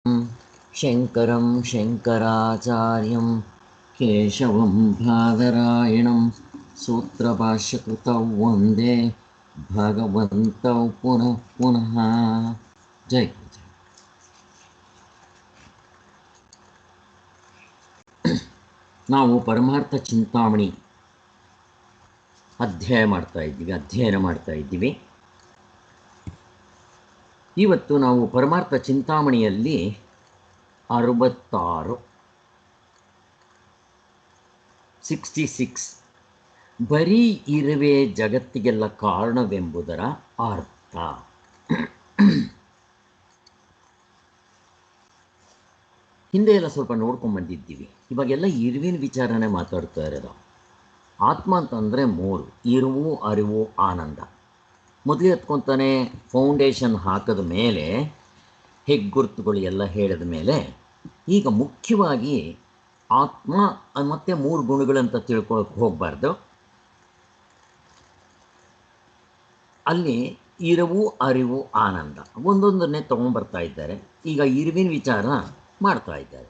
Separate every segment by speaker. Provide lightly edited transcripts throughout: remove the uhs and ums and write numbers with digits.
Speaker 1: शङ्करं शङ्कराचार्यं केशवं बादरायणं सूत्रभाष्यकृतौ वन्दे भगवन्तौ पुनः पुनः। जय जय। ನಾವು ಪರಮಾರ್ಥ ಚಿಂತಾಮಣಿ ಅಧ್ಯಯನ ಮಾಡ್ತಾ ಇದ್ದೀವಿ. ಇವತ್ತು ನಾವು ಪರಮಾರ್ಥ ಚಿಂತಾಮಣಿಯಲ್ಲಿ 66 ಬರೀ ಇರುವೆ ಜಗತ್ತಿಗೆಲ್ಲ ಕಾರಣವೆಂಬುದರ ಅರ್ಥ. ಹಿಂದೆ ಎಲ್ಲ ಸ್ವಲ್ಪ ನೋಡ್ಕೊಂಡು ಬಂದಿದ್ದೀವಿ. ಇವಾಗೆಲ್ಲ ಇರುವಿನ ವಿಚಾರನೇ ಮಾತಾಡ್ತಾ ಇರೋದು. ಆತ್ಮ ಅಂತಂದರೆ 3: ಇರುವು, ಅರಿವು, ಆನಂದ. ಮೊದಲೇ ಎತ್ಕೊತಾನೆ ಫೌಂಡೇಶನ್ ಹಾಕಿದ ಮೇಲೆ ಹೆಗ್ಗುರುತುಗಳು ಎಲ್ಲ ಹೇಳಿದ ಮೇಲೆ ಈಗ ಮುಖ್ಯವಾಗಿ ಆತ್ಮ ಮತ್ತು 3 ಗುಣಗಳಂತ ತಿಳ್ಕೊಳಕ್ಕೆ ಹೋಗಬಾರ್ದು. ಅಲ್ಲಿ ಇರುವು, ಅರಿವು, ಆನಂದ ಒಂದೊಂದನ್ನೇ ತೊಗೊಂಡ್ಬರ್ತಾ ಇದ್ದಾರೆ. ಈಗ ಇರುವಿನ ವಿಚಾರ ಮಾಡ್ತಾ ಇದ್ದಾರೆ.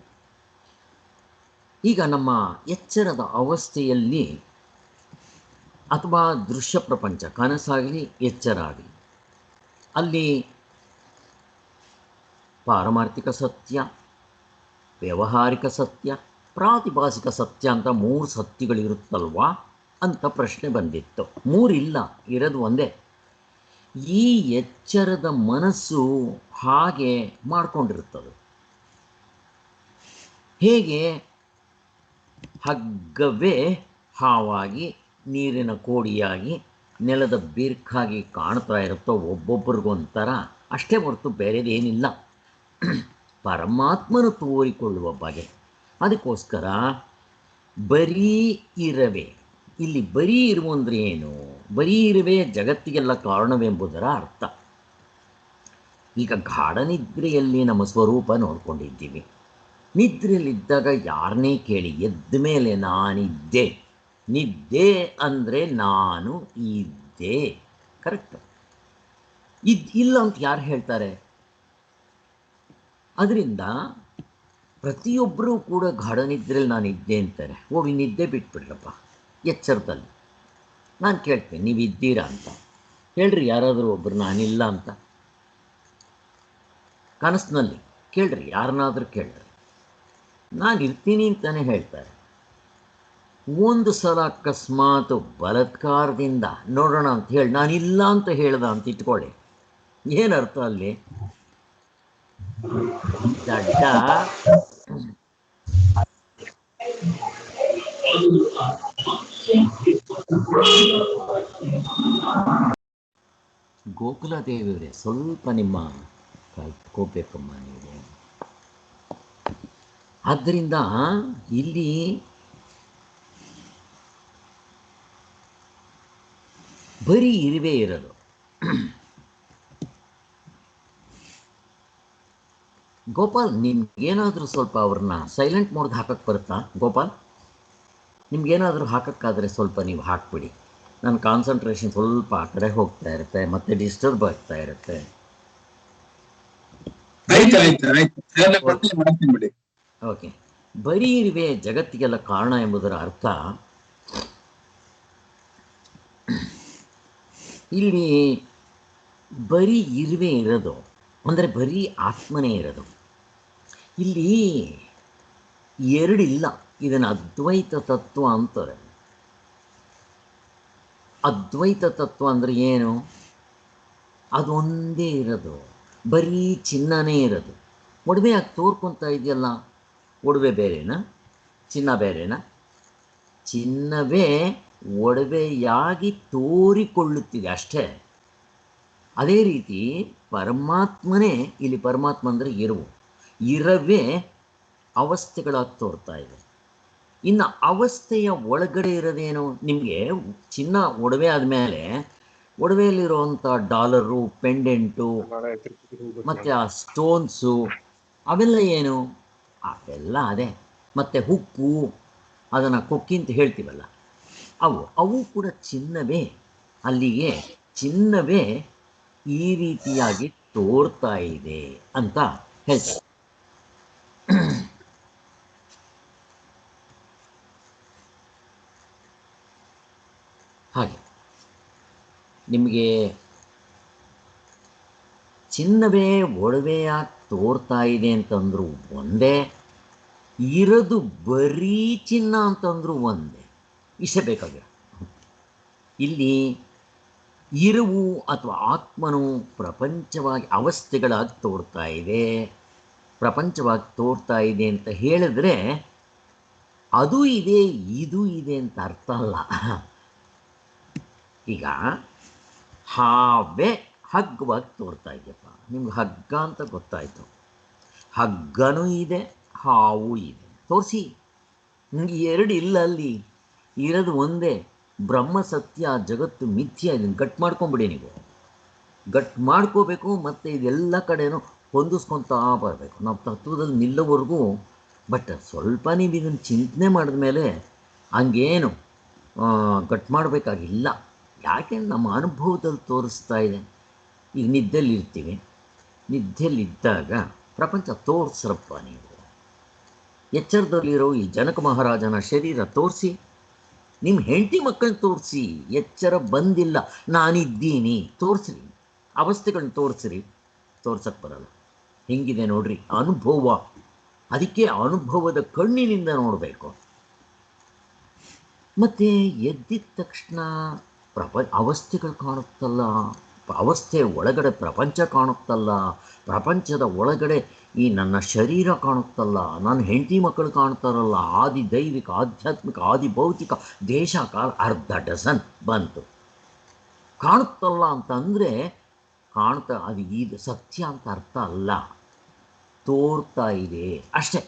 Speaker 1: ಈಗ ನಮ್ಮ ಎಚ್ಚರದ ಅವಸ್ಥೆಯಲ್ಲಿ ಅಥವಾ ದೃಶ್ಯ ಪ್ರಪಂಚ, ಕನಸಾಗಲಿ ಎಚ್ಚರ ಆಗಲಿ, ಅಲ್ಲಿ ಪಾರಮಾರ್ಥಿಕ ಸತ್ಯ, ವ್ಯಾವಹಾರಿಕ ಸತ್ಯ, ಪ್ರಾತಿಭಾಸಿಕ ಸತ್ಯ ಅಂತ 3 ಸತ್ಯಗಳಿರುತ್ತಲ್ವಾ ಅಂತ ಪ್ರಶ್ನೆ ಬಂದಿತ್ತು. 3 ಇಲ್ಲ, ಇರೋದು ಒಂದೇ. ಈ ಎಚ್ಚರದ ಮನಸ್ಸು ಹಾಗೆ ಮಾಡಿಕೊಂಡಿರುತ್ತದೆ. ಹೇಗೆ ಹಗ್ಗವೇ ಹಾವಾಗಿ, ನೀರಿನ ಕೋಡಿಯಾಗಿ, ನೆಲದ ಬಿರ್ಕಾಗಿ ಕಾಣ್ತಾ ಇರುತ್ತೋ ಒಬ್ಬೊಬ್ಬರಿಗೊಂಥರ, ಅಷ್ಟೇ ಹೊರತು ಬೇರೆದೇನಿಲ್ಲ. ಪರಮಾತ್ಮನು ತೋರಿಕೊಳ್ಳುವ ಬಗೆ. ಅದಕ್ಕೋಸ್ಕರ ಬರೀ ಇರವೆ. ಇಲ್ಲಿ ಬರೀ ಇರುವು ಅಂದರೆ ಏನು? ಬರೀ ಇರುವೆ ಜಗತ್ತಿಗೆಲ್ಲ ಕಾರಣವೆಂಬುದರ ಅರ್ಥ. ಈಗ ಗಾಢ ನಿದ್ರೆಯಲ್ಲಿ ನಮ್ಮ ಸ್ವರೂಪ ನೋಡ್ಕೊಂಡಿದ್ದೀವಿ. ನಿದ್ರೆಯಲ್ಲಿದ್ದಾಗ ಯಾರನ್ನೇ ಕೇಳಿ, ಎದ್ದ ಮೇಲೆ ನಾನಿದ್ದೆ, ನಿದ್ದೆ ಅಂದರೆ ನಾನು ಇದ್ದೆ, ಕರೆಕ್ಟ್. ಇಲ್ಲ ಅಂತ ಯಾರು ಹೇಳ್ತಾರೆ? ಅದರಿಂದ ಪ್ರತಿಯೊಬ್ಬರೂ ಕೂಡ ಗಾಢ ನಿದ್ರೆಯಲ್ಲಿ ನಾನು ಇದ್ದೆ ಅಂತಾರೆ. ಹೋಗಿ ನಿದ್ದೆ ಬಿಟ್ಬಿಡ್ರಪ್ಪ. ಎಚ್ಚರದಲ್ಲಿ ನಾನು ಕೇಳ್ತೇನೆ, ನೀವು ಇದ್ದೀರಾ ಅಂತ ಹೇಳ್ರಿ. ಯಾರಾದರೂ ಒಬ್ಬರು ನಾನಿಲ್ಲ ಅಂತ. ಕನಸಿನಲ್ಲಿ ಕೇಳ್ರಿ, ಯಾರನ್ನಾದರೂ ಕೇಳ್ರಿ, ನಾನು ಇರ್ತೀನಿ ಅಂತಲೇ ಹೇಳ್ತಾರೆ. ಒಂದು ಸಲ ಅಕಸ್ಮಾತ್ ಬಲಾತ್ಕಾರದಿಂದ ನೋಡೋಣ ಅಂತ ಹೇಳಿ ನಾನಿಲ್ಲ ಅಂತ ಹೇಳ್ದ ಅಂತ ಇಟ್ಕೊಳ್ಳಿ, ಏನರ್ಥ ಅಲ್ಲಿ? ದಡ್ಡ ಗೋಕುಲದೇವಿಯವರೇ, ಸ್ವಲ್ಪ ನಿಮ್ಮ ಕಲ್ತ್ಕೋಬೇಕಮ್ಮ ನೀವು. ಆದ್ದರಿಂದ ಇಲ್ಲಿ ಬರೀ ಇರುವೆ ಇರೋದು. ಗೋಪಾಲ್, ನಿಮ್ಗೇನಾದರೂ ಸ್ವಲ್ಪ ಅವ್ರನ್ನ ಸೈಲೆಂಟ್ ಮೋಡ್ಗೆ ಹಾಕಕ್ಕೆ ಬರುತ್ತಾ? ಗೋಪಾಲ್, ನಿಮ್ಗೇನಾದರೂ ಹಾಕೋಕ್ಕಾದರೆ ಸ್ವಲ್ಪ ನೀವು ಹಾಕ್ಬಿಡಿ. ನನ್ನ ಕಾನ್ಸಂಟ್ರೇಷನ್ ಸ್ವಲ್ಪ ಆ ಕಡೆ ಹೋಗ್ತಾ ಇರುತ್ತೆ, ಮತ್ತೆ ಡಿಸ್ಟರ್ಬ್ ಆಗ್ತಾ ಇರುತ್ತೆ. ಓಕೆ. ಬರೀ ಇರುವೆ ಜಗತ್ತಿಗೆಲ್ಲ ಕಾರಣ ಎಂಬುದರ ಅರ್ಥ, ಇಲ್ಲಿ ಬರೀ ಇರುವೆ ಇರೋದು ಅಂದರೆ ಬರೀ ಆತ್ಮನೇ ಇರೋದು. ಇಲ್ಲಿ ಎರಡಿಲ್ಲ. ಇದನ್ನು ಅದ್ವೈತ ತತ್ವ ಅಂತಾರೆ. ಅದ್ವೈತ ತತ್ವ ಅಂದರೆ ಏನು? ಅದೊಂದೇ ಇರೋದು, ಬರೀ ಚಿನ್ನನೇ ಇರೋದು. ಒಡವೆ ಆಗಿ ತೋರ್ಕೊತಾ ಇದೆಯಲ್ಲ, ಒಡವೆ ಬೇರೆನಾ, ಚಿನ್ನ ಬೇರೆನಾ? ಚಿನ್ನವೇ ಒಡವೆಯಾಗಿ ತೋರಿಕೊಳ್ಳುತ್ತಿದೆ ಅಷ್ಟೇ. ಅದೇ ರೀತಿ ಪರಮಾತ್ಮನೇ, ಇಲ್ಲಿ ಪರಮಾತ್ಮ ಅಂದರೆ ಇರುವು, ಇರವೇ ಅವಸ್ಥೆಗಳಾಗಿ ತೋರ್ತಾ ಇದೆ. ಇನ್ನು ಅವಸ್ಥೆಯ ಒಳಗಡೆ ಇರೋದೇನು? ನಿಮಗೆ ಚಿನ್ನ ಒಡವೆ ಆದಮೇಲೆ ಒಡವೆಯಲ್ಲಿರುವಂಥ ಡಾಲರು, ಪೆಂಡೆಂಟು, ಮತ್ತು ಆ ಸ್ಟೋನ್ಸು, ಅವೆಲ್ಲ ಏನು? ಅವೆಲ್ಲ ಅದೇ. ಮತ್ತು ಹುಕ್ಕು, ಅದನ್ನು ಕೊಕ್ಕಿಂತ ಹೇಳ್ತೀವಲ್ಲ, ಅವು ಕೂಡ ಚಿನ್ನವೇ. ಅಲ್ಲಿಗೆ ಚಿನ್ನವೇ ಈ ರೀತಿಯಾಗಿ ತೋರ್ತಾ ಇದೆ ಅಂತ ಹೇಳ್ತಾರೆ. ಹಾಗೆ ನಿಮಗೆ ಚಿನ್ನವೇ ಒಡವೆಯಾಗಿ ತೋರ್ತಾ ಇದೆ ಅಂತಂದ್ರು ಒಂದೇ, ಇರೋದು ಬರೀ ಚಿನ್ನ ಅಂತಂದ್ರು ಒಂದೇ. ಇಷ್ಟೇ ಬೇಕಾಗಿರೋ. ಇಲ್ಲಿ ಇರುವು ಅಥವಾ ಆತ್ಮನು ಪ್ರಪಂಚವಾಗಿ ಅವಸ್ಥೆಗಳಾಗಿ ತೋರ್ತಾ ಇದೆ, ಪ್ರಪಂಚವಾಗಿ ತೋರ್ತಾ ಇದೆ ಅಂತ ಹೇಳಿದ್ರೆ ಅದು ಇದೆ ಇದು ಇದೆ ಅಂತ ಅರ್ಥ ಅಲ್ಲ. ಈಗ ಹಾವೇ ಹಗ್ಗವಾಗಿ ತೋರ್ತಾ ಇದೆಯಪ್ಪ, ನಿಮ್ಗೆ ಹಗ್ಗ ಅಂತ ಗೊತ್ತಾಯಿತು. ಹಗ್ಗನೂ ಇದೆ, ಹಾವು ಇದೆ, ತೋರಿಸಿ. ನಿಮಗೆ ಎರಡು ಇಲ್ಲ, ಅಲ್ಲಿ ಇರೋದು ಒಂದೇ. ಬ್ರಹ್ಮ ಸತ್ಯ, ಜಗತ್ತು ಮಿಥ್ಯ. ಇದನ್ನು ಗಟ್ ಮಾಡ್ಕೊಂಬಿಡಿ ನೀವು. ಗಟ್ ಮಾಡ್ಕೋಬೇಕು, ಮತ್ತು ಇದೆಲ್ಲ ಕಡೆನೂ ಹೊಂದಿಸ್ಕೊತಾ ಬರಬೇಕು ನಾವು ತತ್ವದಲ್ಲಿ ನಿಲ್ಲೋವರೆಗೂ. ಬಟ್ ಸ್ವಲ್ಪ ನೀವು ಇದನ್ನು ಚಿಂತನೆ ಮಾಡಿದ ಮೇಲೆ ಹಂಗೇನು ಗಟ್ ಮಾಡಬೇಕಾಗಿಲ್ಲ. ಯಾಕೆಂದ್ರೆ ನಮ್ಮ ಅನುಭವದಲ್ಲಿ ತೋರಿಸ್ತಾ ಇದೆ. ಈಗ ನಿದ್ದೆಯಲ್ಲಿರ್ತೀವಿ, ನಿದ್ದೆಯಲ್ಲಿದ್ದಾಗ ಪ್ರಪಂಚ ತೋರಿಸ್ರಪ್ಪ ನೀವು. ಎಚ್ಚರದಲ್ಲಿರೋ ಈ ಜನಕ ಮಹಾರಾಜನ ಶರೀರ ತೋರಿಸಿ, ನಿಮ್ಮ ಹೆಂಡತಿ ಮಕ್ಕಳನ್ನ ತೋರಿಸಿ. ಎಚ್ಚರ ಬಂದಿಲ್ಲ, ನಾನಿದ್ದೀನಿ ತೋರಿಸ್ರಿ. ಅವಸ್ಥೆಗಳನ್ನ ತೋರಿಸ್ರಿ, ತೋರ್ಸಕ್ಕೆ ಬರಲ್ಲ. ಹಿಂಗಿದೆ ನೋಡ್ರಿ ಅನುಭವ. ಅದಕ್ಕೆ ಅನುಭವದ ಕಣ್ಣಿನಿಂದ ನೋಡಬೇಕು. ಮತ್ತು ಎದ್ದಿದ ತಕ್ಷಣ ಅವಸ್ಥೆಗಳು ಕಾಣುತ್ತಲ್ಲ, ಅವಸ್ಥೆ ಒಳಗಡೆ ಪ್ರಪಂಚ ಕಾಣುತ್ತಲ್ಲ, ಪ್ರಪಂಚದ ಒಳಗಡೆ ಈ ನನ್ನ ಶರೀರ ಕಾಣುತ್ತಲ್ಲ, ನನ್ನ ಹೆಂಡತಿ ಮಕ್ಕಳು ಕಾಣ್ತಾರಲ್ಲ, ಆದಿ ದೈವಿಕ, ಆಧ್ಯಾತ್ಮಿಕ, ಆದಿ ಭೌತಿಕ, ದೇಶ ಕಾಲ ಅರ್ಧ ಡಜನ್ ಬಂತು. ಕಾಣುತ್ತಲ್ಲ ಅಂತಂದರೆ ಕಾಣ್ತಾ, ಅದು ಇದು ಸತ್ಯ ಅಂತ ಅರ್ಥ ಅಲ್ಲ, ತೋರ್ತಾ ಇದೆ ಅಷ್ಟೇ.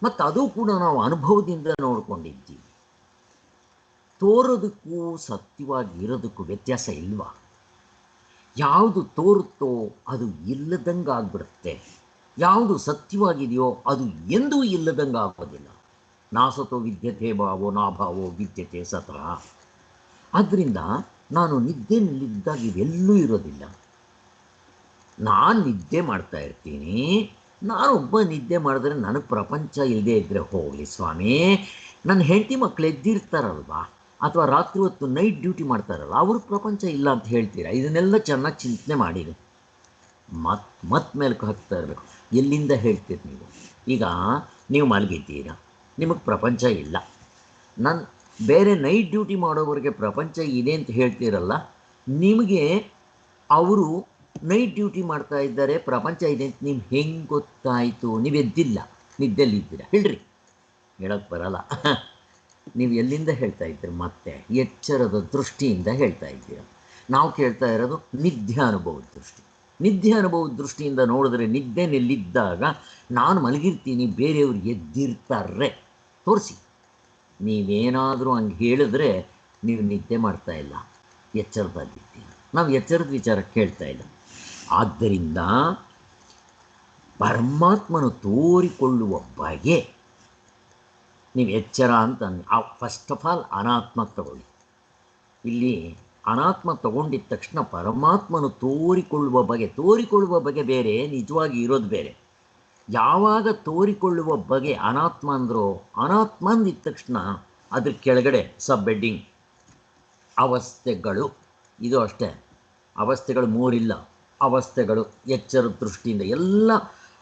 Speaker 1: ಮತ್ತು ಅದು ಕೂಡ ನಾವು ಅನುಭವದಿಂದ ನೋಡ್ಕೊಂಡಿದ್ದೀವಿ. ತೋರೋದಕ್ಕೂ ಸತ್ಯವಾಗಿ ಇರೋದಕ್ಕೂ ವ್ಯತ್ಯಾಸ ಇಲ್ವಾ? ಯಾವುದು ತೋರುತ್ತೋ ಅದು ಇಲ್ಲದಂಗೆ ಆಗ್ಬಿಡುತ್ತೆ, ಯಾವುದು ಸತ್ಯವಾಗಿದೆಯೋ ಅದು ಎಂದೂ ಇಲ್ಲದಂಗೆ ಆಗೋದಿಲ್ಲ. ನಾಸತೋ ವಿದ್ಯತೆ ಭಾವೋ ನಾಭಾವೋ ವಿದ್ಯತೆ ಸತಃ. ಆದ್ದರಿಂದ ನಾನು ನಿದ್ದೆಯಲ್ಲಿದ್ದಾಗ ಇವೆಲ್ಲೂ ಇರೋದಿಲ್ಲ. ನಾನು ನಿದ್ದೆ ಮಾಡ್ತಾ ಇರ್ತೀನಿ, ನಾನೊಬ್ಬ ನಿದ್ದೆ ಮಾಡಿದ್ರೆ ನನಗೆ ಪ್ರಪಂಚ ಇಲ್ಲದೆ ಇದ್ದರೆ ಹೋಗಲಿ ಸ್ವಾಮಿ. ನನ್ನ ಹೆಂಡತಿ ಮಕ್ಕಳು ಎದ್ದಿರ್ತಾರಲ್ವಾ, ಅಥವಾ ರಾತ್ರಿ ಹೊತ್ತು ನೈಟ್ ಡ್ಯೂಟಿ ಮಾಡ್ತಾರಲ್ಲ, ಅವ್ರಿಗೆ ಪ್ರಪಂಚ ಇಲ್ಲ ಅಂತ ಹೇಳ್ತೀರಾ? ಇದನ್ನೆಲ್ಲ ಚೆನ್ನಾಗಿ ಚಿಂತನೆ ಮಾಡಿರಿ. ಮತ್ತೆ ಮೇಲಕ್ಕೆ ಹಾಕ್ತಾ ಇರಬೇಕು. ಎಲ್ಲಿಂದ ಹೇಳ್ತೀರಿ ನೀವು? ಈಗ ನೀವು ಮಲಗಿದ್ದೀರಾ, ನಿಮಗೆ ಪ್ರಪಂಚ ಇಲ್ಲ. ನಾನು ಬೇರೆ ನೈಟ್ ಡ್ಯೂಟಿ ಮಾಡೋವರೆಗೆ ಪ್ರಪಂಚ ಇದೆ ಅಂತ ಹೇಳ್ತೀರಲ್ಲ, ನಿಮಗೆ ಅವರು ನೈಟ್ ಡ್ಯೂಟಿ ಮಾಡ್ತಾ ಇದ್ದಾರೆ, ಪ್ರಪಂಚ ಇದೆ ಅಂತ ನಿಮ್ಗೆ ಹೆಂಗೆ ಗೊತ್ತಾಯಿತು? ನೀವು ಎದ್ದಿಲ್ಲ, ನಿದ್ದೆಲ್ಲಿದ್ದೀರಾ ಹೇಳ್ರಿ. ಹೇಳೋಕ್ಕೆ ಬರಲ್ಲ. ನೀವು ಎಲ್ಲಿಂದ ಹೇಳ್ತಾ ಇದ್ದೀರಿ? ಮತ್ತೆ ಎಚ್ಚರದ ದೃಷ್ಟಿಯಿಂದ ಹೇಳ್ತಾ ಇದ್ದೀರ. ನಾವು ಕೇಳ್ತಾ ಇರೋದು ನಿದ್ದೆ ಅನುಭವದ ದೃಷ್ಟಿ. ನಿದ್ದೆ ಅನುಭವದ ದೃಷ್ಟಿಯಿಂದ ನೋಡಿದ್ರೆ ನಿದ್ದೆನಲ್ಲಿದ್ದಾಗ ನಾನು ಮಲಗಿರ್ತೀನಿ, ಬೇರೆಯವ್ರು ಎದ್ದಿರ್ತಾರೆ, ತೋರಿಸಿ. ನೀವೇನಾದರೂ ಹಂಗೆ ಹೇಳಿದ್ರೆ ನೀವು ನಿದ್ದೆ ಮಾಡ್ತಾ ಇಲ್ಲ, ಎಚ್ಚರದಲ್ಲಿದ್ದೀರ. ನಾವು ಎಚ್ಚರದ ವಿಚಾರ ಕೇಳ್ತಾ ಇಲ್ಲ. ಆದ್ದರಿಂದ ಪರಮಾತ್ಮನು ತೋರಿಕೊಳ್ಳುವ ಬಗೆ ನೀವು ಎಚ್ಚರ ಅಂತ ಫಸ್ಟ್ ಆಫ್ ಆಲ್ ಅನಾತ್ಮ ತಗೊಳ್ಳಿ. ಇಲ್ಲಿ ಅನಾತ್ಮ ತಗೊಂಡಿದ್ದ ತಕ್ಷಣ ಪರಮಾತ್ಮನು ತೋರಿಕೊಳ್ಳುವ ಬಗೆ ಬೇರೆ, ನಿಜವಾಗಿ ಇರೋದು ಬೇರೆ. ಯಾವಾಗ ತೋರಿಕೊಳ್ಳುವ ಬಗೆ ಅನಾತ್ಮ ಅಂದರೂ, ಅನಾತ್ಮ ಅಂದಿದ್ದ ತಕ್ಷಣ ಅದ್ರ ಕೆಳಗಡೆ ಸಬ್-ಹೆಡ್ಡಿಂಗ್ ಅವಸ್ಥೆಗಳು. ಇದು ಅಷ್ಟೇ, ಅವಸ್ಥೆಗಳು ಮೂರಿಲ್ಲ. ಅವಸ್ಥೆಗಳು ಎಚ್ಚರದ ದೃಷ್ಟಿಯಿಂದ, ಎಲ್ಲ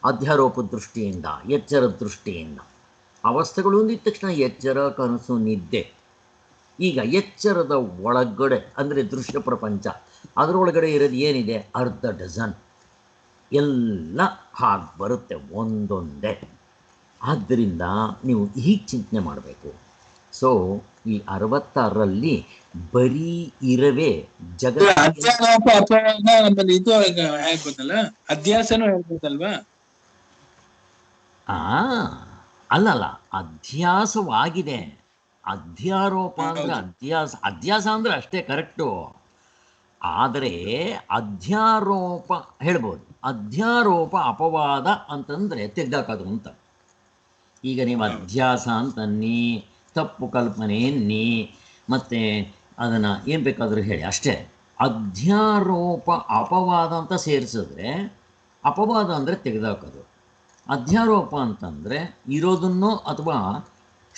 Speaker 1: ಅಧ್ಯಾರೋಪ ದೃಷ್ಟಿಯಿಂದ, ಎಚ್ಚರದ ದೃಷ್ಟಿಯಿಂದ. ಅವಸ್ಥೆಗಳು ಅಂದಿದ್ದ ತಕ್ಷಣ ಎಚ್ಚರ, ಕನಸು, ನಿದ್ದೆ. ಈಗ ಎಚ್ಚರದ ಒಳಗಡೆ ಅಂದರೆ ದೃಶ್ಯ ಪ್ರಪಂಚ, ಅದರೊಳಗಡೆ ಇರೋದು ಏನಿದೆ? ಅರ್ಧ ಡಜನ್. ಎಲ್ಲ ಹಾಗೆ ಬರುತ್ತೆ ಒಂದೊಂದೇ. ಆದ್ದರಿಂದ ನೀವು ಹೀಗೆ ಚಿಂತನೆ ಮಾಡಬೇಕು. ಸೊ ಈ 66ರಲ್ಲಿ ಬರೀ ಇರವೇ ಜಗತ್ತು.
Speaker 2: ನಮ್ಮಲ್ಲಿ ಇದು ಹೇಳ್ಬೋದಲ್ಲ, ಅಧ್ಯಾಸನೂ ಹೇಳ್ಬೋದಲ್ವಾ?
Speaker 1: ಅಲ್ಲಲ್ಲ, ಅಧ್ಯಾಸವಾಗಿದೆ. ಅಧ್ಯಾರೋಪ ಅಂದರೆ ಅಧ್ಯಾಸ ಅಂದರೆ ಅಷ್ಟೇ ಕರೆಕ್ಟು. ಆದರೆ ಅಧ್ಯಾರೋಪ ಹೇಳ್ಬೋದು. ಅಧ್ಯಾರೋಪ ಅಪವಾದ ಅಂತಂದರೆ ತೆಗ್ದಾಕೋದು ಅಂತ. ಈಗ ನೀವು ಅಧ್ಯಾಸ ಅಂತನ್ನಿ, ತಪ್ಪು ಕಲ್ಪನೆ ಎನ್ನಿ, ಮತ್ತು ಅದನ್ನು ಏನು ಬೇಕಾದರೂ ಹೇಳಿ ಅಷ್ಟೇ. ಅಧ್ಯಾರೋಪ ಅಪವಾದ ಅಂತ ಸೇರಿಸಿದ್ರೆ, ಅಪವಾದ ಅಂದರೆ ತೆಗೆದಾಕೋದು, ಅಧ್ಯಾರೋಪ ಅಂತಂದರೆ ಇರೋದನ್ನೋ ಅಥವಾ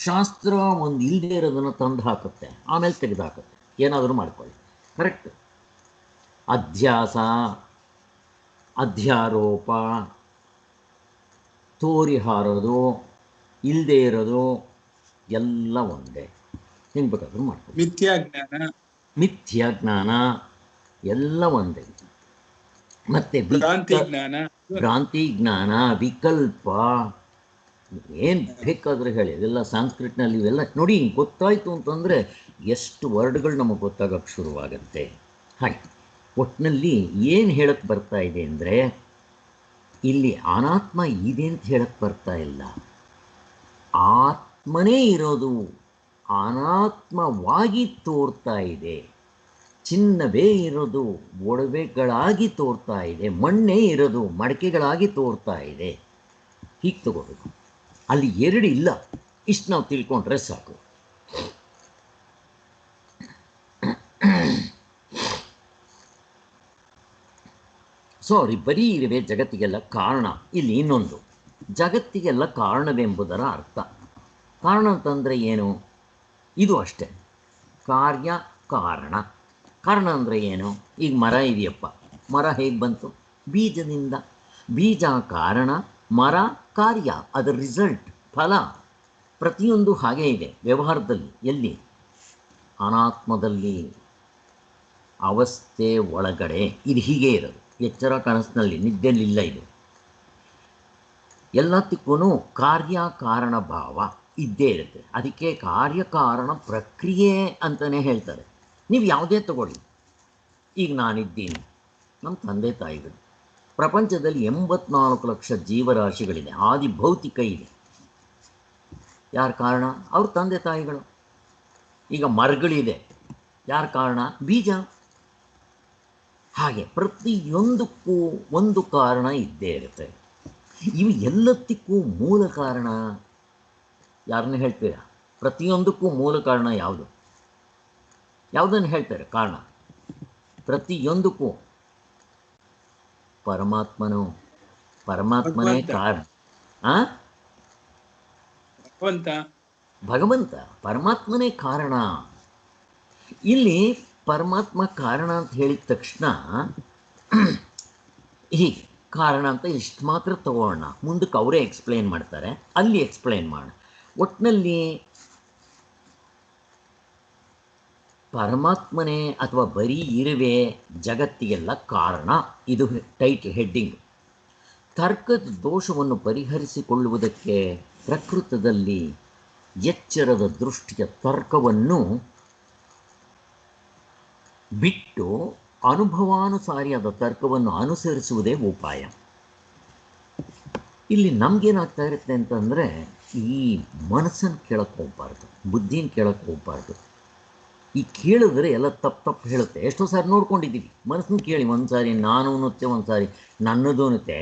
Speaker 1: ಶಾಸ್ತ್ರ ಒಂದು ಇಲ್ಲದೆ ಇರೋದನ್ನು ತಂದು ಹಾಕುತ್ತೆ, ಆಮೇಲೆ ತೆಗೆದು ಹಾಕುತ್ತೆ, ಏನಾದರೂ ಮಾಡ್ಕೊಳ್ಳಿ. ಕರೆಕ್ಟ್. ಅಧ್ಯಾಸ, ಅಧ್ಯಾರೋಪ, ತೋರಿ ಹಾರೋದು, ಇಲ್ಲದೆ ಇರೋದು ಎಲ್ಲ ಒಂದೇ. ಹೆಂಗೆ ಬೇಕಾದ್ರೂ ಮಾಡ್ಕೊಳ್ಳಿ.
Speaker 2: ಮಿಥ್ಯಾಜ್ಞಾನ,
Speaker 1: ಮಿಥ್ಯಾಜ್ಞಾನ ಎಲ್ಲ ಒಂದೇ. ಮತ್ತೆ
Speaker 2: ಭ್ರಾಂತಿ ಜ್ಞಾನ,
Speaker 1: ಭ್ರಾಂತಿ ಜ್ಞಾನ, ವಿಕಲ್ಪ, ಏನು ಬೇಕಾದ್ರೆ ಹೇಳಿ, ಇದೆಲ್ಲ ಸಾಂಸ್ಕ್ರಿಟ್ನಲ್ಲಿ ಇವೆಲ್ಲ ನೋಡಿ. ಗೊತ್ತಾಯಿತು ಅಂತಂದರೆ ಎಷ್ಟು ವರ್ಡ್ಗಳು ನಮಗೆ ಗೊತ್ತಾಗಕ್ಕೆ ಶುರುವಾಗತ್ತೆ. ಹಾಗೆ ಒಟ್ಟಿನಲ್ಲಿ ಏನು ಹೇಳಕ್ಕೆ ಬರ್ತಾ ಇದೆ ಅಂದರೆ, ಇಲ್ಲಿ ಅನಾತ್ಮ ಇದೆ ಅಂತ ಹೇಳಕ್ಕೆ ಬರ್ತಾ ಇಲ್ಲ. ಆತ್ಮನೇ ಇರೋದು ಅನಾತ್ಮವಾಗಿ ತೋರ್ತಾ ಇದೆ. ಚಿನ್ನವೇ ಇರೋದು ಒಡವೆಗಳಾಗಿ ತೋರ್ತಾ ಇದೆ, ಮಣ್ಣೇ ಇರೋದು ಮಡಕೆಗಳಾಗಿ ತೋರ್ತಾ ಇದೆ. ಹೀಗೆ ತಗೋಬೇಕು. ಅಲ್ಲಿ ಎರಡು ಇಲ್ಲ, ಇಷ್ಟು ನಾವು ತಿಳ್ಕೊಂಡ್ರೆ ಸಾಕು. ಸಾರಿ, ಬರೀ ಇರುವೆ ಜಗತ್ತಿಗೆಲ್ಲ ಕಾರಣ. ಇಲ್ಲಿ ಇನ್ನೊಂದು, ಜಗತ್ತಿಗೆಲ್ಲ ಕಾರಣವೆಂಬುದರ ಅರ್ಥ. ಕಾರಣ ಅಂತಂದರೆ ಏನು? ಇದು ಅಷ್ಟೇ, ಕಾರ್ಯ ಕಾರಣ. ಕಾರಣ ಅಂದರೆ ಏನು? ಈಗ ಮರ ಇದೆಯಪ್ಪ, ಮರ ಹೇಗೆ ಬಂತು? ಬೀಜದಿಂದ. ಬೀಜ ಕಾರಣ, ಮರ ಕಾರ್ಯ, ಅದರ ರಿಸಲ್ಟ್, ಫಲ. ಪ್ರತಿಯೊಂದು ಹಾಗೇ ಇದೆ ವ್ಯವಹಾರದಲ್ಲಿ. ಎಲ್ಲಿ? ಅನಾತ್ಮದಲ್ಲಿ, ಅವಸ್ಥೆ ಒಳಗಡೆ ಇದು ಹೀಗೆ ಇರೋದು. ಎಚ್ಚರ ಕನಸಿನಲ್ಲಿ, ನಿದ್ದೆಲಿಲ್ಲ. ಇದು ಎಲ್ಲದಕ್ಕೂ ಕಾರ್ಯ ಕಾರಣ ಭಾವ ಇದ್ದೇ ಇರುತ್ತೆ. ಅದಕ್ಕೆ ಕಾರ್ಯಕಾರಣ ಪ್ರಕ್ರಿಯೆ ಅಂತಲೇ ಹೇಳ್ತಾರೆ. ನೀವು ಯಾವುದೇ ತಗೊಳ್ಳಿ. ಈಗ ನಾನಿದ್ದೀನಿ, ನಮ್ಮ ತಂದೆ ತಾಯಿಗಳು, ಪ್ರಪಂಚದಲ್ಲಿ 84 ಲಕ್ಷ ಜೀವರಾಶಿಗಳಿದೆ, ಆದಿ ಭೌತಿಕ ಇದೆ. ಯಾರ ಕಾರಣ? ಅವ್ರ ತಂದೆ ತಾಯಿಗಳು. ಈಗ ಮರಗಳಿದೆ, ಯಾರ ಕಾರಣ? ಬೀಜ. ಹಾಗೆ ಪ್ರತಿಯೊಂದಕ್ಕೂ ಒಂದು ಕಾರಣ ಇದ್ದೇ ಇರುತ್ತೆ. ಇವು ಎಲ್ಲದಕ್ಕೂ ಮೂಲ ಕಾರಣ ಯಾರನ್ನ ಹೇಳ್ತೀರಾ? ಪ್ರತಿಯೊಂದಕ್ಕೂ ಮೂಲ ಕಾರಣ ಯಾವುದು? ಯಾವುದನ್ನು ಹೇಳ್ತಾರೆ ಕಾರಣ? ಪ್ರತಿಯೊಂದಕ್ಕೂ ಪರಮಾತ್ಮನು. ಪರಮಾತ್ಮನೇ ಕಾರಣ. ಭಗವಂತ ಪರಮಾತ್ಮನೇ ಕಾರಣ. ಇಲ್ಲಿ ಪರಮಾತ್ಮ ಕಾರಣ ಅಂತ ಹೇಳಿದ ತಕ್ಷಣ ಹೀಗೆ ಕಾರಣ ಅಂತ ಇಷ್ಟು ಮಾತ್ರ ತಗೋಣ, ಮುಂದಕ್ಕೆ ಅವರೇ ಎಕ್ಸ್ಪ್ಲೇನ್ ಮಾಡ್ತಾರೆ, ಅಲ್ಲಿ ಎಕ್ಸ್ಪ್ಲೇನ್ ಮಾಡೋಣ. ಒಟ್ಟಿನಲ್ಲಿ ಪರಮಾತ್ಮನೇ ಅಥವಾ ಬರೀ ಇರುವೆ ಜಗತ್ತಿಗೆಲ್ಲ ಕಾರಣ. ಇದು ಟೈಟ್ಲ್, ಹೆಡ್ಡಿಂಗ್. ತರ್ಕದ ದೋಷವನ್ನು ಪರಿಹರಿಸಿಕೊಳ್ಳುವುದಕ್ಕೆ ಪ್ರಕೃತದಲ್ಲಿ ಎಚ್ಚರದ ದೃಷ್ಟಿಯ ತರ್ಕವನ್ನು ಬಿಟ್ಟು ಅನುಭವಾನುಸಾರಿಯಾದ ತರ್ಕವನ್ನು ಅನುಸರಿಸುವುದೇ ಉಪಾಯ. ಇಲ್ಲಿ ನಮಗೇನಾಗ್ತಾ ಇರುತ್ತೆ ಅಂತಂದರೆ, ಈ ಮನಸ್ಸನ್ನು ಕೇಳಕ್ಕೆ ಹೋಗ್ಬಾರ್ದು, ಬುದ್ಧಿನ ಕೇಳಕ್ಕೆ ಹೋಗ್ಬಾರ್ದು. ಈ ಕೇಳಿದ್ರೆ ಎಲ್ಲ ತಪ್ಪು ಹೇಳುತ್ತೆ. ಎಷ್ಟೋ ಸಾರಿ ನೋಡ್ಕೊಂಡಿದ್ದೀವಿ. ಮನಸ್ಸನ್ನು ಕೇಳಿ, ಒಂದು ಸಾರಿ ನಾನು ಅನ್ನುತ್ತೆ, ಒಂದು ಸಾರಿ ನನ್ನದು ಅನ್ನುತ್ತೆ.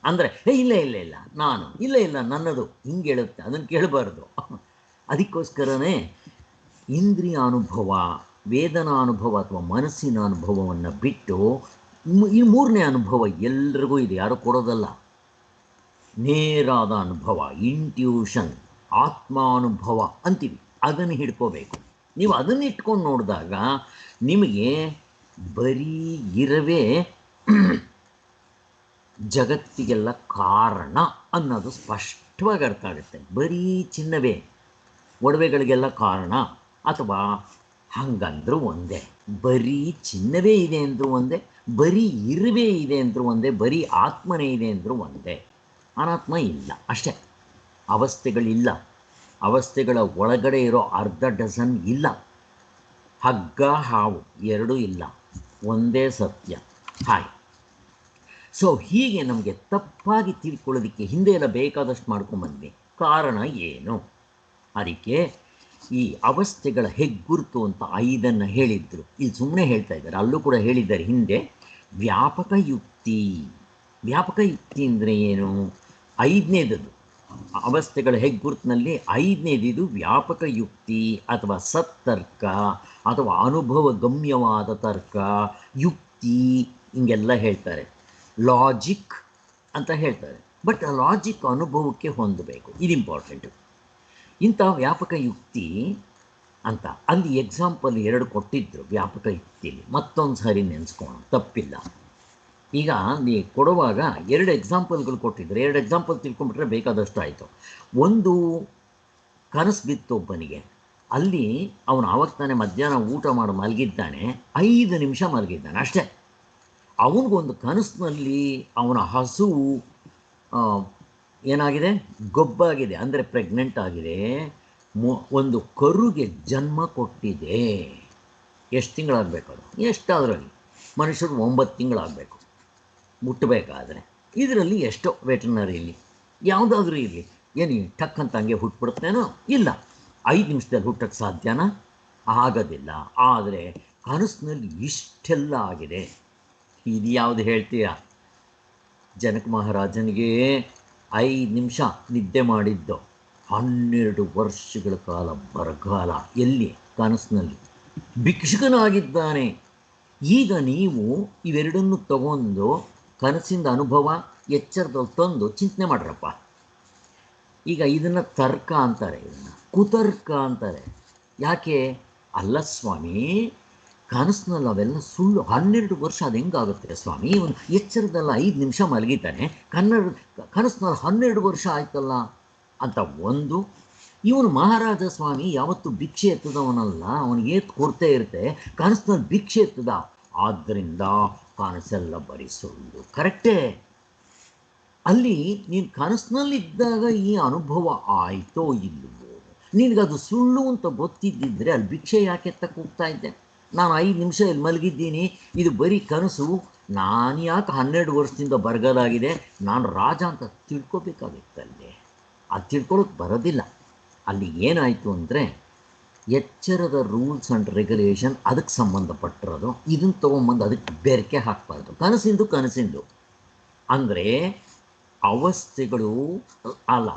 Speaker 1: ಅಂದರೆ ಇಲ್ಲ ಇಲ್ಲ ಇಲ್ಲ ನಾನು, ಇಲ್ಲ ಇಲ್ಲ ನನ್ನದು, ಹಿಂಗೆ ಹೇಳುತ್ತೆ. ಅದನ್ನು ಕೇಳಬಾರ್ದು. ಅದಕ್ಕೋಸ್ಕರನೇ ಇಂದ್ರಿಯ ಅನುಭವ, ವೇದನಾ ಅನುಭವ ಅಥವಾ ಮನಸ್ಸಿನ ಅನುಭವವನ್ನು ಬಿಟ್ಟು ಈ ಮೂರನೇ ಅನುಭವ ಎಲ್ರಿಗೂ ಇದೆ, ಯಾರು ಕೊಡೋದಲ್ಲ. ನೇರಾದ ಅನುಭವ, ಇಂಟ್ಯೂಷನ್, ಆತ್ಮಾನುಭವ ಅಂತೀವಿ. ಅದನ್ನು ಹಿಡ್ಕೋಬೇಕು. ನೀವು ಅದನ್ನು ಇಟ್ಕೊಂಡು ನೋಡಿದಾಗ ನಿಮಗೆ ಬರೀ ಇರವೇ ಜಗತ್ತಿಗೆಲ್ಲ ಕಾರಣ ಅನ್ನೋದು ಸ್ಪಷ್ಟವಾಗಿ ಅರ್ಥ ಆಗುತ್ತೆ. ಬರೀ ಚಿನ್ನವೇ ಒಡವೆಗಳಿಗೆಲ್ಲ ಕಾರಣ, ಅಥವಾ ಹಂಗಂದ್ರೂ ಒಂದೇ. ಬರೀ ಚಿನ್ನವೇ ಇದೆ ಅಂದರೂ ಒಂದೇ, ಬರೀ ಇರುವೆ ಇದೆ ಅಂದರೂ ಒಂದೇ, ಬರೀ ಆತ್ಮನೇ ಇದೆ ಅಂದರೂ ಒಂದೇ. ಅನಾತ್ಮ ಇಲ್ಲ, ಅಷ್ಟೇ. ಅವಸ್ಥೆಗಳಿಲ್ಲ, ಅವಸ್ಥೆಗಳ ಒಳಗಡೆ ಇರೋ ಅರ್ಧ ಡಜನ್ ಇಲ್ಲ. ಹಗ್ಗ ಹಾವು ಎರಡೂ ಇಲ್ಲ, ಒಂದೇ ಸತ್ಯ. ಹಾಗೆ ಸೊ ಹೀಗೆ ನಮಗೆ ತಪ್ಪಾಗಿ ತಿಳ್ಕೊಳ್ಳೋದಕ್ಕೆ ಹಿಂದೆ ಎಲ್ಲ ಬೇಕಾದಷ್ಟು ಮಾಡ್ಕೊಂಬಂದ್ವಿ. ಕಾರಣ ಏನು? ಅದಕ್ಕೆ ಈ ಅವಸ್ಥೆಗಳ ಹೆಗ್ಗುರುತು ಅಂತ 5 ಹೇಳಿದ್ರು. ಇಲ್ಲಿ ಸುಮ್ಮನೆ ಹೇಳ್ತಾ ಇದ್ದಾರೆ, ಅಲ್ಲೂ ಕೂಡ ಹೇಳಿದ್ದಾರೆ ಹಿಂದೆ. ವ್ಯಾಪಕ ಯುಕ್ತಿ. ವ್ಯಾಪಕ ಯುಕ್ತಿ ಅಂದರೆ ಏನು? 5ನೇದು ಅವಸ್ಥೆಗಳ ಹೆಗ್ಗುರುತಿನಲ್ಲಿ 5ನೇದು ವ್ಯಾಪಕ ಯುಕ್ತಿ ಅಥವಾ ಸತ್ತರ್ಕ ಅಥವಾ ಅನುಭವ ಗಮ್ಯವಾದ ತರ್ಕ, ಯುಕ್ತಿ, ಹಿಂಗೆಲ್ಲ ಹೇಳ್ತಾರೆ. ಲಾಜಿಕ್ ಅಂತ ಹೇಳ್ತಾರೆ. ಬಟ್ ಆ ಲಾಜಿಕ್ ಅನುಭವಕ್ಕೆ ಹೊಂದಬೇಕು, ಇದು ಇಂಪಾರ್ಟೆಂಟು. ಇಂಥ ವ್ಯಾಪಕ ಯುಕ್ತಿ ಅಂತ ಅಲ್ಲಿ ಎಕ್ಸಾಂಪಲ್ 2 ಕೊಟ್ಟಿದ್ದರು ವ್ಯಾಪಕ ಯುಕ್ತಿಲಿ. ಮತ್ತೊಂದು ಸಾರಿ ನೆನೆಸ್ಕೋಣ, ತಪ್ಪಿಲ್ಲ. ಈಗ ನೀ ಕೊಡುವಾಗ 2 ಎಕ್ಸಾಂಪಲ್ಗಳು ಕೊಟ್ಟಿದ್ರು. 2 ಎಕ್ಸಾಂಪಲ್ ತಿಳ್ಕೊಂಬಿಟ್ರೆ ಬೇಕಾದಷ್ಟು ಆಯಿತು. ಒಂದು ಕನಸು ಬಿತ್ತು ಒಬ್ಬನಿಗೆ. ಅಲ್ಲಿ ಅವನು ಆವಾಗ ತಾನೇ ಮಧ್ಯಾಹ್ನ ಊಟ ಮಾಡಿ ಮಲಗಿದ್ದಾನೆ, 5 ನಿಮಿಷ ಮಲಗಿದ್ದಾನೆ ಅಷ್ಟೇ. ಅವನಿಗೊಂದು ಕನಸಿನಲ್ಲಿ ಅವನ ಹಸು ಏನಾಗಿದೆ, ಗೊಬ್ಬಾಗಿದೆ, ಅಂದರೆ ಪ್ರೆಗ್ನೆಂಟ್ ಆಗಿದೆ, ಒಂದು ಕರುಗೆ ಜನ್ಮ ಕೊಟ್ಟಿದೆ. ಎಷ್ಟು ತಿಂಗಳಾಗಬೇಕು ಅದು, ಎಷ್ಟಾದ್ರಲ್ಲಿ ಮನುಷ್ಯರು 9 ತಿಂಗಳಾಗಬೇಕು ಹುಟ್ಟಬೇಕಾದ್ರೆ. ಇದರಲ್ಲಿ ಎಷ್ಟೋ ವೆಟರ್ನರಿಲಿ ಯಾವುದಾದ್ರೂ ಇರಲಿ, ಏನು ಟಕ್ ಅಂತ ಹಂಗೆ ಹುಟ್ಬಿಡುತ್ತೇನೋ? ಇಲ್ಲ. 5 ನಿಮಿಷದಲ್ಲಿ ಹುಟ್ಟಕ್ಕೆ ಸಾಧ್ಯನಾ? ಆಗೋದಿಲ್ಲ. ಆದರೆ ಕನಸಿನಲ್ಲಿ ಇಷ್ಟೆಲ್ಲ ಆಗಿದೆ. ಇದು ಯಾವುದು ಹೇಳ್ತೀರಾ? ಜನಕ ಮಹಾರಾಜನಿಗೆ 5 ನಿಮಿಷ ನಿದ್ದೆ ಮಾಡಿದ್ದು, 12 ವರ್ಷಗಳ ಕಾಲ ಬರಗಾಲ. ಎಲ್ಲಿ? ಕನಸಿನಲ್ಲಿ. ಭಿಕ್ಷುಕನಾಗಿದ್ದಾನೆ. ಈಗ ನೀವು ಇವೆರಡನ್ನು ತಗೊಂಡು ಕನಸಿಂದ ಅನುಭವ ಎಚ್ಚರದಲ್ಲಿ ತಂದು ಚಿಂತನೆ ಮಾಡ್ರಪ್ಪ. ಈಗ ಇದನ್ನು ತರ್ಕ ಅಂತಾರೆ, ಇದನ್ನು ಕುತರ್ಕ ಅಂತಾರೆ. ಯಾಕೆ? ಅಲ್ಲ ಸ್ವಾಮಿ, ಕನಸಿನಲ್ಲಿ ಅವೆಲ್ಲ ಸುಳ್ಳು. 12 ವರ್ಷ ಅದು ಹೆಂಗಾಗುತ್ತೆ ಸ್ವಾಮಿ? ಇವನು ಎಚ್ಚರದಲ್ಲ 5 ನಿಮಿಷ ಮಲಗಿದ್ದಾನೆ, ಕನಸಿನಲ್ಲಿ 12 ವರ್ಷ ಆಯ್ತಲ್ಲ ಅಂತ ಒಂದು. ಇವನು ಮಹಾರಾಜ ಸ್ವಾಮಿ ಯಾವತ್ತು ಭಿಕ್ಷೆ ಎತ್ತದವನಲ್ಲ, ಅವನಿಗೆ ಏತ್ ಕೊಡ್ತೇ ಇರುತ್ತೆ. ಕನಸಿನಲ್ಲಿ ಭಿಕ್ಷೆ ಎತ್ತದ, ಆದ್ದರಿಂದ ಕನಸೆಲ್ಲ ಬರೀ ಸುಳ್ಳು. ಕರೆಕ್ಟೇ. ಅಲ್ಲಿ ನೀನು ಕನಸಿನಲ್ಲಿದ್ದಾಗ ಈ ಅನುಭವ ಆಯಿತೋ ಇಲ್ಲವೋ, ನಿನಗದು ಸುಳ್ಳು ಅಂತ ಗೊತ್ತಿದ್ದಿದ್ರೆ ಅಲ್ಲಿ ಭಿಕ್ಷೆ ಯಾಕೆ ಎತ್ತಕ್ಕೆ ಹೋಗ್ತಾ ಇದ್ದೆ? ನಾನು 5 ನಿಮಿಷ ಇಲ್ಲಿ ಮಲಗಿದ್ದೀನಿ, ಇದು ಬರೀ ಕನಸು, ನಾನು ಯಾಕೆ 12 ವರ್ಷದಿಂದ ಬರಗಾಲಾಗಿದೆ, ನಾನು ರಾಜ ಅಂತ ತಿಳ್ಕೊಬೇಕಾಗಿತ್ತಲ್ಲಿ. ಅದು ತಿಳ್ಕೊಳ್ಳೋಕೆ ಬರೋದಿಲ್ಲ. ಅಲ್ಲಿ ಏನಾಯಿತು ಅಂದರೆ, ಎಚ್ಚರದ ರೂಲ್ಸ್ ಆ್ಯಂಡ್ ರೆಗ್ಯುಲೇಷನ್ ಅದಕ್ಕೆ ಸಂಬಂಧಪಟ್ಟಿರೋದು. ಇದನ್ನು ತೊಗೊಂಬಂದು ಅದಕ್ಕೆ ಬೆರಕೆ ಹಾಕಬಾರ್ದು. ಕನಸಿಂದು ಅಂದರೆ ಅವಸ್ಥೆಗಳು ಅಲ್ಲ,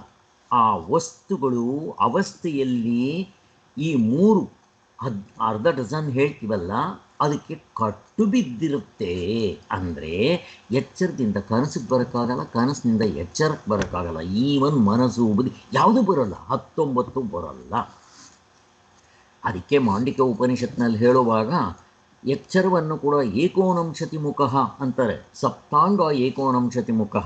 Speaker 1: ಆ ವಸ್ತುಗಳು ಅವಸ್ಥೆಯಲ್ಲಿ ಈ 3 ಅರ್ಧ ಡಜನ್ ಹೇಳ್ತೀವಲ್ಲ, ಅದಕ್ಕೆ ಕಟ್ಟು ಬಿದ್ದಿರುತ್ತೆ. ಅಂದರೆ ಎಚ್ಚರದಿಂದ ಕನಸಿಗೆ ಬರೋಕ್ಕಾಗಲ್ಲ, ಕನಸಿನಿಂದ ಎಚ್ಚರಕ್ಕೆ ಬರೋಕ್ಕಾಗಲ್ಲ. ಈವನ್ ಮನಸ್ಸು ಬುದ್ಧಿ ಯಾವುದೂ ಬರೋಲ್ಲ, 19 ಬರೋಲ್ಲ. ಅದಕ್ಕೆ ಮಾಂಡಿಕ್ಯ ಉಪನಿಷತ್ನಲ್ಲಿ ಹೇಳುವಾಗ ಎಚ್ಚರವನ್ನು ಕೂಡ ಏಕೋನಂಶತಿ ಮುಖ ಅಂತಾರೆ, ಸಪ್ತಾಂಗ ಏಕೋನಂಶತಿ ಮುಖ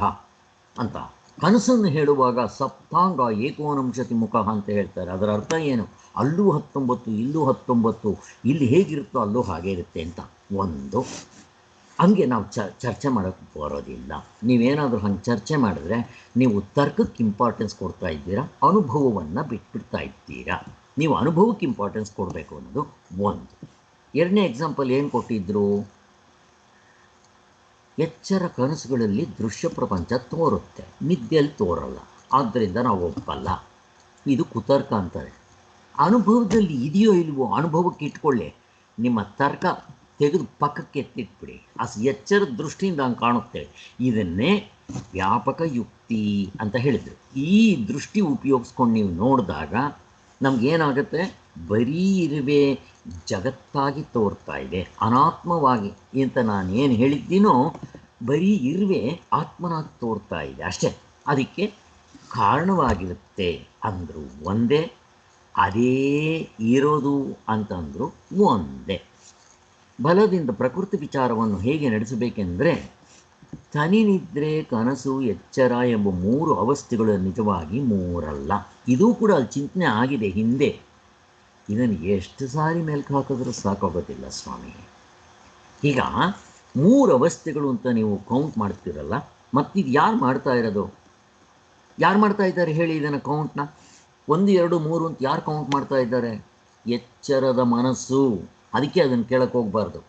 Speaker 1: ಅಂತ. ಕನಸನ್ನು ಹೇಳುವಾಗ ಸಪ್ತಾಂಗ ಏಕೋನಂಶತಿ ಮುಖ ಅಂತ ಹೇಳ್ತಾರೆ. ಅದರ ಅರ್ಥ ಏನು? ಅಲ್ಲೂ 19, ಇಲ್ಲೂ 19, ಇಲ್ಲಿ ಹೇಗಿರುತ್ತೋ ಅಲ್ಲೂ ಹಾಗೆ ಇರುತ್ತೆ ಅಂತ ಒಂದು. ಹಂಗೆ ನಾವು ಚರ್ಚೆ ಮಾಡೋಕ್ಕೆ ಬರೋದಿಲ್ಲ. ನೀವೇನಾದರೂ ಹಂಗೆ ಚರ್ಚೆ ಮಾಡಿದ್ರೆ ನೀವು ತರ್ಕಕ್ಕೆ ಇಂಪಾರ್ಟೆನ್ಸ್ ಕೊಡ್ತಾ ಇದ್ದೀರಾ, ಅನುಭವವನ್ನು ಬಿಟ್ಬಿಡ್ತಾ ಇದ್ದೀರಾ. ನೀವು ಅನುಭವಕ್ಕೆ ಇಂಪಾರ್ಟೆನ್ಸ್ ಕೊಡಬೇಕು ಅನ್ನೋದು ಒಂದು. 2ನೇ ಎಕ್ಸಾಂಪಲ್ ಏನು ಕೊಟ್ಟಿದ್ರು? ಎಚ್ಚರ ಕನಸುಗಳಲ್ಲಿ ದೃಶ್ಯ ಪ್ರಪಂಚ ತೋರುತ್ತೆ, ನಿದ್ದೆಯಲ್ಲಿ ತೋರಲ್ಲ, ಆದ್ದರಿಂದ ನಾವು ಒಪ್ಪಲ್ಲ. ಇದು ಕುತರ್ಕ ಅಂತಾರೆ. ಅನುಭವದಲ್ಲಿ ಇದೆಯೋ ಇಲ್ವೋ ಅನುಭವಕ್ಕೆ ಇಟ್ಕೊಳ್ಳಿ, ನಿಮ್ಮ ತರ್ಕ ತೆಗೆದು ಪಕ್ಕಕ್ಕೆ ಎತ್ತಿಟ್ಬಿಡಿ. ಎಚ್ಚರದ ದೃಷ್ಟಿಯಿಂದ ಹಂಗೆ ಕಾಣುತ್ತೆ. ಇದನ್ನೇ ವ್ಯಾಪಕ ಯುಕ್ತಿ ಅಂತ ಹೇಳಿದರು. ಈ ದೃಷ್ಟಿ ಉಪಯೋಗಿಸ್ಕೊಂಡು ನೀವು ನೋಡಿದಾಗ ನಮಗೇನಾಗುತ್ತೆ? ಬರೀ ಇರುವೆ ಜಗತ್ತಾಗಿ ತೋರ್ತಾ ಇದೆ, ಅನಾತ್ಮವಾಗಿ ಅಂತ ನಾನು ಏನು ಹೇಳಿದ್ದೀನೋ ಬರೀ ಇರುವೆ ಆತ್ಮನಾಗಿ ತೋರ್ತಾ ಇದೆ ಅಷ್ಟೇ. ಅದಕ್ಕೆ ಕಾರಣವಾಗಿರುತ್ತೆ ಅಂದರು ಒಂದೇ, ಅದೇ ಇರೋದು ಅಂತಂದರು ಒಂದೇ. ಬಲದಿಂದ ಪ್ರಕೃತಿ ವಿಚಾರವನ್ನು ಹೇಗೆ ನಡೆಸಬೇಕೆಂದರೆ, ತನಿನಿದ್ರೆ, ಕನಸು, ಎಚ್ಚರ ಎಂಬ 3 ಅವಸ್ಥೆಗಳು ನಿಜವಾಗಿ 3 ಅಲ್ಲ. ಇದೂ ಕೂಡ ಅಲ್ಲಿ ಚಿಂತನೆ ಆಗಿದೆ ಹಿಂದೆ. ಇದನ್ನು ಎಷ್ಟು ಸಾರಿ ಮೇಲ್ಕೆ ಹಾಕಿದ್ರೂ ಸಾಕಾಗೋದಿಲ್ಲ ಸ್ವಾಮಿ. ಈಗ 3 ಅವಸ್ಥೆಗಳು ಅಂತ ನೀವು ಕೌಂಟ್ ಮಾಡ್ತೀರಲ್ಲ, ಮತ್ತಿದು ಯಾರು ಮಾಡ್ತಾ ಇರೋದು? ಯಾರು ಮಾಡ್ತಾ ಇದ್ದಾರೆ ಹೇಳಿ ಇದನ್ನು ಕೌಂಟ್ನ? 1, 2, 3 ಅಂತ ಯಾರು ಕೌಂಟ್ ಮಾಡ್ತಾ ಇದ್ದಾರೆ? ಎಚ್ಚರದ ಮನಸ್ಸು. ಅದಕ್ಕೆ ಅದನ್ನು ಕೇಳಕ್ಕೆ ಹೋಗಬಾರ್ದು.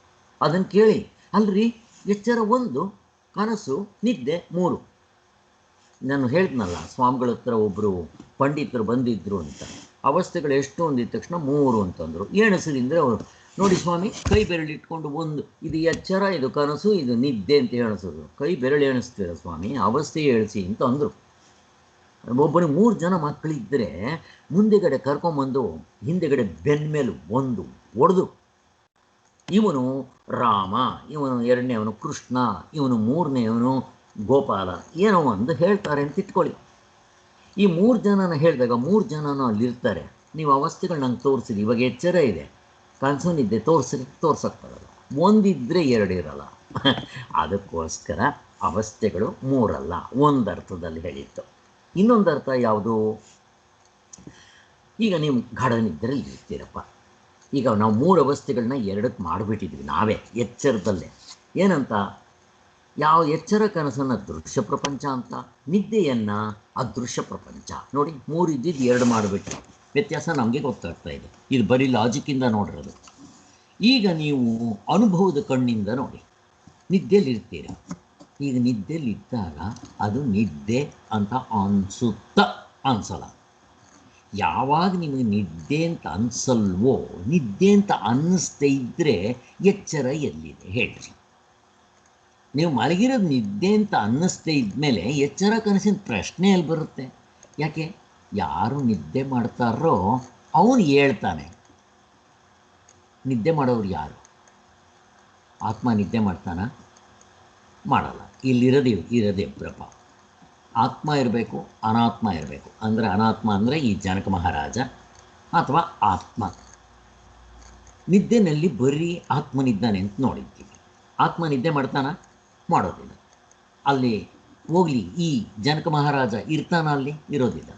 Speaker 1: ಅದನ್ನು ಕೇಳಿ, ಅಲ್ರಿ ಎಚ್ಚರ 1, ಕನಸು, ನಿದ್ದೆ 3. ನಾನು ಹೇಳಿದ್ನಲ್ಲ, ಸ್ವಾಮಿಗಳ ಹತ್ರ ಒಬ್ಬರು ಪಂಡಿತರು ಬಂದಿದ್ದರು ಅಂತ. ಅವಸ್ಥೆಗಳು ಎಷ್ಟು ಅಂದಿದ ತಕ್ಷಣ 3 ಅಂತಂದರು. ಎಣಿಸಿದ್ರೆ ಅವರು, ನೋಡಿ ಸ್ವಾಮಿ, ಕೈ ಬೆರಳಿಟ್ಕೊಂಡು 1, ಇದು ಎಚ್ಚರ, ಇದು ಕನಸು, ಇದು ನಿದ್ದೆ ಅಂತ ಎಣಿಸೋದು. ಕೈ ಬೆರಳು ಎಣಿಸ್ತೀರ ಸ್ವಾಮಿ, ಅವಸ್ಥೆ ಎಣಿಸಿ ಅಂತ ಅಂದರು. ಒಬ್ಬನಿಗೆ 3 ಜನ ಮಕ್ಕಳಿದ್ದರೆ ಮುಂದೆಗಡೆ ಕರ್ಕೊಂಬಂದು ಹಿಂದೆಗಡೆ ಬೆನ್ನ ಮೇಲೆ 1 ಹೊಡೆದು, ಇವನು ರಾಮ, ಇವನು 2ನೇವನು ಕೃಷ್ಣ, ಇವನು 3ನೇವನು ಗೋಪಾಲ, ಏನೋ ಒಂದು ಹೇಳ್ತಾರೆ ಅಂತ ಇಟ್ಕೊಳ್ಳಿ. ಈ 3 ಜನನ ಹೇಳಿದಾಗ 3 ಜನನೂ ಅಲ್ಲಿರ್ತಾರೆ. ನೀವು ಅವಸ್ಥೆಗಳು ನಂಗೆ ತೋರಿಸಿರಿ. ಇವಾಗ ಎಚ್ಚರ ಇದೆ, ಕನಸು ನಿದ್ದೆ ತೋರಿಸ್ರಿ, ತೋರ್ಸಕ್ಕೆ ಬರಲ್ಲ. ಒಂದಿದ್ದರೆ 2 ಇರಲ್ಲ. ಅದಕ್ಕೋಸ್ಕರ ಅವಸ್ಥೆಗಳು 3 ಅಲ್ಲ, ಒಂದು ಅರ್ಥದಲ್ಲಿ ಹೇಳಿತ್ತು. ಇನ್ನೊಂದು ಅರ್ಥ ಯಾವುದು? ಈಗ ನೀವು ಗಾಢ ನಿದ್ರೆಯಲ್ಲಿ ಇರ್ತೀರಪ್ಪ. ಈಗ ನಾವು 3 ಅವಸ್ಥೆಗಳನ್ನ 2ಕ್ಕೆ ಮಾಡಿಬಿಟ್ಟಿದ್ವಿ ನಾವೇ ಎಚ್ಚರದಲ್ಲೇ. ಏನಂತ? ಯಾವ ಎಚ್ಚರ ಕನಸನ್ನು ದೃಶ್ಯ ಪ್ರಪಂಚ ಅಂತ, ನಿದ್ದೆಯನ್ನು ಅದೃಶ್ಯ ಪ್ರಪಂಚ. ನೋಡಿ, 3 ಇದ್ದಿದ್ದು 2 ಮಾಡಿಬಿಟ್ಟು ವ್ಯತ್ಯಾಸ ನಮಗೆ ಗೊತ್ತಾಗ್ತಾ ಇದೆ. ಇದು ಬರೀ ಲಾಜಿಕ್ಕಿಂದ ನೋಡಿರೋದು. ಈಗ ನೀವು ಅನುಭವದ ಕಣ್ಣಿಂದ ನೋಡಿ, ನಿದ್ದೆಯಲ್ಲಿರ್ತೀರ. ಈಗ ನಿದ್ದೆಯಲ್ಲಿದ್ದಾಗ ಅದು ನಿದ್ದೆ ಅಂತ ಅನಿಸುತ್ತಾ ಅನಿಸಲ್ಲ. ಯಾವಾಗ ನಿಮಗೆ ನಿದ್ದೆ ಅಂತ ಅನಿಸಲ್ವೋ, ನಿದ್ದೆ ಅಂತ ಅನ್ನಿಸ್ದೇ ಇದ್ದರೆ ಎಚ್ಚರ ಎಲ್ಲಿದೆ ಹೇಳ್ರಿ? ನೀವು ಮಲಗಿರೋದು ನಿದ್ದೆ ಅಂತ ಅನ್ನಿಸ್ದೇ ಇದ್ಮೇಲೆ ಎಚ್ಚರ ಕನಸಿನ ಪ್ರಶ್ನೆ ಎಲ್ಲಿ ಬರುತ್ತೆ? ಯಾಕೆ? ಯಾರು ನಿದ್ದೆ ಮಾಡ್ತಾರೋ ಅವನು ಹೇಳ್ತಾನೆ. ನಿದ್ದೆ ಮಾಡೋರು ಯಾರು? ಆತ್ಮ ನಿದ್ದೆ ಮಾಡ್ತಾನ? ಮಾಡಲ್ಲ. ಇರೋದೇ ಪ್ರಪ. ಆತ್ಮ ಇರಬೇಕು, ಅನಾತ್ಮ ಇರಬೇಕು. ಅಂದರೆ ಅನಾತ್ಮ ಅಂದರೆ ಈ ಜನಕ ಮಹಾರಾಜ ಅಥವಾ ಆತ್ಮ. ನಿದ್ದೆನಲ್ಲಿ ಬರೀ ಆತ್ಮನಿದ್ದಾನೆ ಅಂತ ನೋಡಿದ್ದೀವಿ. ಆತ್ಮ ನಿದ್ದೆ ಮಾಡ್ತಾನ? ಮಾಡೋದಿಲ್ಲ. ಅಲ್ಲಿ ಹೋಗಲಿ, ಈ ಜನಕ ಮಹಾರಾಜ ಇರ್ತಾನ? ಅಲ್ಲಿ ಇರೋದಿಲ್ಲ.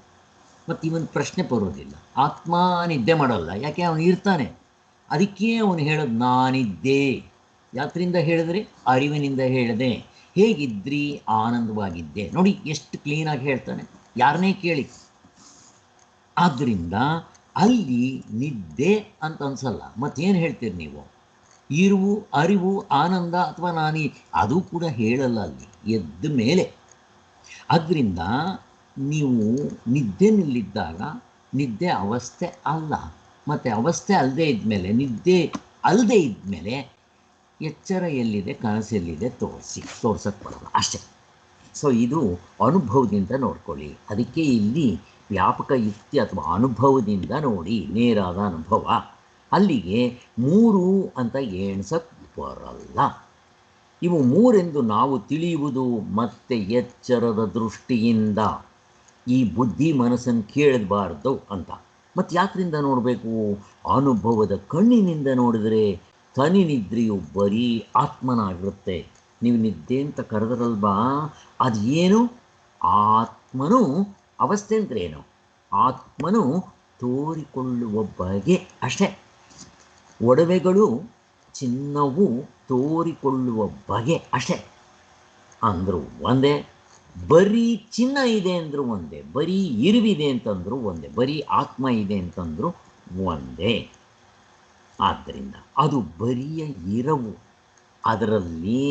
Speaker 1: ಮತ್ತು ಇವನ್ ಪ್ರಶ್ನೆ ಬರೋದಿಲ್ಲ. ಆತ್ಮ ನಿದ್ದೆ ಮಾಡೋಲ್ಲ, ಯಾಕೆ? ಅವನು ಇರ್ತಾನೆ. ಅದಕ್ಕೆ ಅವನು ಹೇಳೋದು ನಾನಿದ್ದೆ. ಯಾತ್ರಿಂದ ಹೇಳಿದ್ರೆ? ಅರಿವಿನಿಂದ ಹೇಳಿದೆ. ಹೇಗಿದ್ರಿ? ಆನಂದವಾಗಿದ್ದೆ. ನೋಡಿ ಎಷ್ಟು ಕ್ಲೀನಾಗಿ ಹೇಳ್ತಾನೆ, ಯಾರನ್ನೇ ಕೇಳಿ. ಆದ್ದರಿಂದ ಅಲ್ಲಿ ನಿದ್ದೆ ಅಂತ ಅನ್ಸಲ್ಲ. ಮತ್ತೇನು ಹೇಳ್ತೀರಿ ನೀವು? ಇರುವು, ಅರಿವು, ಆನಂದ ಅಥವಾ ಅದು ಕೂಡ ಹೇಳಲ್ಲ ಅಲ್ಲಿ ಎದ್ದ ಮೇಲೆ. ಆದ್ದರಿಂದ ನೀವು ನಿದ್ದೆನಲ್ಲಿದ್ದಾಗ ನಿದ್ದೆ ಅವಸ್ಥೆ ಅಲ್ಲ. ಮತ್ತು ಅವಸ್ಥೆ ಅಲ್ಲದೆ ಇದ್ಮೇಲೆ, ನಿದ್ದೆ ಅಲ್ಲದೆ ಇದ್ಮೇಲೆ ಎಚ್ಚರ ಎಲ್ಲಿದೆ, ಕನಸೆಲ್ಲಿದೆ ತೋರ್ಸಕ್ಕೆ ಬರೋಲ್ಲ ಅಷ್ಟೇ. ಸೊ ಇದು ಅನುಭವದಿಂದ ನೋಡ್ಕೊಳ್ಳಿ. ಅದಕ್ಕೆ ಇಲ್ಲಿ ವ್ಯಾಪಕ ಯುಕ್ತಿ ಅಥವಾ ಅನುಭವದಿಂದ ನೋಡಿ, ನೇರಾದ ಅನುಭವ. ಅಲ್ಲಿಗೆ 3 ಅಂತ ಎಣಿಸಕ್ಕೆ ಬರಲ್ಲ. ಇವು 3 ನಾವು ತಿಳಿಯುವುದು ಮತ್ತೆ ಎಚ್ಚರದ ದೃಷ್ಟಿಯಿಂದ. ಈ ಬುದ್ಧಿ ಮನಸ್ಸನ್ನು ಕೇಳಬಾರ್ದು ಅಂತ. ಮತ್ತು ಯಾತ್ರಿಂದ ನೋಡಬೇಕು? ಅನುಭವದ ಕಣ್ಣಿನಿಂದ ನೋಡಿದರೆ ತನಿ ನಿದ್ರೆಯು ಬರೀ ಆತ್ಮನಾಗಿರುತ್ತೆ. ನೀವು ನಿದ್ದೆ ಅಂತ ಕರೆದ್ರಲ್ವಾ, ಅದು ಏನು? ಆತ್ಮನು. ಅವಸ್ಥೆ ಅಂದರೆ ಏನು? ಆತ್ಮನು ತೋರಿಕೊಳ್ಳುವ ಬಗೆ ಅಷ್ಟೇ. ಒಡವೆಗಳು, ಚಿನ್ನವು ತೋರಿಕೊಳ್ಳುವ ಬಗೆ ಅಷ್ಟೇ. ಅಂದರೂ ಒಂದೇ. ಬರೀ ಚಿನ್ನ ಇದೆ ಅಂದರೂ ಒಂದೇ, ಬರೀ ಇರುವಿದೆ ಅಂತಂದರೂ ಒಂದೇ, ಬರೀ ಆತ್ಮ ಇದೆ ಅಂತಂದರೂ ಒಂದೇ. ಆದ್ದರಿಂದ ಅದು ಬರಿಯ ಇರವು. ಅದರಲ್ಲಿ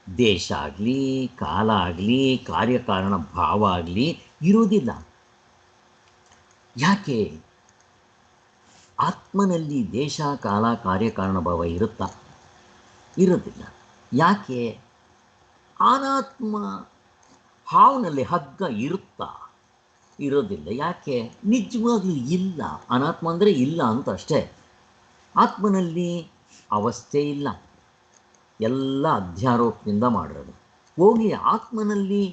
Speaker 1: ದೇಶ ಆಗಲಿ, ಕಾಲ ಆಗಲಿ, ಕಾರ್ಯಕಾರಣ ಭಾವ ಆಗಲಿ ಇರೋದಿಲ್ಲ. ಯಾಕೆ? ಆತ್ಮನಲ್ಲಿ ದೇಶ, ಕಾಲ, ಕಾರ್ಯಕಾರಣ ಭಾವ ಇರುತ್ತಾ? ಇರೋದಿಲ್ಲ. ಯಾಕೆ? ಅನಾತ್ಮ. ಹಾವಿನಲ್ಲಿ ಹಗ್ಗ ಇರುತ್ತಾ? ಇರೋದಿಲ್ಲ. ಯಾಕೆ? ನಿಜವಾಗ್ಲೂ ಇಲ್ಲ. ಅನಾತ್ಮ ಅಂದರೆ ಇಲ್ಲ ಅಂತ ಅಷ್ಟೇ. ಆತ್ಮನಲ್ಲಿ ಅವಸ್ಥೆ ಇಲ್ಲ, ಎಲ್ಲ ಅಧ್ಯಾರೋಪದಿಂದ ಮಾಡಿರೋದು. ಹೋಗಿ ಆತ್ಮನಲ್ಲಿ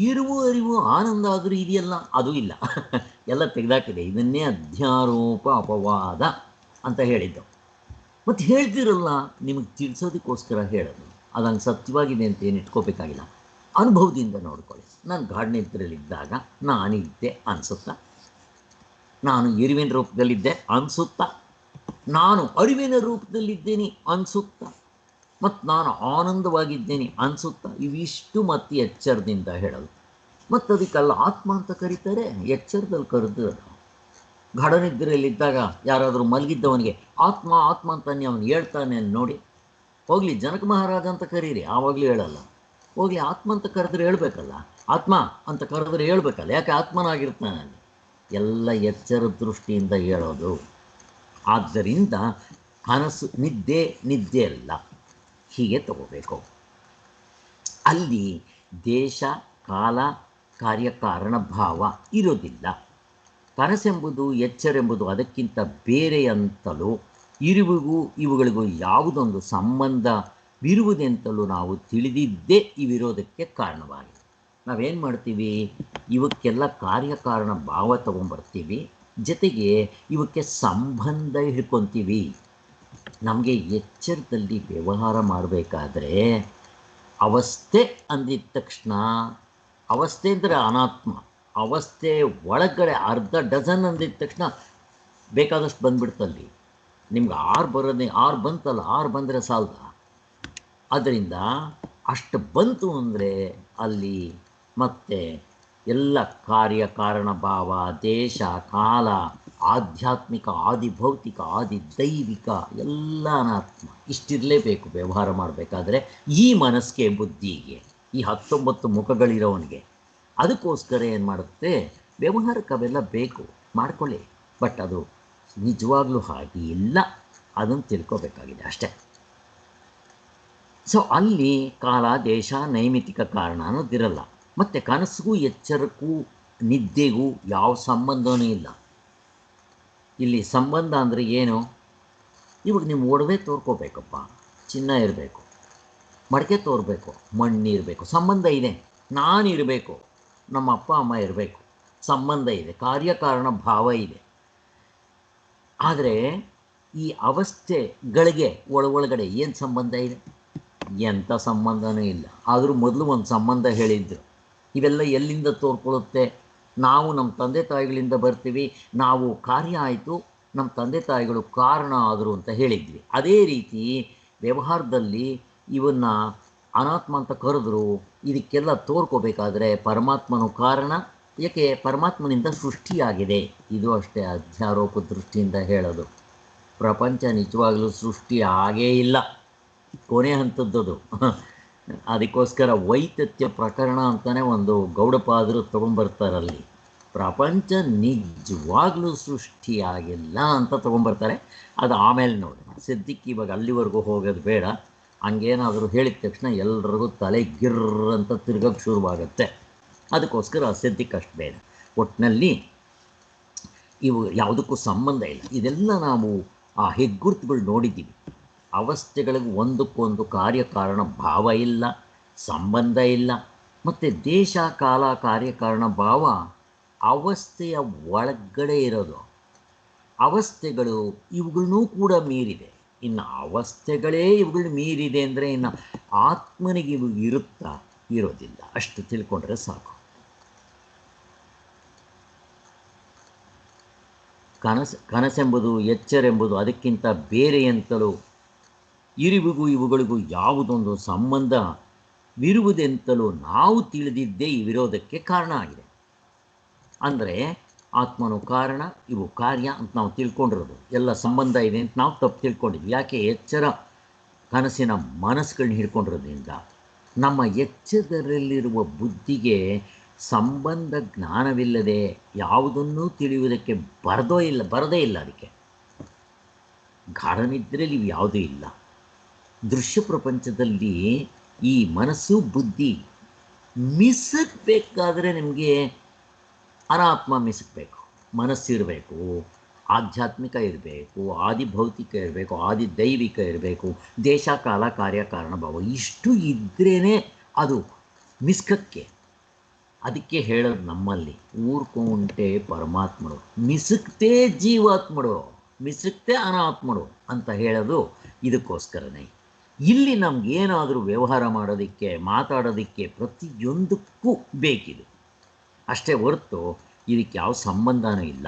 Speaker 1: ಇರುವ ಅರಿವು, ಆನಂದ ಆದರೂ ಇದೆಯಲ್ಲ, ಅದು ಇಲ್ಲ. ಎಲ್ಲ ತೆಗೆದಾಕಿದೆ. ಇದನ್ನೇ ಅಧ್ಯಾರೋಪ ಅಪವಾದ ಅಂತ ಹೇಳಿದ್ದು. ಮತ್ತು ಹೇಳ್ತಿರಲ್ಲ, ನಿಮಗೆ ತಿಳಿಸೋದಕ್ಕೋಸ್ಕರ ಹೇಳೋದು. ಅದಂಗೆ ಸತ್ಯವಾಗಿದೆ ಅಂತ ಏನು ಇಟ್ಕೋಬೇಕಾಗಿಲ್ಲ. ಅನುಭವದಿಂದ ನೋಡ್ಕೊಳ್ಳಿ. ನಾನು ಗಾಢ ನಿದ್ರೆಯಲ್ಲಿದ್ದಾಗ ನಾನಿದ್ದೆ ಅನಿಸುತ್ತಾ? ನಾನು ಇರುವಿನ ರೂಪದಲ್ಲಿದ್ದೆ ಅನಿಸುತ್ತಾ? ನಾನು ಅರಿವಿನ ರೂಪದಲ್ಲಿದ್ದೇನೆ ಅನಿಸುತ್ತಾ? ಮತ್ತು ನಾನು ಆನಂದವಾಗಿದ್ದೇನೆ ಅನಿಸುತ್ತಾ? ಇವಿಷ್ಟು ಮತ್ತು ಎಚ್ಚರದಿಂದ ಹೇಳೋದು. ಮತ್ತು ಅದಕ್ಕೆಲ್ಲ ಆತ್ಮ ಅಂತ ಕರೀತಾರೆ. ಎಚ್ಚರದಲ್ಲಿ ಕರೆದು ಗಾಢ ನಿದ್ರೆಯಲ್ಲಿದ್ದಾಗ ಯಾರಾದರೂ ಮಲಗಿದ್ದವನಿಗೆ ಆತ್ಮ ಆತ್ಮ ಅಂತ ಅವನು ಹೇಳ್ತಾನೆ ನೋಡಿ. ಹೋಗಲಿ ಜನಕ ಮಹಾರಾಜ ಅಂತ ಕರೀರಿ, ಆವಾಗಲೂ ಹೇಳಲ್ಲ. ಹೋಗಲಿ ಆತ್ಮ ಅಂತ ಕರೆದ್ರೆ ಹೇಳ್ಬೇಕಲ್ಲ, ಆತ್ಮ ಅಂತ ಕರೆದ್ರೆ ಹೇಳ್ಬೇಕಲ್ಲ. ಯಾಕೆ? ಆತ್ಮನಾಗಿರ್ತಾನೆ ಅಲ್ಲಿ. ಎಲ್ಲ ಎಚ್ಚರ ದೃಷ್ಟಿಯಿಂದ ಹೇಳೋದು. ಆದ್ದರಿಂದ ಕನಸು ನಿದ್ದೆ ಅಲ್ಲ, ಹೀಗೆ ತಗೋಬೇಕು. ಅಲ್ಲಿ ದೇಶ, ಕಾಲ, ಕಾರ್ಯಕಾರಣ ಭಾವ ಇರೋದಿಲ್ಲ. ಕನಸೆಂಬುದು, ಎಚ್ಚರೆಂಬುದು ಅದಕ್ಕಿಂತ ಬೇರೆ ಅಂತಲೂ, ಇರುವಿಗೂ ಇವುಗಳಿಗೂ ಯಾವುದೊಂದು ಸಂಬಂಧವಿರುವುದೆಂತಲೂ ನಾವು ತಿಳಿದಿದ್ದೇ ಇವಿರೋದಕ್ಕೆ ಕಾರಣವಾಗಿದೆ. ನಾವೇನು ಮಾಡ್ತೀವಿ, ಇವಕ್ಕೆಲ್ಲ ಕಾರ್ಯಕಾರಣ ಭಾವ ತಗೊಂಬರ್ತೀವಿ, ಜೊತೆಗೆ ಇವಕ್ಕೆ ಸಂಬಂಧ ಹಿಡ್ಕೊತೀವಿ. ನಮಗೆ ಎಚ್ಚರದಲ್ಲಿ ವ್ಯವಹಾರ ಮಾಡಬೇಕಾದ್ರೆ ಅವಸ್ಥೆ ಅಂದಿದ ತಕ್ಷಣ, ಅವಸ್ಥೆ ಅಂದರೆ ಅನಾತ್ಮ, ಅವಸ್ಥೆ ಒಳಗಡೆ ಅರ್ಧ ಡಜನ್ ಅಂದಿದ ತಕ್ಷಣ ಬೇಕಾದಷ್ಟು ಬಂದ್ಬಿಡ್ತಲ್ಲಿ. ನಿಮ್ಗೆ 6 ಬರೋದೇ 6 ಬಂತಲ್ಲ, 6 ಬಂದರೆ ಸಾಲದ. ಅದರಿಂದ ಅಷ್ಟು ಬಂತು ಅಂದರೆ ಅಲ್ಲಿ ಮತ್ತೆ ಎಲ್ಲ ಕಾರ್ಯ ಕಾರಣ ಭಾವ, ದೇಶ, ಕಾಲ, ಆಧ್ಯಾತ್ಮಿಕ, ಆದಿಭೌತಿಕ, ಆದಿದೈವಿಕ ಎಲ್ಲ ಅನಾತ್ಮ ಇಷ್ಟಿರಲೇಬೇಕು ವ್ಯವಹಾರ ಮಾಡಬೇಕಾದ್ರೆ ಈ ಮನಸ್ಸಿಗೆ, ಬುದ್ಧಿಗೆ, ಈ 19 ಮುಖಗಳಿರೋವನಿಗೆ. ಅದಕ್ಕೋಸ್ಕರ ಏನು ಮಾಡುತ್ತೆ, ವ್ಯವಹಾರಕ್ಕೆ ಅವೆಲ್ಲ ಬೇಕು, ಮಾಡ್ಕೊಳ್ಳಿ. ಬಟ್ ಅದು ನಿಜವಾಗ್ಲೂ ಹಾಗೆ ಇಲ್ಲ, ಅದನ್ನು ತಿಳ್ಕೊಬೇಕಾಗಿದೆ ಅಷ್ಟೇ. ಸೊ ಅಲ್ಲಿ ಕಾಲ, ದೇಶ, ನೈಮಿತಿಕ ಕಾರಣ ಅನ್ನೋದಿರಲ್ಲ. ಮತ್ತು ಕನಸಿಗೂ ಎಚ್ಚರಕ್ಕೂ ನಿದ್ದೆಗೂ ಯಾವ ಸಂಬಂಧವೂ ಇಲ್ಲ. ಇಲ್ಲಿ ಸಂಬಂಧ ಅಂದರೆ ಏನು, ಇವಾಗ ನೀವು ಒಡವೆ ತೋರ್ಕೋಬೇಕಪ್ಪ, ಚಿನ್ನ ಇರಬೇಕು, ಮಡಕೆ ತೋರಬೇಕು, ಮಣ್ಣು ಇರಬೇಕು, ಸಂಬಂಧ ಇದೆ. ನಾನಿರಬೇಕು, ನಮ್ಮ ಅಪ್ಪ ಅಮ್ಮ ಇರಬೇಕು, ಸಂಬಂಧ ಇದೆ, ಕಾರ್ಯಕಾರಣ ಭಾವ ಇದೆ. ಆದರೆ ಈ ಅವಸ್ಥೆಗಳಿಗೆ ಒಳಗಡೆ ಏನು ಸಂಬಂಧ ಇದೆ? ಎಂಥ ಸಂಬಂಧನೂ ಇಲ್ಲ. ಆದರೂ ಮೊದಲು ಒಂದು ಸಂಬಂಧ ಹೇಳಿದ್ರು. ಇವೆಲ್ಲ ಎಲ್ಲಿಂದ ತೋರ್ಕೊಳ್ಳುತ್ತೆ? ನಾವು ನಮ್ಮ ತಂದೆ ತಾಯಿಗಳಿಂದ ಬರ್ತೀವಿ, ನಾವು ಕಾರ್ಯ ಆಯಿತು, ನಮ್ಮ ತಂದೆ ತಾಯಿಗಳು ಕಾರಣ ಆದರು ಅಂತ ಹೇಳಿದ್ವಿ. ಅದೇ ರೀತಿ ವ್ಯವಹಾರದಲ್ಲಿ ಇವನ್ನ ಅನಾತ್ಮ ಅಂತ ಕರೆದ್ರು. ಇದಕ್ಕೆಲ್ಲ ತೋರ್ಕೋಬೇಕಾದ್ರೆ ಪರಮಾತ್ಮನು ಕಾರಣ. ಏಕೆ? ಪರಮಾತ್ಮನಿಂದ ಸೃಷ್ಟಿಯಾಗಿದೆ. ಇದು ಅಷ್ಟೇ ಅಧ್ಯಾರೋಪ ದೃಷ್ಟಿಯಿಂದ ಹೇಳೋದು. ಪ್ರಪಂಚ ನಿಜವಾಗಲೂ ಸೃಷ್ಟಿ ಆಗೇ ಇಲ್ಲ, ಕೊನೆ ಹಂತದ್ದದು. ಅದಕ್ಕೋಸ್ಕರ ವೈತತ್ಯ ಪ್ರಕರಣ ಅಂತಲೇ ಒಂದು ಗೌಡಪಾದರು ತೊಗೊಂಬರ್ತಾರಲ್ಲಿ. ಪ್ರಪಂಚ ನಿಜವಾಗ್ಲೂ ಸೃಷ್ಟಿಯಾಗಿಲ್ಲ ಅಂತ ತೊಗೊಂಬರ್ತಾರೆ. ಅದು ಆಮೇಲೆ ನೋಡಿ, ಸದ್ಯಕ್ಕೆ ಇವಾಗ ಅಲ್ಲಿವರೆಗೂ ಹೋಗೋದು ಬೇಡ. ಹಂಗೇನಾದರೂ ಹೇಳಿದ ತಕ್ಷಣ ಎಲ್ರಿಗೂ ತಲೆ ಗಿರ್ರ ಅಂತ ತಿರ್ಗೋಕ್ಕೆ ಶುರುವಾಗುತ್ತೆ. ಅದಕ್ಕೋಸ್ಕರ ಸದ್ಯಕ್ಕೆ ಅಷ್ಟು ಬೇಡ. ಒಟ್ಟಿನಲ್ಲಿ ಇವು ಯಾವುದಕ್ಕೂ ಸಂಬಂಧ ಇಲ್ಲ. ಇದೆಲ್ಲ ನಾವು ಆ ಹೆಗ್ಗುರುತುಗಳು ನೋಡಿದ್ದೀವಿ. ಅವಸ್ಥೆಗಳಿಗೆ ಒಂದಕ್ಕೊಂದು ಕಾರ್ಯಕಾರಣ ಭಾವ ಇಲ್ಲ, ಸಂಬಂಧ ಇಲ್ಲ. ಮತ್ತು ದೇಶ, ಕಾಲ, ಕಾರ್ಯಕಾರಣ ಭಾವ ಅವಸ್ಥೆಯ ಒಳಗಡೆ ಇರೋದು. ಅವಸ್ಥೆಗಳು ಇವುಗಳನ್ನೂ ಕೂಡ ಮೀರಿದೆ. ಇನ್ನು ಅವಸ್ಥೆಗಳೇ ಇವುಗಳನ್ನ ಮೀರಿದೆ ಅಂದರೆ ಇನ್ನು ಆತ್ಮನಿಗೆ ಇವು ಇರುತ್ತಾ? ಇರೋದಿಲ್ಲ. ಅಷ್ಟು ತಿಳ್ಕೊಂಡ್ರೆ ಸಾಕು. ಕನಸೆಂಬುದು, ಎಚ್ಚರೆಂಬುದು ಅದಕ್ಕಿಂತ ಬೇರೆ ಅಂತಲೂ, ಇರುವಿಗೂ ಇವುಗಳಿಗೂ ಯಾವುದೊಂದು ಸಂಬಂಧವಿರುವುದೆಂತಲೂ ನಾವು ತಿಳಿದಿದ್ದೇ ಈ ವಿರೋಧಕ್ಕೆ ಕಾರಣ ಆಗಿದೆ. ಅಂದರೆ ಆತ್ಮನು ಕಾರಣ, ಇವು ಕಾರ್ಯ ಅಂತ ನಾವು ತಿಳ್ಕೊಂಡಿರೋದು. ಎಲ್ಲ ಸಂಬಂಧ ಇದೆ ಅಂತ ನಾವು ತಪ್ಪು ತಿಳ್ಕೊಂಡಿದ್ವಿ. ಯಾಕೆ? ಎಚ್ಚರ ಕನಸಿನ ಮನಸ್ಸುಗಳನ್ನ ಹಿಡ್ಕೊಂಡಿರೋದ್ರಿಂದ. ನಮ್ಮ ಎಚ್ಚರದಲ್ಲಿರುವ ಬುದ್ಧಿಗೆ ಸಂಬಂಧ ಜ್ಞಾನವಿಲ್ಲದೆ ಯಾವುದನ್ನೂ ತಿಳಿಯುವುದಕ್ಕೆ ಬರದೇ ಇಲ್ಲ. ಅದಕ್ಕೆ ಗಾಢನಿದ್ರೆಯಲ್ಲಿ ಇವು ಯಾವುದೂ ಇಲ್ಲ. ದೃಶ್ಯ ಪ್ರಪಂಚದಲ್ಲಿ ಈ ಮನಸ್ಸು, ಬುದ್ಧಿ ಮಿಸಕ್ಬೇಕಾದ್ರೆ ನಿಮಗೆ ಅನಾತ್ಮ ಮಿಸಕ್ಬೇಕು, ಮನಸ್ಸಿರಬೇಕು, ಆಧ್ಯಾತ್ಮಿಕ ಇರಬೇಕು, ಆದಿಭೌತಿಕ ಇರಬೇಕು, ಆದಿದೈವಿಕ ಇರಬೇಕು, ದೇಶ, ಕಾಲ, ಕಾರ್ಯ, ಕಾರಣ, ಭಾವ ಇಷ್ಟು ಇದ್ರೇ ಅದು ಮಿಸ್ಕಕ್ಕೆ. ಅದಕ್ಕೆ ಹೇಳೋದು ನಮ್ಮಲ್ಲಿ ಊರ್ಕೊಂಡೆ ಪರಮಾತ್ಮರು, ಮಿಸುಕ್ತೇ ಜೀವಾತ್ಮರು, ಮಿಸುಕ್ತೇ ಅನಾತ್ಮರು ಅಂತ ಹೇಳೋದು ಇದಕ್ಕೋಸ್ಕರನೇ. ಇಲ್ಲಿ ನಮಗೇನಾದರೂ ವ್ಯವಹಾರ ಮಾಡೋದಕ್ಕೆ, ಮಾತಾಡೋದಕ್ಕೆ ಪ್ರತಿಯೊಂದಕ್ಕೂ ಬೇಕಿದೆ ಅಷ್ಟೇ ಹೊರತು ಇದಕ್ಕೆ ಯಾವ ಸಂಬಂಧನೂ ಇಲ್ಲ.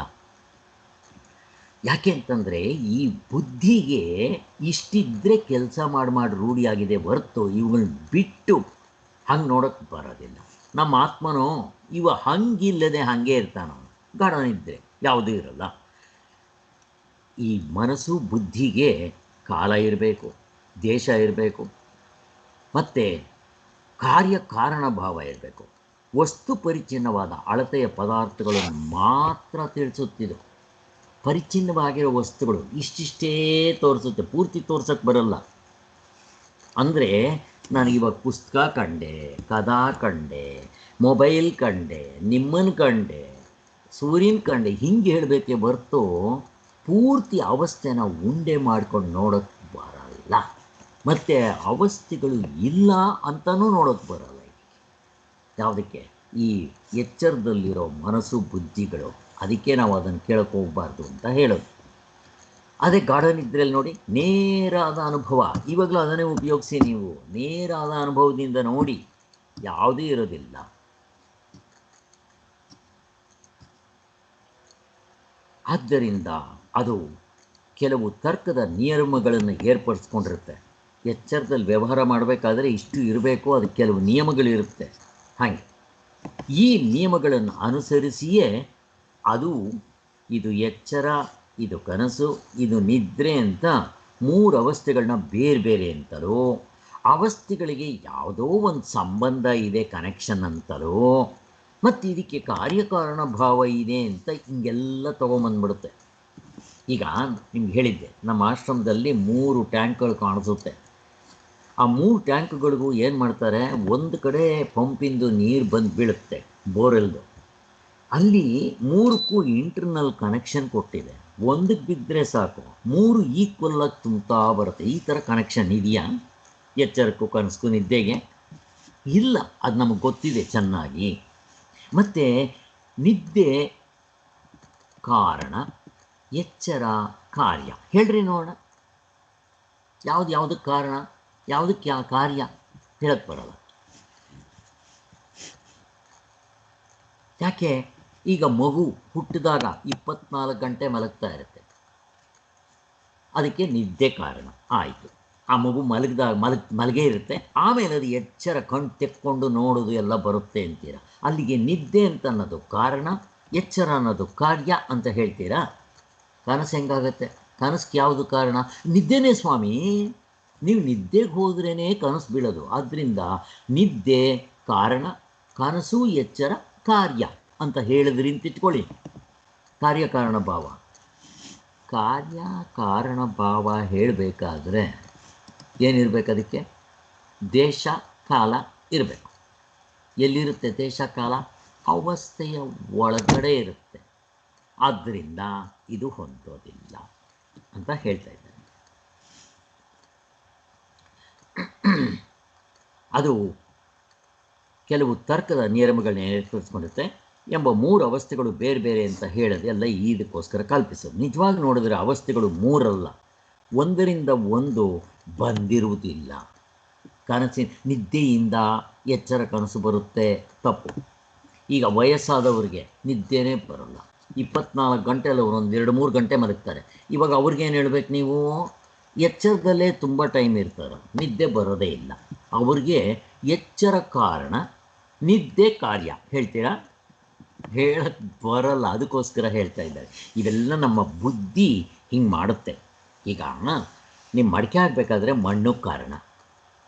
Speaker 1: ಯಾಕೆ ಅಂತಂದರೆ ಈ ಬುದ್ಧಿಗೆ ಇಷ್ಟಿದ್ದರೆ ಕೆಲಸ ಮಾಡಿ ರೂಢಿಯಾಗಿದೆ ಹೊರತು ಇವುಗಳನ್ನ ಬಿಟ್ಟು ಹಂಗೆ ನೋಡೋಕ್ಕೆ ಬರೋದಿಲ್ಲ. ನಮ್ಮ ಆತ್ಮನೋ ಇವ ಹಂಗಿಲ್ಲದೆ ಹಾಗೆ ಇರ್ತಾನೋ, ಗಾಢನಿದ್ರೆ ಯಾವುದೂ ಇರಲ್ಲ. ಈ ಮನಸ್ಸು, ಬುದ್ಧಿಗೆ ಕಾಲ ಇರಬೇಕು, ದೇಶ ಇರಬೇಕು, ಮತ್ತು ಕಾರ್ಯ ಕಾರಣ ಭಾವ ಇರಬೇಕು. ವಸ್ತು ಪರಿಚ್ಛಿನ್ನವಾದ ಅಳತೆಯ ಪದಾರ್ಥಗಳನ್ನು ಮಾತ್ರ ತಿಳಿಸುತ್ತಿದ್ದು. ಪರಿಚ್ಛಿನ್ನವಾಗಿರೋ ವಸ್ತುಗಳು ಇಷ್ಟಿಷ್ಟೇ ತೋರಿಸುತ್ತೆ, ಪೂರ್ತಿ ತೋರ್ಸೋಕ್ಕೆ ಬರಲ್ಲ. ಅಂದರೆ ನನಗಿವಾಗ ಪುಸ್ತಕ ಕಂಡೆ, ಕದಾ ಕಂಡೆ, ಮೊಬೈಲ್ ಕಂಡೆ, ನಿಮ್ಮನ್ನು ಕಂಡೆ, ಸೂರ್ಯನ ಕಂಡೆ, ಹಿಂಗೆ ಹೇಳಬೇಕೆ ಹೊರ್ತು ಪೂರ್ತಿ ಅವಸ್ಥೆನ ಉಂಡೆ ಮಾಡ್ಕೊಂಡು ನೋಡೋಕ್ಕೆ ಬರಲ್ಲ. ಮತ್ತು ಅವಸ್ಥೆಗಳು ಇಲ್ಲ ಅಂತಲೂ ನೋಡೋಕ್ಕೆ ಬರಲ್ಲ. ಯಾವುದಕ್ಕೆ? ಈ ಎಚ್ಚರದಲ್ಲಿರೋ ಮನಸ್ಸು ಬುದ್ಧಿಗಳು. ಅದಕ್ಕೆ ನಾವು ಅದನ್ನು ಕೇಳಕ್ಕೆ ಹೋಗಬಾರ್ದು ಅಂತ ಹೇಳೋದು. ಅದೇ ಗಾಢ ನಿದ್ರೆಯಲ್ಲಿ ನೋಡಿ, ನೇರಾದ ಅನುಭವ. ಇವಾಗಲೂ ಅದನ್ನೇ ಉಪಯೋಗಿಸಿ ನೀವು. ನೇರಾದ ಅನುಭವದಿಂದ ನೋಡಿ, ಯಾವುದೇ ಇರೋದಿಲ್ಲ. ಆದ್ದರಿಂದ ಅದು ಕೆಲವು ತರ್ಕದ ನಿಯಮಗಳನ್ನು ಏರ್ಪಡಿಸ್ಕೊಂಡಿರುತ್ತೆ. ಎಚ್ಚರದಲ್ಲಿ ವ್ಯವಹಾರ ಮಾಡಬೇಕಾದ್ರೆ ಇಷ್ಟು ಇರಬೇಕು, ಅದಕ್ಕೆ ಕೆಲವು ನಿಯಮಗಳಿರುತ್ತೆ. ಹಾಗೆ ಈ ನಿಯಮಗಳನ್ನು ಅನುಸರಿಸಿಯೇ ಅದು ಇದು ಎಚ್ಚರ, ಇದು ಕನಸು, ಇದು ನಿದ್ರೆ ಅಂತ 3 ಅವಸ್ಥೆಗಳನ್ನ ಬೇರೆ ಬೇರೆ ಅಂತಲೋ, ಅವಸ್ಥೆಗಳಿಗೆ ಯಾವುದೋ ಒಂದು ಸಂಬಂಧ ಇದೆ, ಕನೆಕ್ಷನ್ ಅಂತಲೋ, ಮತ್ತು ಇದಕ್ಕೆ ಕಾರ್ಯಕಾರಣ ಭಾವ ಇದೆ ಅಂತ ಹಿಂಗೆಲ್ಲ ತೊಗೊಂಬಂದ್ಬಿಡುತ್ತೆ. ಈಗ ನಿಮ್ಗೆ ಹೇಳಿದ್ದೆ, ನಮ್ಮ ಆಶ್ರಮದಲ್ಲಿ 3 ಟ್ಯಾಂಕ್ಗಳು ಕಾಣಿಸುತ್ತೆ. ಆ 3 ಟ್ಯಾಂಕ್ಗಳಿಗೂ ಏನು ಮಾಡ್ತಾರೆ, ಒಂದು ಕಡೆ ಪಂಪಿಂದು ನೀರು ಬಂದು ಬೀಳುತ್ತೆ, ಬೋರ್ವೆಲ್ದು. ಅಲ್ಲಿ 3ಕ್ಕೂ ಇಂಟರ್ನಲ್ ಕನೆಕ್ಷನ್ ಕೊಟ್ಟಿದೆ. ಒಂದಕ್ಕೆ ಬಿದ್ದರೆ ಸಾಕು, 3 ಈಕ್ವಲ್ ಆಗಿ ತುಂಬ್ತಾ ಬರುತ್ತೆ. ಈ ಥರ ಕನೆಕ್ಷನ್ ಇದೆಯಾ ಎಚ್ಚರಕ್ಕೂ ಕನಸ್ಗೂ ನಿದ್ದೆಗೆ? ಇಲ್ಲ, ಅದು ನಮಗೆ ಗೊತ್ತಿದೆ ಚೆನ್ನಾಗಿ. ಮತ್ತು ನಿದ್ದೆ ಕಾರಣ, ಎಚ್ಚರ ಕಾರ್ಯ. ಹೇಳ್ರಿ ನೋಡೋಣ, ಯಾವುದಕ್ಕೆ ಕಾರಣ, ಯಾವುದಕ್ಕೆ ಕಾರ್ಯ ಹೇಳಕ್ಕೆ ಬರಲ್ಲ. ಯಾಕೆ? ಈಗ ಮಗು ಹುಟ್ಟಿದಾಗ 24 ಗಂಟೆ ಮಲಗ್ತಾ ಇರುತ್ತೆ, ಅದಕ್ಕೆ ನಿದ್ದೆ ಕಾರಣ ಆಯಿತು. ಆ ಮಗು ಮಲಗೇ ಇರುತ್ತೆ, ಆಮೇಲೆ ಅದು ಎಚ್ಚರ ಕಣ್ಣು ತೆಕ್ಕೊಂಡು ನೋಡೋದು ಎಲ್ಲ ಬರುತ್ತೆ ಅಂತೀರ. ಅಲ್ಲಿಗೆ ನಿದ್ದೆ ಅಂತ ಅನ್ನೋದು ಕಾರಣ, ಎಚ್ಚರ ಅನ್ನೋದು ಕಾರ್ಯ ಅಂತ ಹೇಳ್ತೀರಾ. ಕನಸು ಹೆಂಗಾಗತ್ತೆ? ಕನಸಿಗೆ ಯಾವುದು ಕಾರಣ? ನಿದ್ದೆನೇ ಸ್ವಾಮಿ. ನೀವು ನಿದ್ದೆಗೆ ಹೋದ್ರೇ ಕನಸು ಬೀಳೋದು. ಆದ್ದರಿಂದ ನಿದ್ದೆ ಕಾರಣ, ಕನಸು ಎಚ್ಚರ ಕಾರ್ಯ ಅಂತ ಹೇಳಿದ್ರಿ ಅಂತ ಇಟ್ಕೊಳ್ಳಿ. ಕಾರ್ಯಕಾರಣ ಭಾವ, ಕಾರ್ಯ ಕಾರಣ ಭಾವ ಹೇಳಬೇಕಾದ್ರೆ ಏನಿರಬೇಕು? ಅದಕ್ಕೆ ದೇಶ ಕಾಲ ಇರಬೇಕು. ಎಲ್ಲಿರುತ್ತೆ ದೇಶ ಕಾಲ? ಅವಸ್ಥೆಯ ಒಳಗಡೆ ಇರುತ್ತೆ. ಆದ್ದರಿಂದ ಇದು ಹೊಂದೋದಿಲ್ಲ ಅಂತ ಹೇಳ್ತಾ ಇದ್ದಾರೆ. ಅದು ಕೆಲವು ತರ್ಕದ ನಿಯಮಗಳನ್ನ ಏರ್ಪಡಿಸ್ಕೊಂಡಿರುತ್ತೆ ಎಂಬ 3 ಅವಸ್ಥೆಗಳು ಬೇರೆ ಬೇರೆ ಅಂತ ಹೇಳೋದು ಎಲ್ಲ ಇದಕ್ಕೋಸ್ಕರ ಕಲ್ಪಿಸೋದು. ನಿಜವಾಗಿ ನೋಡಿದ್ರೆ ಅವಸ್ಥೆಗಳು 3 ಅಲ್ಲ, ಒಂದರಿಂದ ಒಂದು ಬಂದಿರುವುದಿಲ್ಲ. ನಿದ್ದೆಯಿಂದ ಎಚ್ಚರ ಕನಸು ಬರುತ್ತೆ, ತಪ್ಪು. ಈಗ ವಯಸ್ಸಾದವ್ರಿಗೆ ನಿದ್ದೆನೇ ಬರೋಲ್ಲ, 24 ಗಂಟೆಯಲ್ಲಿ ಅವರು ಒಂದು 2-3 ಗಂಟೆ ಮಲಗ್ತಾರೆ. ಇವಾಗ ಅವ್ರಿಗೇನು ಹೇಳ್ಬೇಕು ನೀವು? ಎಚ್ಚರದಲ್ಲೇ ತುಂಬ ಟೈಮ್ ಇರ್ತಾರೆ, ನಿದ್ದೆ ಬರೋದೇ ಇಲ್ಲ. ಅವ್ರಿಗೆ ಎಚ್ಚರ ಕಾರಣ, ನಿದ್ದೆ ಕಾರ್ಯ ಹೇಳ್ತೀರಾ? ಹೇಳಕ್ಕೆ ಬರಲ್ಲ. ಅದಕ್ಕೋಸ್ಕರ ಹೇಳ್ತಾ ಇದ್ದಾರೆ. ಇವೆಲ್ಲ ನಮ್ಮ ಬುದ್ಧಿ ಹಿಂಗೆ ಮಾಡುತ್ತೆ. ಈಗ ನಿಮ್ಮ ಮಡಿಕೆ ಆಗಬೇಕಾದ್ರೆ ಮಣ್ಣು ಕಾರಣ,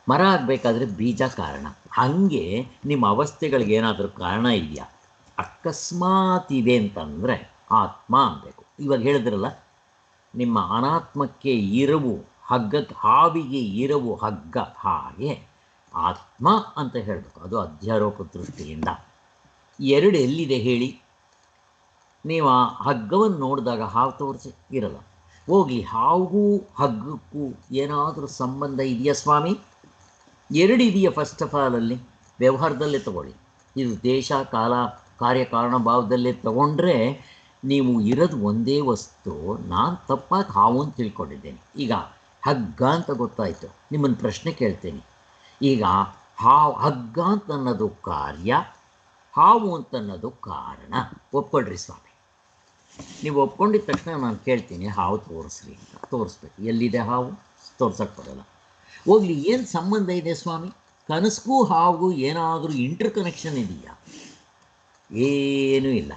Speaker 1: ಮರ ಆಗಬೇಕಾದ್ರೆ ಬೀಜ ಕಾರಣ. ಹಾಗೆ ನಿಮ್ಮ ಅವಸ್ಥೆಗಳಿಗೆ ಏನಾದರೂ ಕಾರಣ ಇದೆಯಾ? ಅಕಸ್ಮಾತ್ ಇದೆ ಅಂತಂದರೆ ಆತ್ಮ ಅನ್ನಬೇಕು. ಇವಾಗ ಹೇಳಿದ್ರಲ್ಲ, ನಿಮ್ಮ ಅನಾತ್ಮಕ್ಕೆ ಇರವು ಹಗ್ಗಕ್ಕೆ, ಹಾವಿಗೆ ಇರವು ಹಗ್ಗ, ಹಾಗೆ ಆತ್ಮ ಅಂತ ಹೇಳಬೇಕು. ಅದು ಅಧ್ಯಾರೋಪ ದೃಷ್ಟಿಯಿಂದ. 2 ಎಲ್ಲಿದೆ ಹೇಳಿ? ನೀವು ಆ ಹಗ್ಗವನ್ನು ನೋಡಿದಾಗ ಹಾವು ತೋರಿಸಿ ಇರಲ್ಲ. ಹೋಗಲಿ, ಹಾವಿಗೂ ಹಗ್ಗಕ್ಕೂ ಏನಾದರೂ ಸಂಬಂಧ ಇದೆಯಾ ಸ್ವಾಮಿ? 2 ಇದೆಯಾ? ಫಸ್ಟ್ ಆಫ್ ಆಲ್ ಅಲ್ಲಿ ವ್ಯವಹಾರದಲ್ಲೇ ತಗೊಳ್ಳಿ. ಇದು ದೇಶ ಕಾಲ ಕಾರ್ಯಕಾರಣ ಭಾವದಲ್ಲೇ ತಗೊಂಡ್ರೆ ನೀವು ಇರೋದು ಒಂದೇ ವಸ್ತು. ನಾನು ತಪ್ಪಾಗಿ ಹಾವು ಅಂತ ತಿಳ್ಕೊಂಡಿದ್ದೇನೆ. ಈಗ ಹಗ್ಗ ಅಂತ ಗೊತ್ತಾಯಿತು. ನಿಮ್ಮನ್ನು ಪ್ರಶ್ನೆ ಕೇಳ್ತೇನೆ. ಈಗ ಹಗ್ಗ ಅಂತ ಅನ್ನೋದು ಕಾರ್ಯ, ಹಾವು ಅಂತನ್ನೋದು ಕಾರಣ. ಒಪ್ಕೊಳ್ರಿ ಸ್ವಾಮಿ. ನೀವು ಒಪ್ಕೊಂಡಿದ್ದ ತಕ್ಷಣ ನಾನು ಕೇಳ್ತೀನಿ, ಹಾವು ತೋರಿಸ್ರಿ ಅಂತ. ತೋರಿಸ್ಬೇಕು. ಎಲ್ಲಿದೆ ಹಾವು? ತೋರ್ಸಕ್ಕೆ ಬರೋಲ್ಲ. ಹೋಗಲಿ, ಏನು ಸಂಬಂಧ ಇದೆ ಸ್ವಾಮಿ? ಕನಸಿಗೂ ಹಾವಿಗೂ ಏನಾದರೂ ಇಂಟರ್ ಕನೆಕ್ಷನ್ ಇದೆಯಾ? ಏನೂ ಇಲ್ಲ.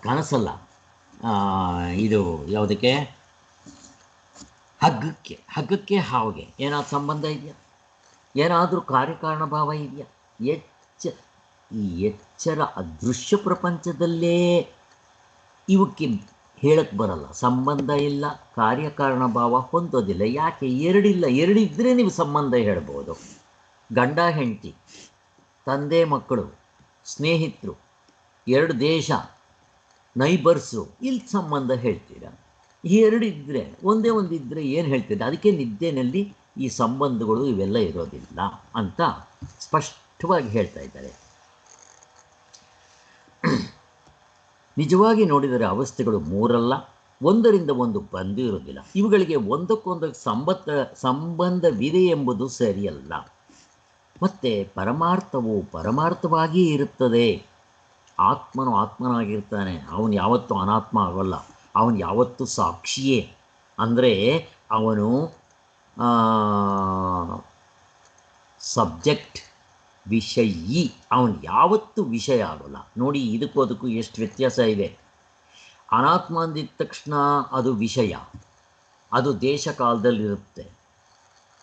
Speaker 1: ಕನಸಲ್ಲ, ಇದು ಯಾವುದಕ್ಕೆ? ಹಗ್ಗಕ್ಕೆ ಹಾವಿಗೆ ಏನಾದರೂ ಸಂಬಂಧ ಇದೆಯಾ? ಏನಾದರೂ ಕಾರ್ಯಕಾರಣ ಭಾವ ಇದೆಯಾ? ಈ ಎಚ್ಚರ ಅದೃಶ್ಯ ಪ್ರಪಂಚದಲ್ಲೇ ಇವಕ್ಕೆ ಹೇಳಕ್ಕೆ ಬರಲ್ಲ, ಸಂಬಂಧ ಇಲ್ಲ, ಕಾರ್ಯಕಾರಣ ಭಾವ ಹೊಂದೋದಿಲ್ಲ. ಯಾಕೆ? 2 ಇಲ್ಲ. 2 ಇದ್ದರೆ ನೀವು ಸಂಬಂಧ ಹೇಳ್ಬೋದು. ಗಂಡ ಹೆಂಡತಿ, ತಂದೆ ಮಕ್ಕಳು, ಸ್ನೇಹಿತರು, 2 ದೇಶ, ನೈಬರ್ಸು, ಇಲ್ಲಿ ಸಂಬಂಧ ಹೇಳ್ತೀರಾ. 2 ಇದ್ದರೆ, ಒಂದೇ ಒಂದು ಇದ್ದರೆ ಏನು ಹೇಳ್ತೀರಾ? ಅದಕ್ಕೆ ನಿದ್ದೆನಲ್ಲಿ ಈ ಸಂಬಂಧಗಳು ಇವೆಲ್ಲ ಇರೋದಿಲ್ಲ ಅಂತ ಸ್ಪಷ್ಟ ಸ್ಪಷ್ಟವಾಗಿ ಹೇಳ್ತಾ ಇದ್ದಾರೆ. ನಿಜವಾಗಿ ನೋಡಿದರೆ ಅವಸ್ಥೆಗಳು ಮೂರಲ್ಲ, ಒಂದರಿಂದ ಒಂದು ಬಂದಿರುವುದಿಲ್ಲ. ಇವುಗಳಿಗೆ ಒಂದಕ್ಕೊಂದಕ್ಕೆ ಸಂಬಂಧವಿದೆ ಎಂಬುದು ಸರಿಯಲ್ಲ. ಮತ್ತು ಪರಮಾರ್ಥವು ಪರಮಾರ್ಥವಾಗಿಯೇ ಇರುತ್ತದೆ. ಆತ್ಮನು ಆತ್ಮನಾಗಿರ್ತಾನೆ, ಅವನು ಯಾವತ್ತೂ ಅನಾತ್ಮ ಆಗೋಲ್ಲ, ಅವನು ಯಾವತ್ತೂ ಸಾಕ್ಷಿಯೇ. ಅಂದರೆ ಅವನು ಸಬ್ಜೆಕ್ಟ್, ವಿಷಯಿ, ಅವನು ಯಾವತ್ತೂ ವಿಷಯ ಆಗೋಲ್ಲ. ನೋಡಿ, ಇದಕ್ಕೂ ಅದಕ್ಕೂ ಎಷ್ಟು ವ್ಯತ್ಯಾಸ ಇದೆ. ಅನಾತ್ಮ ಅಂದಿದ ತಕ್ಷಣ ಅದು ವಿಷಯ, ಅದು ದೇಶ ಕಾಲದಲ್ಲಿರುತ್ತೆ.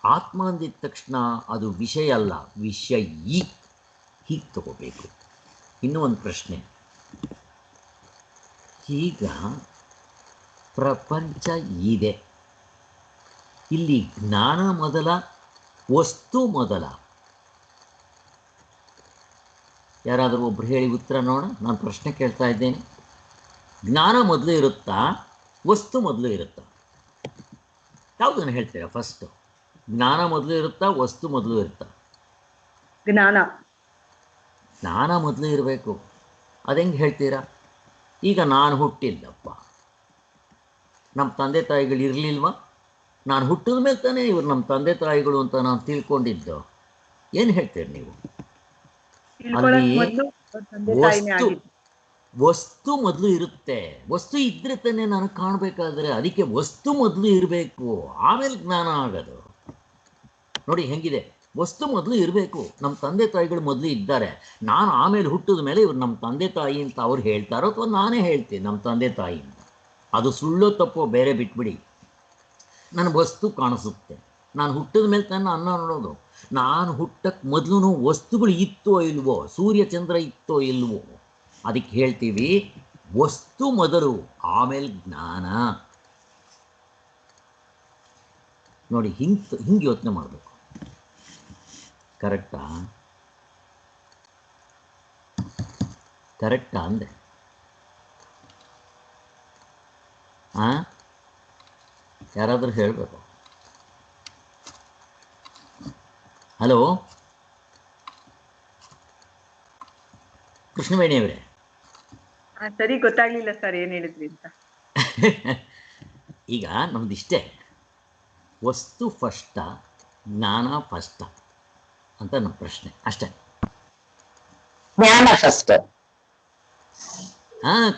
Speaker 1: ಆತ್ಮ ಅಂದಿದ ತಕ್ಷಣ ಅದು ವಿಷಯ ಅಲ್ಲ, ವಿಷಯಿ. ಹೀಗೆ ತಗೋಬೇಕು. ಇನ್ನೂ ಒಂದು ಪ್ರಶ್ನೆ. ಈಗ ಪ್ರಪಂಚ ಇದೆ, ಇಲ್ಲಿ ಜ್ಞಾನ ಮೊದಲ, ವಸ್ತು ಮೊದಲ? ಯಾರಾದರೂ ಒಬ್ರು ಹೇಳಿ ಉತ್ತರ ನೋಡ. ನಾನು ಪ್ರಶ್ನೆ ಕೇಳ್ತಾ ಇದ್ದೇನೆ. ಜ್ಞಾನ ಮೊದಲು ಇರುತ್ತಾ, ವಸ್ತು ಮೊದಲು ಇರುತ್ತಾ? ಯಾವುದನ್ನು ಹೇಳ್ತೀರಾ ಫಸ್ಟು? ಜ್ಞಾನ ಮೊದಲು ಇರುತ್ತಾ, ವಸ್ತು ಮೊದಲು ಇರುತ್ತಾ?
Speaker 3: ಜ್ಞಾನ.
Speaker 1: ಜ್ಞಾನ ಮೊದಲು ಇರಬೇಕು. ಅದೆಂಗೆ ಹೇಳ್ತೀರಾ? ಈಗ ನಾನು ಹುಟ್ಟಿಲ್ಲಪ್ಪ, ನಮ್ಮ ತಂದೆ ತಾಯಿಗಳು ಇರಲಿಲ್ವ? ನಾನು ಹುಟ್ಟಿದ ಮೇಲೆ ತಾನೇ ಇವರು ನಮ್ಮ ತಂದೆ ತಾಯಿಗಳು ಅಂತ ನಾನು ತಿಳ್ಕೊಂಡಿದ್ದು. ಏನು ಹೇಳ್ತೀರಿ ನೀವು? ಅಲ್ಲಿ ವಸ್ತು ಮೊದಲು ಇರುತ್ತೆ. ವಸ್ತು ಇದ್ರೆ ತಾನೇ ನನಗೆ ಕಾಣಬೇಕಾದ್ರೆ, ಅದಕ್ಕೆ ವಸ್ತು ಮೊದಲು ಇರಬೇಕು, ಆಮೇಲೆ ಜ್ಞಾನ ಆಗೋದು. ನೋಡಿ ಹೆಂಗಿದೆ, ವಸ್ತು ಮೊದಲು ಇರಬೇಕು. ನಮ್ಮ ತಂದೆ ತಾಯಿಗಳು ಮೊದಲು ಇದ್ದಾರೆ, ನಾನು ಆಮೇಲೆ ಹುಟ್ಟಿದ ಮೇಲೆ ಇವ್ರು ನಮ್ಮ ತಂದೆ ತಾಯಿ ಅಂತ ಅವ್ರು ಹೇಳ್ತಾರೋ ಅಥವಾ ನಾನೇ ಹೇಳ್ತೀನಿ ನಮ್ಮ ತಂದೆ ತಾಯಿ ಅಂತ. ಅದು ಸುಳ್ಳೋ ತಪ್ಪೋ ಬೇರೆ ಬಿಟ್ಬಿಡಿ, ನನ್ನ ವಸ್ತು ಕಾಣಿಸುತ್ತೆ. ನಾನು ಹುಟ್ಟಿದ ಮೇಲೆ ತಾನೆ ಅನ್ನ ನೋಡೋದು. ನಾನು ಹುಟ್ಟಕ್ಕೆ ಮೊದಲು ವಸ್ತುಗಳು ಇತ್ತೋ ಇಲ್ವೋ, ಸೂರ್ಯ ಚಂದ್ರ ಇತ್ತೋ ಇಲ್ವೋ, ಅದಕ್ಕೆ ಹೇಳ್ತೀವಿ ವಸ್ತು ಮೊದಲು, ಆಮೇಲೆ ಜ್ಞಾನ. ನೋಡಿ, ಹಿಂಗೆ ಯೋಚನೆ ಮಾಡಬೇಕು. ಕರೆಕ್ಟಾ? ಕರೆಕ್ಟಾ ಅಂದೆ? ಯಾರಾದರೂ ಹೇಳಬೇಕು. ಹಲೋ ಕೃಷ್ಣವೇಣಿ ಅವರೇ.
Speaker 3: ಸರಿ, ಗೊತ್ತಾಗ್ಲಿಲ್ಲ ಸರ್ ಏನ್ ಹೇಳಿದ್ರಿ ಅಂತ.
Speaker 1: ಈಗ ನಮ್ದಿಷ್ಟೇ, ವಸ್ತು ಫಸ್ಟ, ಜ್ಞಾನ ಫಸ್ಟ ಅಂತ ನಮ್ಮ ಪ್ರಶ್ನೆ ಅಷ್ಟೇ.
Speaker 4: ಜ್ಞಾನ ಫಸ್ಟ್.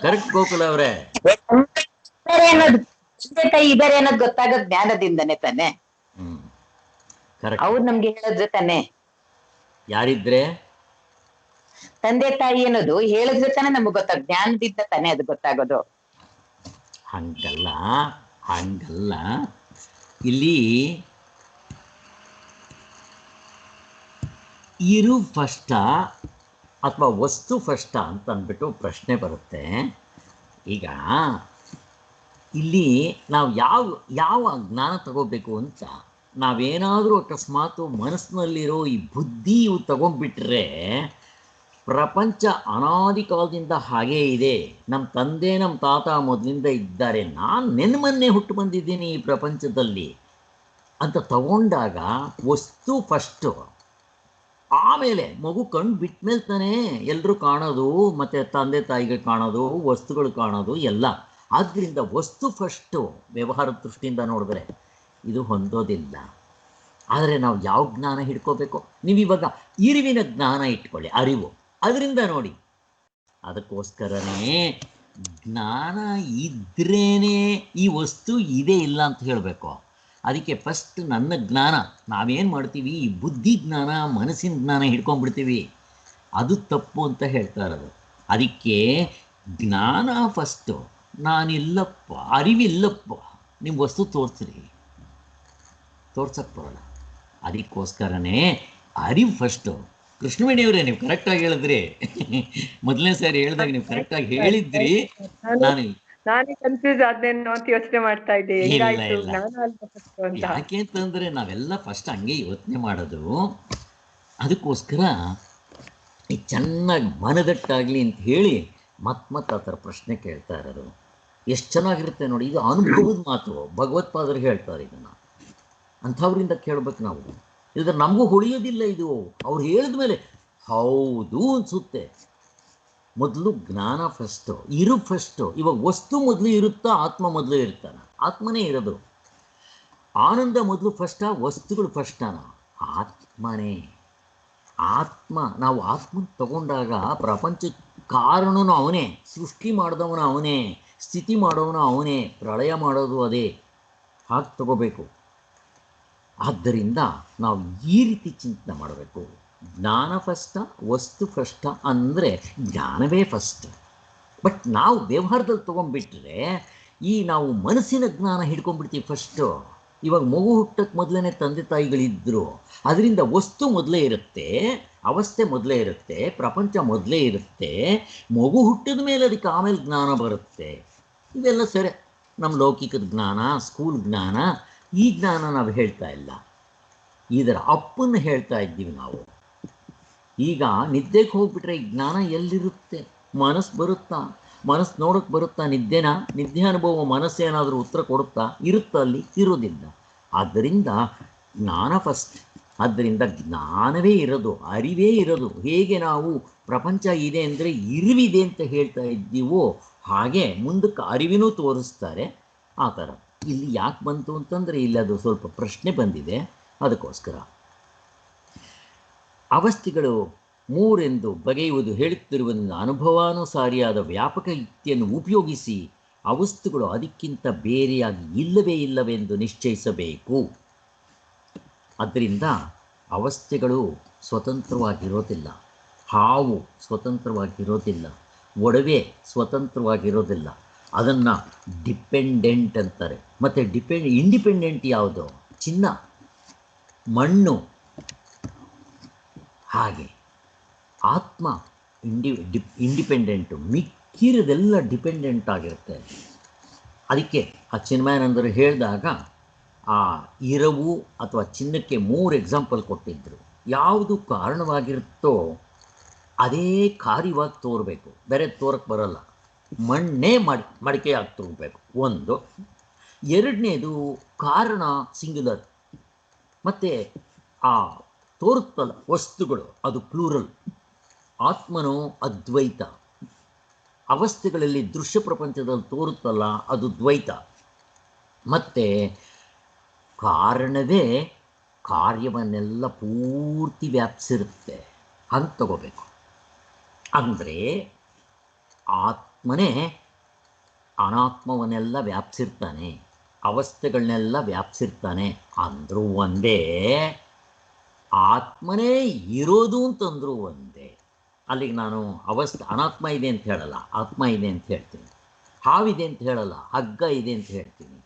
Speaker 1: ಕರೆಕ್ಟ್ ಗೋಕುಲ ಅವರೇ.
Speaker 4: ಇದಾರೆ ಅನ್ನೋದು ಗೊತ್ತಾಗೋದು ಜ್ಞಾನದಿಂದನೇ ತಾನೆ. ಅವ್ರು ನಮ್ಗೆ ಹೇಳಿದ್ರೆ ತಾನೆ.
Speaker 1: ಯಾರಿದ್ರೆ?
Speaker 4: ತಂದೆ ತಾಯಿ ಅನ್ನೋದು ಹೇಳಿದ್ರೆ ತಾನೆ ನಮ್ಗೆ ಗೊತ್ತಾಗ, ಜ್ಞಾನದಿಂದ ತಾನೆ ಅದು ಗೊತ್ತಾಗೋದು.
Speaker 1: ಹಂಗಲ್ಲ, ಹಂಗಲ್ಲ. ಇಲ್ಲಿ ಇರು ಫಸ್ಟ ಅಥವಾ ವಸ್ತು ಫಸ್ಟ ಅಂತ ಅಂದ್ಬಿಟ್ಟು ಪ್ರಶ್ನೆ ಬರುತ್ತೆ. ಈಗ ಇಲ್ಲಿ ನಾವು ಯಾವ ಜ್ಞಾನ ತಗೋಬೇಕು ಅಂತ, ನಾವೇನಾದರೂ ಅಕಸ್ಮಾತ್ ಮನಸ್ಸಿನಲ್ಲಿರೋ ಈ ಬುದ್ಧಿ ಇವು ತಗೊಂಡ್ಬಿಟ್ರೆ, ಪ್ರಪಂಚ ಅನಾದಿ ಕಾಲದಿಂದ ಹಾಗೇ ಇದೆ. ನಮ್ಮ ತಂದೆ ನಮ್ಮ ತಾತ ಮೊದಲಿಂದ ಇದ್ದಾರೆ, ನಾನು ನೆನ್ಮನ್ನೆ ಹುಟ್ಟು ಬಂದಿದ್ದೀನಿ ಈ ಪ್ರಪಂಚದಲ್ಲಿ ಅಂತ ತಗೊಂಡಾಗ ವಸ್ತು ಫಸ್ಟು, ಆಮೇಲೆ ಮಗು ಕಣ್ಣು ಬಿಟ್ಟ ಮೇಲೆ ತಾನೇ ಎಲ್ಲರೂ ಕಾಣೋದು, ಮತ್ತು ತಂದೆ ತಾಯಿಗಳು ಕಾಣೋದು, ವಸ್ತುಗಳು ಕಾಣೋದು ಎಲ್ಲ. ಆದ್ದರಿಂದ ವಸ್ತು ಫಸ್ಟು ವ್ಯವಹಾರದ ದೃಷ್ಟಿಯಿಂದ ನೋಡಿದ್ರೆ ಇದು ಹೊಂದೋದಿಲ್ಲ. ಆದರೆ ನಾವು ಯಾವ ಜ್ಞಾನ ಹಿಡ್ಕೋಬೇಕು? ನೀವಿವಾಗ ಇರುವಿನ ಜ್ಞಾನ ಇಟ್ಕೊಳ್ಳಿ, ಅರಿವು, ಅದರಿಂದ ನೋಡಿ. ಅದಕ್ಕೋಸ್ಕರನೇ ಜ್ಞಾನ ಇದ್ರೇನೆ ಈ ವಸ್ತು ಇದೆ ಇಲ್ಲ ಅಂತ ಹೇಳಬೇಕು. ಅದಕ್ಕೆ ಫಸ್ಟ್ ನನ್ನ ಜ್ಞಾನ, ನಾವೇನು ಮಾಡ್ತೀವಿ, ಈ ಬುದ್ಧಿ ಜ್ಞಾನ, ಮನಸ್ಸಿನ ಜ್ಞಾನ ಹಿಡ್ಕೊಂಡ್ಬಿಡ್ತೀವಿ, ಅದು ತಪ್ಪು ಅಂತ ಹೇಳ್ತಾ ಇರೋದು. ಅದಕ್ಕೆ ಜ್ಞಾನ ಫಸ್ಟು. ನಾನಿಲ್ಲಪ್ಪ, ಅರಿವಿಲ್ಲಪ್ಪ, ನಿಮ್ಮ ವಸ್ತು ತೋರಿಸ್ರಿ, ತೋರ್ಸಕ್ಕೆ ಬರೋಲ್ಲ. ಅದಕ್ಕೋಸ್ಕರನೇ ಅರಿವು ಫಸ್ಟು. ಕೃಷ್ಣವೇಣಿಯವರೇ, ನೀವು ಕರೆಕ್ಟಾಗಿ ಹೇಳಿದ್ರಿ. ಮೊದಲನೇ ಸಾರಿ ಹೇಳಿದಾಗ ನೀವು ಕರೆಕ್ಟಾಗಿ ಹೇಳಿದ್ರಿ.
Speaker 3: ನಾನೇ ಕನ್ಫ್ಯೂಸ್ ಆದ್ನೇನೋ ಅಂತ ಯೋಚನೆ ಮಾಡ್ತಾ ಇದ್ದೆ.
Speaker 1: ಯಾಕೆ ಅಂತಂದ್ರೆ ನಾವೆಲ್ಲ ಫಸ್ಟ್ ಹಂಗೆ ಯೋಚನೆ ಮಾಡೋದು. ಅದಕ್ಕೋಸ್ಕರ ಈ ಚೆನ್ನಾಗಿ ಮನದಟ್ಟಾಗಲಿ ಅಂತ ಹೇಳಿ ಮತ್ತೆ ಆ ಥರ ಪ್ರಶ್ನೆ ಕೇಳ್ತಾ ಇರೋದು. ಎಷ್ಟು ಚೆನ್ನಾಗಿರುತ್ತೆ ನೋಡಿ. ಇದು ಅನುಭವದ ಮಾತು, ಭಗವತ್ಪಾದರು ಹೇಳ್ತಾರೆ. ಇದನ್ನು ಅಂಥವ್ರಿಂದ ಕೇಳ್ಬೇಕು ನಾವು. ಇಲ್ಲದ್ರೆ ನಮಗೂ ಹೊಳಿಯೋದಿಲ್ಲ ಇದು. ಅವ್ರು ಹೇಳಿದ ಮೇಲೆ ಹೌದು ಅನಿಸುತ್ತೆ. ಮೊದಲು ಜ್ಞಾನ ಫಸ್ಟು, ಫಸ್ಟು. ಇವಾಗ ವಸ್ತು ಮೊದಲು ಇರುತ್ತಾ, ಆತ್ಮ ಮೊದಲು ಇರ್ತಾನ? ಆತ್ಮನೇ ಇರೋದು. ಆನಂದ ಮೊದಲು ಫಸ್ಟಾ, ವಸ್ತುಗಳು ಫಸ್ಟಾನ? ಆತ್ಮನೇ. ಆತ್ಮ, ನಾವು ಆತ್ಮನ ತಗೊಂಡಾಗ ಪ್ರಪಂಚ ಕಾರಣನು ಅವನೇ, ಸೃಷ್ಟಿ ಮಾಡಿದವನು ಅವನೇ, ಸ್ಥಿತಿ ಮಾಡೋವನು ಅವನೇ, ಪ್ರಳಯ ಮಾಡೋದು ಅದೇ. ಹಾಗೆ ತಗೋಬೇಕು. ಆದ್ದರಿಂದ ನಾವು ಈ ರೀತಿ ಚಿಂತನೆ ಮಾಡಬೇಕು. ಜ್ಞಾನ ಫಸ್ಟ, ವಸ್ತು ಫಸ್ಟ ಅಂದರೆ ಜ್ಞಾನವೇ ಫಸ್ಟ್. ಬಟ್ ನಾವು ವ್ಯವಹಾರದಲ್ಲಿ ತೊಗೊಂಡ್ಬಿಟ್ರೆ ನಾವು ಮನಸ್ಸಿನ ಜ್ಞಾನ ಹಿಡ್ಕೊಂಡ್ಬಿಡ್ತೀವಿ ಫಸ್ಟು. ಇವಾಗ ಮಗು ಹುಟ್ಟಕ್ಕೆ ಮೊದಲೇ ತಂದೆ ತಾಯಿಗಳಿದ್ದರು, ಅದರಿಂದ ವಸ್ತು ಮೊದಲೇ ಇರುತ್ತೆ, ಅವಸ್ಥೆ ಮೊದಲೇ ಇರುತ್ತೆ, ಪ್ರಪಂಚ ಮೊದಲೇ ಇರುತ್ತೆ. ಮಗು ಹುಟ್ಟಿದ ಮೇಲೆ ಅದಕ್ಕೆ ಆಮೇಲೆ ಜ್ಞಾನ ಬರುತ್ತೆ. ಇವೆಲ್ಲ ಸರಿ, ನಮ್ಮ ಲೌಕಿಕದ ಜ್ಞಾನ, ಸ್ಕೂಲ್ ಜ್ಞಾನ. ಈ ಜ್ಞಾನ ನಾವು ಹೇಳ್ತಾ ಇಲ್ಲ, ಇದರ ಅಪ್ಪನ್ನು ಹೇಳ್ತಾ ಇದ್ದೀವಿ ನಾವು. ಈಗ ನಿದ್ದೆಗೆ ಹೋಗ್ಬಿಟ್ರೆ ಈ ಜ್ಞಾನ ಎಲ್ಲಿರುತ್ತೆ? ಮನಸ್ಸು ಬರುತ್ತಾ? ಮನಸ್ಸು ನೋಡೋಕ್ಕೆ ಬರುತ್ತಾ ನಿದ್ದೆನ? ನಿದ್ದೆ ಅನುಭವ ಮನಸ್ಸೇನಾದರೂ ಉತ್ತರ ಕೊಡುತ್ತಾ? ಇರುತ್ತಾ? ಅಲ್ಲಿ ಇರೋದಿಲ್ಲ. ಆದ್ದರಿಂದ ಜ್ಞಾನ ಫಸ್ಟ್. ಆದ್ದರಿಂದ ಜ್ಞಾನವೇ ಇರೋದು, ಅರಿವೇ ಇರೋದು. ಹೇಗೆ ನಾವು ಪ್ರಪಂಚ ಇದೆ ಅಂದರೆ ಇರುವಿದೆ ಅಂತ ಹೇಳ್ತಾ ಇದ್ದೀವೋ, ಹಾಗೆ ಮುಂದಕ್ಕೆ ಅರಿವಿನೂ ತೋರಿಸ್ತಾರೆ. ಆ ಥರ ಇಲ್ಲಿ ಯಾಕೆ ಬಂತು ಅಂತಂದರೆ, ಇಲ್ಲಿ ಅದು ಸ್ವಲ್ಪ ಪ್ರಶ್ನೆ ಬಂದಿದೆ, ಅದಕ್ಕೋಸ್ಕರ. ಅವಸ್ಥೆಗಳು ಮೂರೆಂದು ಬಗೆಯುವುದು ಹೇಳುತ್ತಿರುವುದರಿಂದ ಅನುಭವಾನುಸಾರಿಯಾದ ವ್ಯಾಪಕ ಯುಕ್ತಿಯನ್ನು ಉಪಯೋಗಿಸಿ ಅವಸ್ಥೆಗಳು ಅದಕ್ಕಿಂತ ಬೇರೆಯಾಗಿ ಇಲ್ಲವೆಂದು ನಿಶ್ಚಯಿಸಬೇಕು. ಆದ್ದರಿಂದ ಅವಸ್ಥೆಗಳು ಸ್ವತಂತ್ರವಾಗಿರೋದಿಲ್ಲ, ಹಾವು ಸ್ವತಂತ್ರವಾಗಿರೋದಿಲ್ಲ, ಒಡವೆ ಸ್ವತಂತ್ರವಾಗಿರೋದಿಲ್ಲ. ಅದನ್ನು ಡಿಪೆಂಡೆಂಟ್ ಅಂತಾರೆ. ಮತ್ತು ಇಂಡಿಪೆಂಡೆಂಟ್ ಯಾವುದು? ಚಿನ್ನ, ಮಣ್ಣು. ಹಾಗೆ ಆತ್ಮ ಇಂಡಿಪೆಂಡೆಂಟು, ಮಿಕ್ಕಿರೋದೆಲ್ಲ ಡಿಪೆಂಡೆಂಟ್ ಆಗಿರುತ್ತೆ. ಅದಕ್ಕೆ ಆ ಚಿನ್ಮಯಾನಂದರು ಹೇಳಿದಾಗ ಆ ಇರವು ಅಥವಾ ಚಿನ್ನಕ್ಕೆ 3 ಎಕ್ಸಾಂಪಲ್ ಕೊಟ್ಟಿದ್ದರು. ಯಾವುದು ಕಾರಣವಾಗಿರುತ್ತೋ ಅದೇ ಕಾರ್ಯವಾಗಿ ತೋರಬೇಕು, ಬೇರೆ ತೋರಕ್ಕೆ ಬರೋಲ್ಲ. ಮಣ್ಣೇ ಮಡಿಕೆಯಾಗಿ ತೋರಬೇಕು ಒಂದು. ಎರಡನೇದು ಕಾರಣ ಸಿಂಗ್ಯುಲರ್, ಮತ್ತು ಆ ತೋರುತ್ತಲ್ಲ ವಸ್ತುಗಳು ಅದು ಪ್ಲೂರಲ್. ಆತ್ಮನೋ ಅದ್ವೈತ. ಅವಸ್ಥೆಗಳಲ್ಲಿ ದೃಶ್ಯ ಪ್ರಪಂಚದಲ್ಲಿ ತೋರುತ್ತಲ್ಲ ಅದು ದ್ವೈತ. ಮತ್ತು ಕಾರಣವೇ ಕಾರ್ಯವನ್ನೆಲ್ಲ ಪೂರ್ತಿ ವ್ಯಾಪಿಸಿರುತ್ತೆ ಅಂತ ತಗೋಬೇಕು. ಅಂದರೆ ಆತ್ಮನೇ ಅನಾತ್ಮವನ್ನೆಲ್ಲ ವ್ಯಾಪಿಸಿರ್ತಾನೆ, ಅವಸ್ಥೆಗಳನ್ನೆಲ್ಲ ವ್ಯಾಪಿಸಿರ್ತಾನೆ ಅಂದರೂ ಒಂದೇ, ಆತ್ಮನೇ ಇರೋದು ಅಂತಂದರೂ ಒಂದೇ. ಅಲ್ಲಿಗೆ ನಾನು ಅನಾತ್ಮ ಇದೆ ಅಂತ ಹೇಳಲ್ಲ, ಆತ್ಮ ಇದೆ ಅಂತ ಹೇಳ್ತೀನಿ. ಹಾವಿದೆ ಅಂತ ಹೇಳಲ್ಲ, ಹಗ್ಗ ಇದೆ ಅಂತ ಹೇಳ್ತೀನಿ.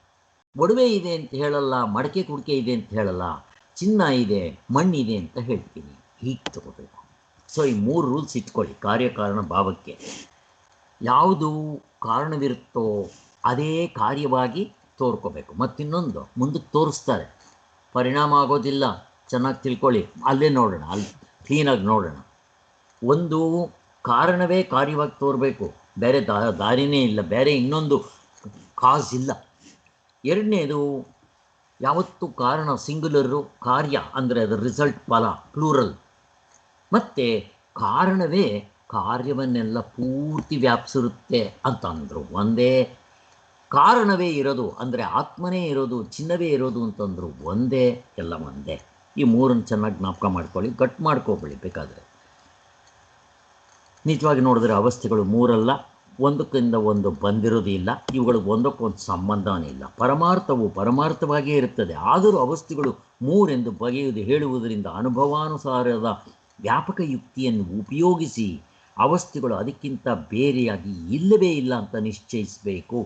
Speaker 1: ಒಡವೆ ಇದೆ ಅಂತ ಹೇಳಲ್ಲ, ಮಡಕೆ ಕುಡಿಕೆ ಇದೆ ಅಂತ ಹೇಳಲ್ಲ, ಚಿನ್ನ ಇದೆ, ಮಣ್ಣಿದೆ ಅಂತ ಹೇಳ್ತೀನಿ. ಹೀಗೆ ತಗೋಬೇಕು. ಸೊ ಈ 3 ರೂಲ್ಸ್ ಇಟ್ಕೊಳ್ಳಿ ಕಾರ್ಯಕಾರಣ ಭಾವಕ್ಕೆ. ಯಾವುದು ಕಾರಣವಿರುತ್ತೋ ಅದೇ ಕಾರ್ಯವಾಗಿ ತೋರ್ಕೋಬೇಕು. ಮತ್ತಿನ್ನೊಂದು ಮುಂದಕ್ಕೆ ತೋರಿಸ್ತಾರೆ, ಪರಿಣಾಮ ಆಗೋದಿಲ್ಲ. ಚೆನ್ನಾಗಿ ತಿಳ್ಕೊಳ್ಳಿ, ಅಲ್ಲೇ ನೋಡೋಣ, ಅಲ್ಲಿ ಕ್ಲೀನಾಗಿ ನೋಡೋಣ. ಒಂದು ಕಾರಣವೇ ಕಾರ್ಯವಾಗಿ ತೋರಬೇಕು, ಬೇರೆ ದಾರಿನೇ ಇಲ್ಲ, ಬೇರೆ ಇನ್ನೊಂದು ಕಾಸ್ ಇಲ್ಲ. ಎರಡನೇದು ಯಾವತ್ತು ಕಾರಣ ಸಿಂಗ್ಯುಲರು, ಕಾರ್ಯ ಅಂದರೆ ಅದರ ರಿಸಲ್ಟ್ ಫಲ ಪ್ಲೂರಲ್. ಮತ್ತು ಕಾರಣವೇ ಕಾರ್ಯವನ್ನೆಲ್ಲ ಪೂರ್ತಿ ವ್ಯಾಪಿಸಿರುತ್ತೆ ಅಂತಂದರು ಒಂದೇ. ಕಾರಣವೇ ಇರೋದು ಅಂದರೆ ಆತ್ಮನೇ ಇರೋದು, ಚಿನ್ನವೇ ಇರೋದು ಅಂತಂದರು ಒಂದೇ, ಎಲ್ಲ ಒಂದೇ. ಈ 3 ಚೆನ್ನಾಗಿ ಜ್ಞಾಪಕ ಮಾಡ್ಕೊಳ್ಳಿ, ಕಟ್ ಮಾಡ್ಕೊಬೇಡಿ ಬೇಕಾದರೆ. ನಿಜವಾಗಿ ನೋಡಿದ್ರೆ ಅವಸ್ಥೆಗಳು 3 ಅಲ್ಲ, ಒಂದಕ್ಕಿಂತ ಒಂದು ಬಂದಿರೋದು ಇಲ್ಲ, ಇವುಗಳು ಒಂದಕ್ಕೊಂದು ಸಂಬಂಧನೇ ಇಲ್ಲ. ಪರಮಾರ್ಥವು ಪರಮಾರ್ಥವಾಗಿಯೇ ಇರುತ್ತದೆ. ಆದರೂ ಅವಸ್ಥೆಗಳು 3 ಎಂದು ಬಗೆಯುವುದು ಹೇಳುವುದರಿಂದ ಅನುಭವಾನುಸಾರದ ವ್ಯಾಪಕ ಯುಕ್ತಿಯನ್ನು ಉಪಯೋಗಿಸಿ ಅವಸ್ಥೆಗಳು ಅದಕ್ಕಿಂತ ಬೇರೆಯಾಗಿ ಇಲ್ಲವೇ ಇಲ್ಲ ಅಂತ ನಿಶ್ಚಯಿಸಬೇಕು.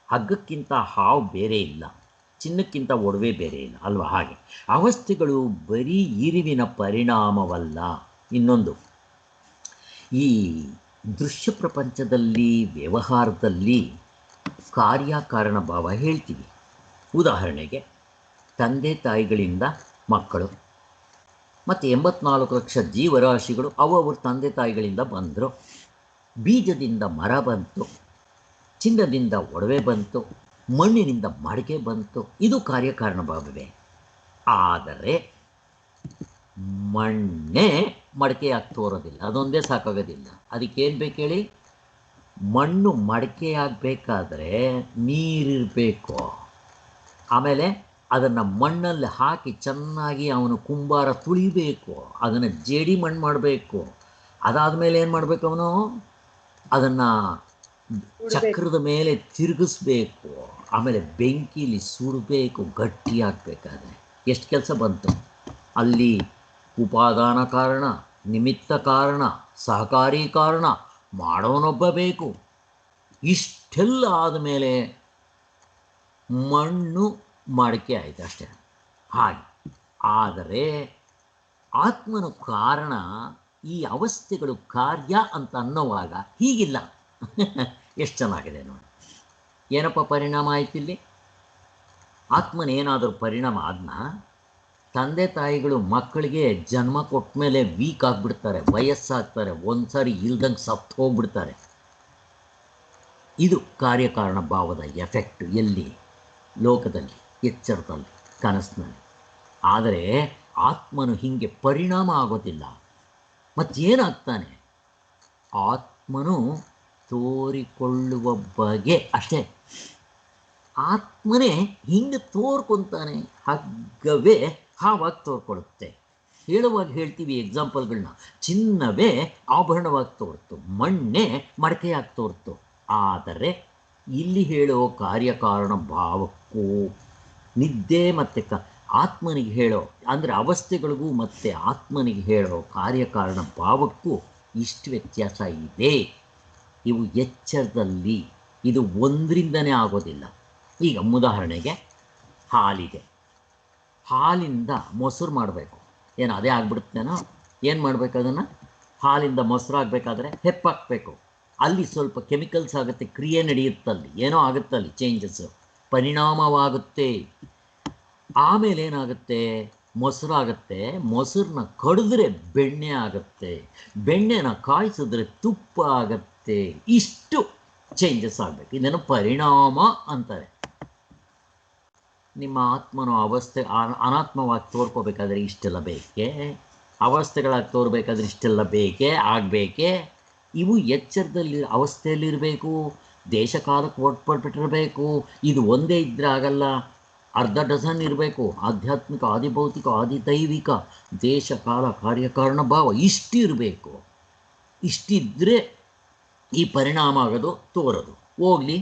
Speaker 1: ಹಗ್ಗಕ್ಕಿಂತ ಹಾವು ಬೇರೆ ಇಲ್ಲ, ಚಿನ್ನಕ್ಕಿಂತ ಒಡವೆ ಬೇರೆ ಇಲ್ಲ ಅಲ್ವಾ? ಹಾಗೆ ಅವಸ್ಥೆಗಳು ಬರೀ ಇರುವಿನ ಪರಿಣಾಮವಲ್ಲ. ಇನ್ನೊಂದು, ಈ ದೃಶ್ಯ ಪ್ರಪಂಚದಲ್ಲಿ ವ್ಯವಹಾರದಲ್ಲಿ ಕಾರ್ಯಕಾರಣ ಭಾವ ಹೇಳ್ತೀವಿ. ಉದಾಹರಣೆಗೆ ತಂದೆ ತಾಯಿಗಳಿಂದ ಮಕ್ಕಳು, ಮತ್ತು 84 ಲಕ್ಷ ಜೀವರಾಶಿಗಳು ಅವ್ರ ತಂದೆ ತಾಯಿಗಳಿಂದ ಬಂದರು. ಬೀಜದಿಂದ ಮರ ಬಂತು, ಚಿನ್ನದಿಂದ ಒಡವೆ ಬಂತು, ಮಣ್ಣಿನಿಂದ ಮಡಿಕೆ ಬಂತು. ಇದು ಕಾರ್ಯಕಾರಣ ಭಾವವೇ. ಆದರೆ ಮಣ್ಣೇ ಮಡಕೆಯಾಗಿ ತೋರೋದಿಲ್ಲ, ಅದೊಂದೇ ಸಾಕಾಗೋದಿಲ್ಲ. ಅದಕ್ಕೇನು ಬೇಕು ಹೇಳಿ? ಮಣ್ಣು ಮಡಕೆಯಾಗಬೇಕಾದ್ರೆ ನೀರಿರಬೇಕು. ಆಮೇಲೆ ಅದನ್ನು ಮಣ್ಣಲ್ಲಿ ಹಾಕಿ ಚೆನ್ನಾಗಿ ಅವನು ಕುಂಬಾರ ತುಳಿಬೇಕು, ಅದನ್ನು ಜೇಡಿ ಮಣ್ಣು ಮಾಡಬೇಕು. ಅದಾದಮೇಲೆ ಏನು ಮಾಡಬೇಕು? ಅವನು ಅದನ್ನು ಚಕ್ರದ ಮೇಲೆ ತಿರುಗಿಸ್ಬೇಕು, ಆಮೇಲೆ ಬೆಂಕಿಲಿ ಸುಡಬೇಕು, ಗಟ್ಟಿಯಾಗಬೇಕಾದ್ರೆ. ಎಷ್ಟು ಕೆಲಸ ಬಂತು ಅಲ್ಲಿ? ಉಪಾದಾನ ಕಾರಣ, ನಿಮಿತ್ತ ಕಾರಣ, ಸಹಕಾರಿ ಕಾರಣ, ಮಾಡೋನೊಬ್ಬ ಬೇಕು. ಇಷ್ಟೆಲ್ಲ ಆದಮೇಲೆ ಮಣ್ಣು ಮಡಕೆ ಆಯಿತು ಅಷ್ಟೇ. ಹಾಗೆ ಆದರೆ ಆತ್ಮನು ಕಾರಣ, ಈ ಅವಸ್ಥೆಗಳು ಕಾರ್ಯ ಅಂತ ಅನ್ನೋವಾಗ ಹೀಗಿಲ್ಲ. ಎಷ್ಟು ಚೆನ್ನಾಗಿದೆ ನೋಡಿ. ಏನಪ್ಪ ಪರಿಣಾಮ ಆಯ್ತಿಲ್ಲಿ? ಆತ್ಮನೇನಾದರೂ ಪರಿಣಾಮ ಆದ್ನ? ತಂದೆ ತಾಯಿಗಳು ಮಕ್ಕಳಿಗೆ ಜನ್ಮ ಕೊಟ್ಟ ಮೇಲೆ ವೀಕ್ ಆಗಿಬಿಡ್ತಾರೆ, ವಯಸ್ಸಾಗ್ತಾರೆ, ಒಂದು ಸಾರಿ ಇಲ್ದಂಗೆ ಸತ್ತು ಹೋಗ್ಬಿಡ್ತಾರೆ. ಇದು ಕಾರ್ಯಕಾರಣ ಭಾವದ ಎಫೆಕ್ಟ್. ಎಲ್ಲಿ? ಲೋಕದಲ್ಲಿ, ಎಚ್ಚರದಲ್ಲಿ, ಕನಸಿನಲ್ಲಿ. ಆದರೆ ಆತ್ಮನು ಹೀಗೆ ಪರಿಣಾಮ ಆಗೋದಿಲ್ಲ. ಮತ್ತೇನಾಗ್ತಾನೆ? ಆತ್ಮನು ತೋರಿಕೊಳ್ಳುವ ಬಗೆ ಅಷ್ಟೇ. ಆತ್ಮನೇ ಹಿಂಗೆ ತೋರ್ಕೊತಾನೆ, ಹಗ್ಗವೇ ಹಾವಾಗಿ ತೋರ್ಕೊಳ್ಳುತ್ತೆ. ಹೇಳುವಾಗ ಹೇಳ್ತೀವಿ ಎಕ್ಸಾಂಪಲ್ಗಳನ್ನ. ಚಿನ್ನವೇ ಆಭರಣವಾಗಿ ತೋರ್ತು, ಮಣ್ಣೇ ಮಡಕೆಯಾಗಿ ತೋರ್ತು. ಆದರೆ ಇಲ್ಲಿ ಹೇಳೋ ಕಾರ್ಯಕಾರಣ ಭಾವಕ್ಕೂ, ನಿದ್ದೆ ಮತ್ತು ಆತ್ಮನಿಗೆ ಹೇಳೋ ಅಂದರೆ ಅವಸ್ಥೆಗಳಿಗೂ ಮತ್ತು ಆತ್ಮನಿಗೆ ಹೇಳೋ ಕಾರ್ಯಕಾರಣ ಭಾವಕ್ಕೂ ಇಷ್ಟು ವ್ಯತ್ಯಾಸ ಇದೆ. ಇವು ಎಚ್ಚರದಲ್ಲಿ ಇದು ಒಂದರಿಂದನೇ ಆಗೋದಿಲ್ಲ. ಈಗ ಉದಾಹರಣೆಗೆ ಹಾಲಿದೆ, ಹಾಲಿಂದ ಮೊಸರು ಮಾಡಬೇಕು. ಏನು ಅದೇ ಆಗ್ಬಿಡುತ್ತೇನೋ? ಏನು ಮಾಡಬೇಕು? ಅದನ್ನು ಹಾಲಿಂದ ಮೊಸರು ಆಗಬೇಕಾದ್ರೆ ಹೆಪ್ಪಾಕಬೇಕು. ಅಲ್ಲಿ ಸ್ವಲ್ಪ ಕೆಮಿಕಲ್ಸ್ ಆಗುತ್ತೆ, ಕ್ರಿಯೆ ನಡೆಯುತ್ತಲ್ಲಿ, ಏನೋ ಆಗುತ್ತಲ್ಲಿ, ಚೇಂಜಸ್ಸು, ಪರಿಣಾಮವಾಗುತ್ತೆ. ಆಮೇಲೆ ಏನಾಗುತ್ತೆ? ಮೊಸರಾಗುತ್ತೆ. ಮೊಸರನ್ನ ಕಡಿದ್ರೆ ಬೆಣ್ಣೆ ಆಗುತ್ತೆ, ಬೆಣ್ಣೆನ ಕಾಯಿಸಿದ್ರೆ ತುಪ್ಪ ಆಗುತ್ತೆ. ಇಷ್ಟು ಚೇಂಜಸ್ ಆಗಬೇಕು. ಇದನ್ನು ಪರಿಣಾಮ ಅಂತಾರೆ. ನಿಮ್ಮ ಆತ್ಮನ ಅವಸ್ಥೆ ಅನಾತ್ಮವಾಗಿ ತೋರ್ಕೋಬೇಕಾದ್ರೆ ಇಷ್ಟೆಲ್ಲ ಬೇಕೇ? ಅವಸ್ಥೆಗಳಾಗಿ ತೋರ್ಬೇಕಾದ್ರೆ ಇಷ್ಟೆಲ್ಲ ಬೇಕೇ? ಆಗಬೇಕೇ? ಇವು ಎಚ್ಚರದಲ್ಲಿ ಅವಸ್ಥೆಯಲ್ಲಿರಬೇಕು, ದೇಶ ಕಾಲಕ್ಕೆ ಒಟ್ಪಟ್ಟಿರಬೇಕು. ಇದು ಒಂದೇ ಇದ್ದರೆ ಆಗಲ್ಲ, ಅರ್ಧ ಡಜನ್ ಇರಬೇಕು. ಆಧ್ಯಾತ್ಮಿಕ, ಆದಿಭೌತಿಕ, ಆದಿದೈವಿಕ, ದೇಶ ಕಾಲ ಕಾರ್ಯಕಾರಣ ಭಾವ ಇಷ್ಟಿರಬೇಕು. ಇಷ್ಟಿದ್ದರೆ ಈ ಪರಿಣಾಮ ಆಗೋದು, ತೋರೋದು. ಹೋಗಲಿ,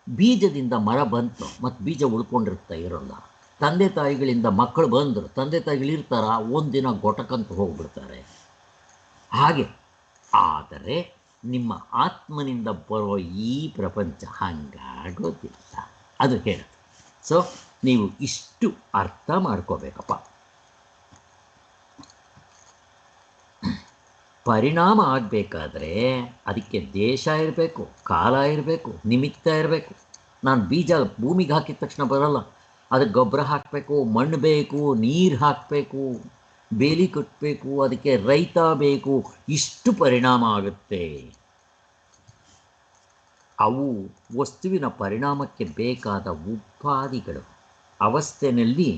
Speaker 1: ಬೀಜದಿಂದ ಮರ ಬಂತು, ಮತ್ತು ಬೀಜ ಉಳ್ಕೊಂಡಿರ್ತಾ ಇರೋಲ್ಲ. ತಂದೆ ತಾಯಿಗಳಿಂದ ಮಕ್ಕಳು ಬಂದರು, ತಂದೆ ತಾಯಿಗಳಿರ್ತಾರ, ಒಂದಿನ ಗೊಟಕಂತ ಹೋಗ್ಬಿಡ್ತಾರೆ. ಹಾಗೆ ಆದರೆ ನಿಮ್ಮ ಆತ್ಮನಿಂದ ಬರೋ ಈ ಪ್ರಪಂಚ ಹಂಗಾಗೋದಿಲ್ಲ. ಅದು ಹೇಳುತ್ತೆ. ಸೊ ನೀವು ಇಷ್ಟು ಅರ್ಥ ಮಾಡ್ಕೋಬೇಕಪ್ಪ. ಪರಿಣಾಮ ಆಗಬೇಕಾದ್ರೆ ಅದಕ್ಕೆ ದೇಶ ಇರಬೇಕು, ಕಾಲ ಇರಬೇಕು, ನಿಮಿತ್ತ ಇರಬೇಕು. ನಾನು ಬೀಜ ಭೂಮಿಗೆ ಹಾಕಿದ ತಕ್ಷಣ ಬರೋಲ್ಲ, ಅದಕ್ಕೆ ಗೊಬ್ಬರ ಹಾಕಬೇಕು, ಮಣ್ಣು ಬೇಕು, ನೀರು ಹಾಕಬೇಕು, ಬೇಲಿ ಕಟ್ಟಬೇಕು, ಅದಕ್ಕೆ ರೈತ ಬೇಕು. ಇಷ್ಟು ಪರಿಣಾಮ ಆಗುತ್ತೆ. ಅವು ವಸ್ತುವಿನ ಪರಿಣಾಮಕ್ಕೆ ಬೇಕಾದ ಉಪಾಧಿಗಳು. ಅವಸ್ಥೆಯಲ್ಲಿ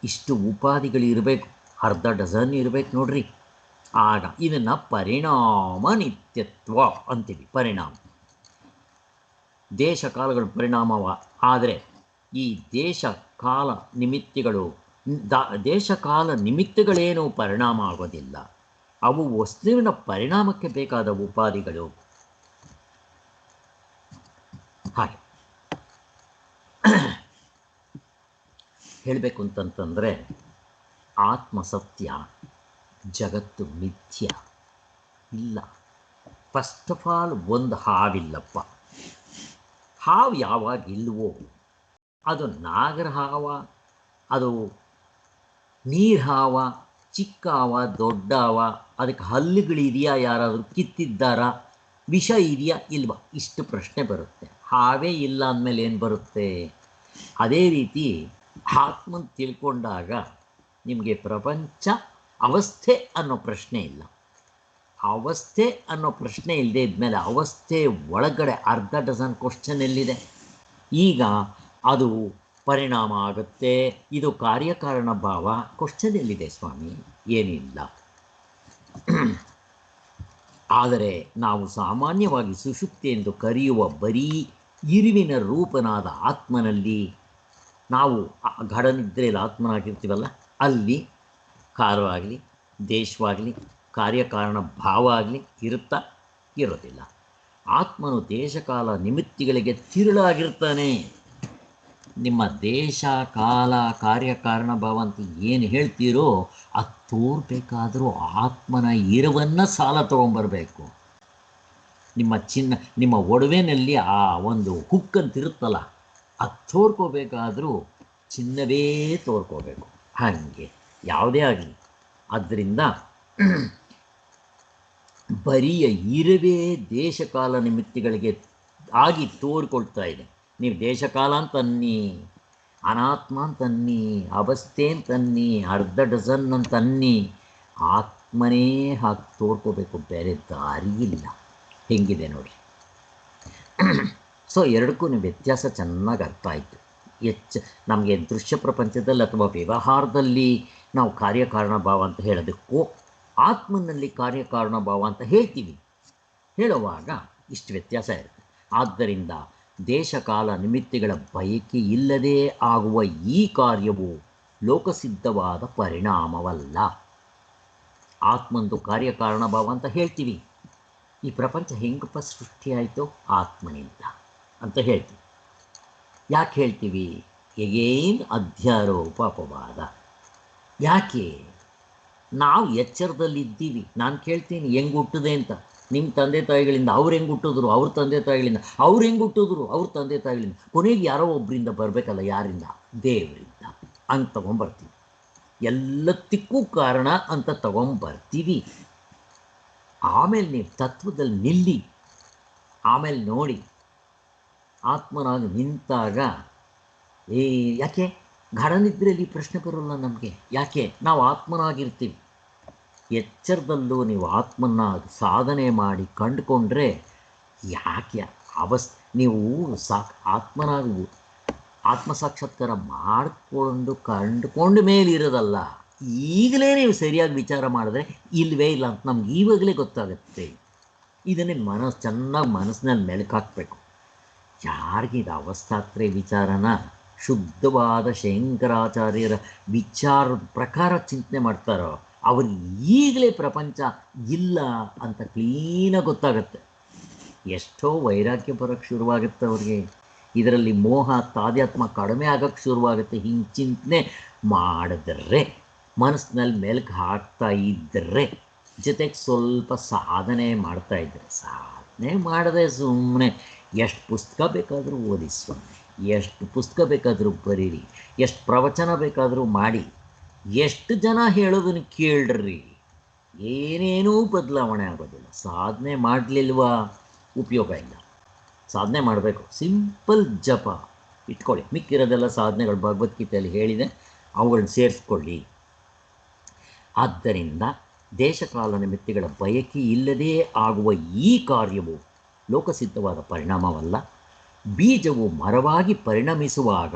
Speaker 1: ಇಷ್ಟು ಉಪಾಧಿಗಳು ಇರಬೇಕು, ಅರ್ಧ ಡಜನ್ ಇರಬೇಕು ನೋಡ್ರಿ. ಆಗ ಇದನ್ನು ಪರಿಣಾಮ ನಿತ್ಯತ್ವ ಅಂತೀವಿ. ಪರಿಣಾಮ ದೇಶ ಕಾಲಗಳ ಪರಿಣಾಮವ. ಆದರೆ ಈ ದೇಶ ಕಾಲ ನಿಮಿತ್ತಗಳು, ದೇಶ ಕಾಲ ನಿಮಿತ್ತಗಳೇನು ಪರಿಣಾಮ ಆಗೋದಿಲ್ಲ. ಅವು ವಸ್ತುವಿನ ಪರಿಣಾಮಕ್ಕೆ ಬೇಕಾದ ಉಪಾಧಿಗಳು. ಹಾಗೆ ಹೇಳಬೇಕು ಅಂತಂತಂದರೆ ಆತ್ಮ ಸತ್ಯ, ಜಗತ್ತು ಮಿಥ್ಯ ಇಲ್ಲ. ಫಸ್ಟ್ ಆಫ್ ಆಲ್ ಒಂದು ಹಾವಿಲ್ಲಪ್ಪ. ಹಾವು ಯಾವಾಗ ಇಲ್ವೋ ಅದು ನಾಗರ ಹಾವ, ಅದು ನೀರು ಹಾವ, ಚಿಕ್ಕ ಹಾವ, ದೊಡ್ಡ ಹಾವ, ಅದಕ್ಕೆ ಹಲ್ಲುಗಳಿದೆಯಾ, ಯಾರಾದರೂ ಕಿತ್ತಿದ್ದಾರಾ, ವಿಷ ಇದೆಯಾ ಇಲ್ವಾ, ಇಷ್ಟು ಪ್ರಶ್ನೆ ಬರುತ್ತೆ. ಹಾವೇ ಇಲ್ಲ ಅಂದಮೇಲೆ ಏನು ಬರುತ್ತೆ? ಅದೇ ರೀತಿ ಆತ್ಮನ್ ತಿಳ್ಕೊಂಡಾಗ ನಿಮಗೆ ಪ್ರಪಂಚ ಅವಸ್ಥೆ ಅನ್ನೋ ಪ್ರಶ್ನೆ ಇಲ್ಲ. ಅವಸ್ಥೆ ಅನ್ನೋ ಪ್ರಶ್ನೆ ಇಲ್ಲದೆ ಇದ್ಮೇಲೆ ಅವಸ್ಥೆ ಒಳಗಡೆ ಅರ್ಧ ಡಜನ್ ಕ್ವಶನ್ ಎಲ್ಲಿದೆ? ಈಗ ಅದು ಪರಿಣಾಮ ಆಗುತ್ತೆ. ಇದು ಕಾರ್ಯಕಾರಣ ಭಾವ. ಕ್ವಶನ್ ಎಲ್ಲಿದೆ ಸ್ವಾಮಿ? ಏನಿಲ್ಲ. ಆದರೆ ನಾವು ಸಾಮಾನ್ಯವಾಗಿ ಸುಷುಪ್ತಿ ಎಂದು ಕರೆಯುವ ಬರೀ ಇರುವಿನ ರೂಪನಾದ ಆತ್ಮನಲ್ಲಿ ನಾವು ಗಾಢನಿದ್ರೆಯಲ್ಲಿ ಆತ್ಮನಾಗಿರ್ತೀವಲ್ಲ, ಅಲ್ಲಿ ಕಾಲವಾಗಲಿ ದೇಶವಾಗಲಿ ಕಾರ್ಯಕಾರಣ ಭಾವ ಆಗಲಿ ಇರುತ್ತಾ? ಇರೋದಿಲ್ಲ. ಆತ್ಮನು ದೇಶಕಾಲ ನಿಮಿತ್ತಿಗಳಿಗೆ ತಿರುಳಾಗಿರ್ತಾನೆ. ನಿಮ್ಮ ದೇಶ ಕಾಲ ಕಾರ್ಯಕಾರಣ ಭಾವ ಅಂತ ಏನು ಹೇಳ್ತೀರೋ ಅದು ತೋರ್ಬೇಕಾದ್ರೂ ಆತ್ಮನ ಇರವನ್ನು ಸಾಲ ತೊಗೊಂಬರ್ಬೇಕು. ನಿಮ್ಮ ಒಡವೆನಲ್ಲಿ ಆ ಒಂದು ಹುಕ್ ಅಂತಿರುತ್ತಲ್ಲ, ಅದು ತೋರ್ಕೋಬೇಕಾದ್ರೂ ಚಿನ್ನವೇ ತೋರ್ಕೋಬೇಕು. ಹಾಗೆ ಯಾವುದೇ ಆಗಲಿ. ಆದ್ದರಿಂದ ಬರಿಯ ಇರುವೆ ದೇಶಕಾಲ ನಿಮಿತ್ತಿಗಳಿಗೆ ಆಗಿ ತೋರ್ಕೊಳ್ತಾ ಇದೆ. ನೀವು ದೇಶಕಾಲ ಅಂತನ್ನಿ, ಅನಾತ್ಮ ಅಂತನ್ನಿ, ಅವಸ್ಥೆ ಅಂತನ್ನಿ, ಅರ್ಧ ಡಜನ್ ಅಂತನ್ನಿ, ಆತ್ಮನೇ ಹಾಗೆ ತೋರ್ಕೋಬೇಕು, ಬೇರೆ ದಾರಿ ಇಲ್ಲ. ಹೆಂಗಿದೆ ನೋಡಿ. ಸೊ ಎರಡಕ್ಕೂ ವ್ಯತ್ಯಾಸ ಚೆನ್ನಾಗಿ ಅರ್ಥ ಆಯಿತು. ನಮಗೆ ದೃಶ್ಯ ಪ್ರಪಂಚದಲ್ಲಿ ಅಥವಾ ವ್ಯವಹಾರದಲ್ಲಿ ನಾವು ಕಾರ್ಯಕಾರಣ ಭಾವ ಅಂತ ಹೇಳೋದಕ್ಕೂ ಆತ್ಮನಲ್ಲಿ ಕಾರ್ಯಕಾರಣ ಭಾವ ಅಂತ ಹೇಳ್ತೀವಿ. ಹೇಳುವಾಗ ಇಷ್ಟು ವ್ಯತ್ಯಾಸ ಇರುತ್ತೆ. ಆದ್ದರಿಂದ ದೇಶಕಾಲ ನಿಮಿತ್ತಿಗಳ ಬಯಕೆ ಇಲ್ಲದೆ ಆಗುವ ಈ ಕಾರ್ಯವು ಲೋಕಸಿದ್ಧವಾದ ಪರಿಣಾಮವಲ್ಲ. ಆತ್ಮಂದು ಕಾರ್ಯಕಾರಣ ಭಾವ ಅಂತ ಹೇಳ್ತೀವಿ. ಈ ಪ್ರಪಂಚ ಹೆಂಗಪ್ಪ ಸೃಷ್ಟಿಯಾಯಿತು? ಆತ್ಮನಿಂದ ಅಂತ ಹೇಳ್ತೀವಿ. ಯಾಕೆ ಹೇಳ್ತೀವಿ? ಎಗೇನ್ ಅಧ್ಯಾರೋಪ ಅಪವಾದ. ಯಾಕೆ? ನಾವು ಎಚ್ಚರದಲ್ಲಿದ್ದೀವಿ. ನಾನು ಕೇಳ್ತೀನಿ ಹೆಂಗೆ ಹುಟ್ಟಿದೆ ಅಂತ. ನಿಮ್ಮ ತಂದೆ ತಾಯಿಗಳಿಂದ ಅವ್ರು ಹೆಂಗೆ ಹುಟ್ಟಿದ್ರು, ಅವ್ರ ತಂದೆ ತಾಯಿಗಳಿಂದ ಅವ್ರು ಹೆಂಗೆ ಹುಟ್ಟಿದ್ರು, ಅವ್ರ ತಂದೆ ತಾಯಿಗಳಿಂದ, ಕೊನೆಗೆ ಯಾರೋ ಒಬ್ಬರಿಂದ ಬರಬೇಕಲ್ಲ. ಯಾರಿಂದ? ದೇವರಿಂದ. ಹಂಗೆ ತಗೊಂಬರ್ತೀವಿ. ಎಲ್ಲದಕ್ಕೂ ಕಾರಣ ಅಂತ ತಗೊಂಬರ್ತೀವಿ. ಆಮೇಲೆ ನೀವು ತತ್ವದಲ್ಲಿ ನಿಲ್ಲಿ. ಆಮೇಲೆ ನೋಡಿ, ಆತ್ಮನಾಗಿ ನಿಂತಾಗ ಯಾಕೆ ಗಾಢನಿದ್ರೆಯಲ್ಲಿ ಪ್ರಶ್ನೆ ಬರೋಲ್ಲ ನಮಗೆ. ಯಾಕೆ? ನಾವು ಆತ್ಮನಾಗಿರ್ತೀವಿ. ಎಚ್ಚರದಲ್ಲೂ ನೀವು ಆತ್ಮನ ಸಾಧನೆ ಮಾಡಿ ಕಂಡುಕೊಂಡ್ರೆ ಯಾಕೆ ನೀವು ಆತ್ಮನಾಗಿ ಆತ್ಮ ಸಾಕ್ಷಾತ್ಕಾರ ಕಂಡುಕೊಂಡ ಮೇಲೆ ಇರೋದಲ್ಲ. ಈಗಲೇ ನೀವು ಸರಿಯಾಗಿ ವಿಚಾರ ಮಾಡಿದ್ರೆ ಇಲ್ಲವೇ ಇಲ್ಲ ಅಂತ ನಮ್ಗೆ ಈವಾಗಲೇ ಗೊತ್ತಾಗುತ್ತೆ. ಇದನ್ನೇ ಚೆನ್ನಾಗಿ ಮನಸ್ಸಿನಲ್ಲಿ ಮೆಲುಕಾಕಬೇಕು. ಯಾರಿಗಿದು ಅವಸ್ಥಾತ್ರಯ ವಿಚಾರನ ಶುದ್ಧವಾದ ಶಂಕರಾಚಾರ್ಯರ ವಿಚಾರದ ಪ್ರಕಾರ ಚಿಂತನೆ ಮಾಡ್ತಾರೋ ಅವ್ರಿಗೆ ಈಗಲೇ ಪ್ರಪಂಚ ಇಲ್ಲ ಅಂತ ಕ್ಲೀನಾಗಿ ಗೊತ್ತಾಗತ್ತೆ. ಎಷ್ಟೋ ವೈರಾಗ್ಯ ಬರೋಕ್ಕೆ ಶುರುವಾಗುತ್ತೆ ಅವ್ರಿಗೆ. ಇದರಲ್ಲಿ ಮೋಹ ತಾಧ್ಯಾತ್ಮ ಕಡಿಮೆ ಆಗೋಕ್ಕೆ ಶುರುವಾಗುತ್ತೆ. ಹಿಂಗೆ ಚಿಂತನೆ ಮಾಡಿದ್ರೆ, ಮನಸ್ಸಿನಲ್ಲಿ ಮೆಲುಕು ಹಾಕ್ತಾ ಇದ್ದರೆ, ಜೊತೆಗೆ ಸ್ವಲ್ಪ ಸಾಧನೆ ಮಾಡ್ತಾಯಿದ್ರೆ, ಸಾಧನೆ ಮಾಡದೆ ಸುಮ್ಮನೆ ಎಷ್ಟು ಪುಸ್ತಕ ಬೇಕಾದರೂ ಓದಿ ಸ್ವಾಮಿ, ಎಷ್ಟು ಪುಸ್ತಕ ಬೇಕಾದರೂ ಬರೀರಿ, ಎಷ್ಟು ಪ್ರವಚನ ಬೇಕಾದರೂ ಮಾಡಿ, ಎಷ್ಟು ಜನ ಹೇಳೋದನ್ನು ಕೇಳ್ರಿ, ಏನೇನೂ ಬದಲಾವಣೆ ಆಗೋದಿಲ್ಲ. ಸಾಧನೆ ಮಾಡಲಿಲ್ವಾ ಉಪಯೋಗ ಇಲ್ಲ. ಸಾಧನೆ ಮಾಡಬೇಕು. ಸಿಂಪಲ್ ಜಪ ಇಟ್ಕೊಳ್ಳಿ. ಮಿಕ್ಕಿರೋದೆಲ್ಲ ಸಾಧನೆಗಳು ಭಗವದ್ಗೀತೆಯಲ್ಲಿ ಹೇಳಿದೆ, ಅವುಗಳನ್ನ ಸೇರಿಸ್ಕೊಳ್ಳಿ. ಆದ್ದರಿಂದ ದೇಶಕಾಲ ನಿಮಿತ್ತಿಗಳ ಬಯಕೆ ಇಲ್ಲದೇ ಆಗುವ ಈ ಕಾರ್ಯವು ಲೋಕಸಿದ್ಧವಾದ ಪರಿಣಾಮವಲ್ಲ. ಬೀಜವು ಮರವಾಗಿ ಪರಿಣಮಿಸುವಾಗ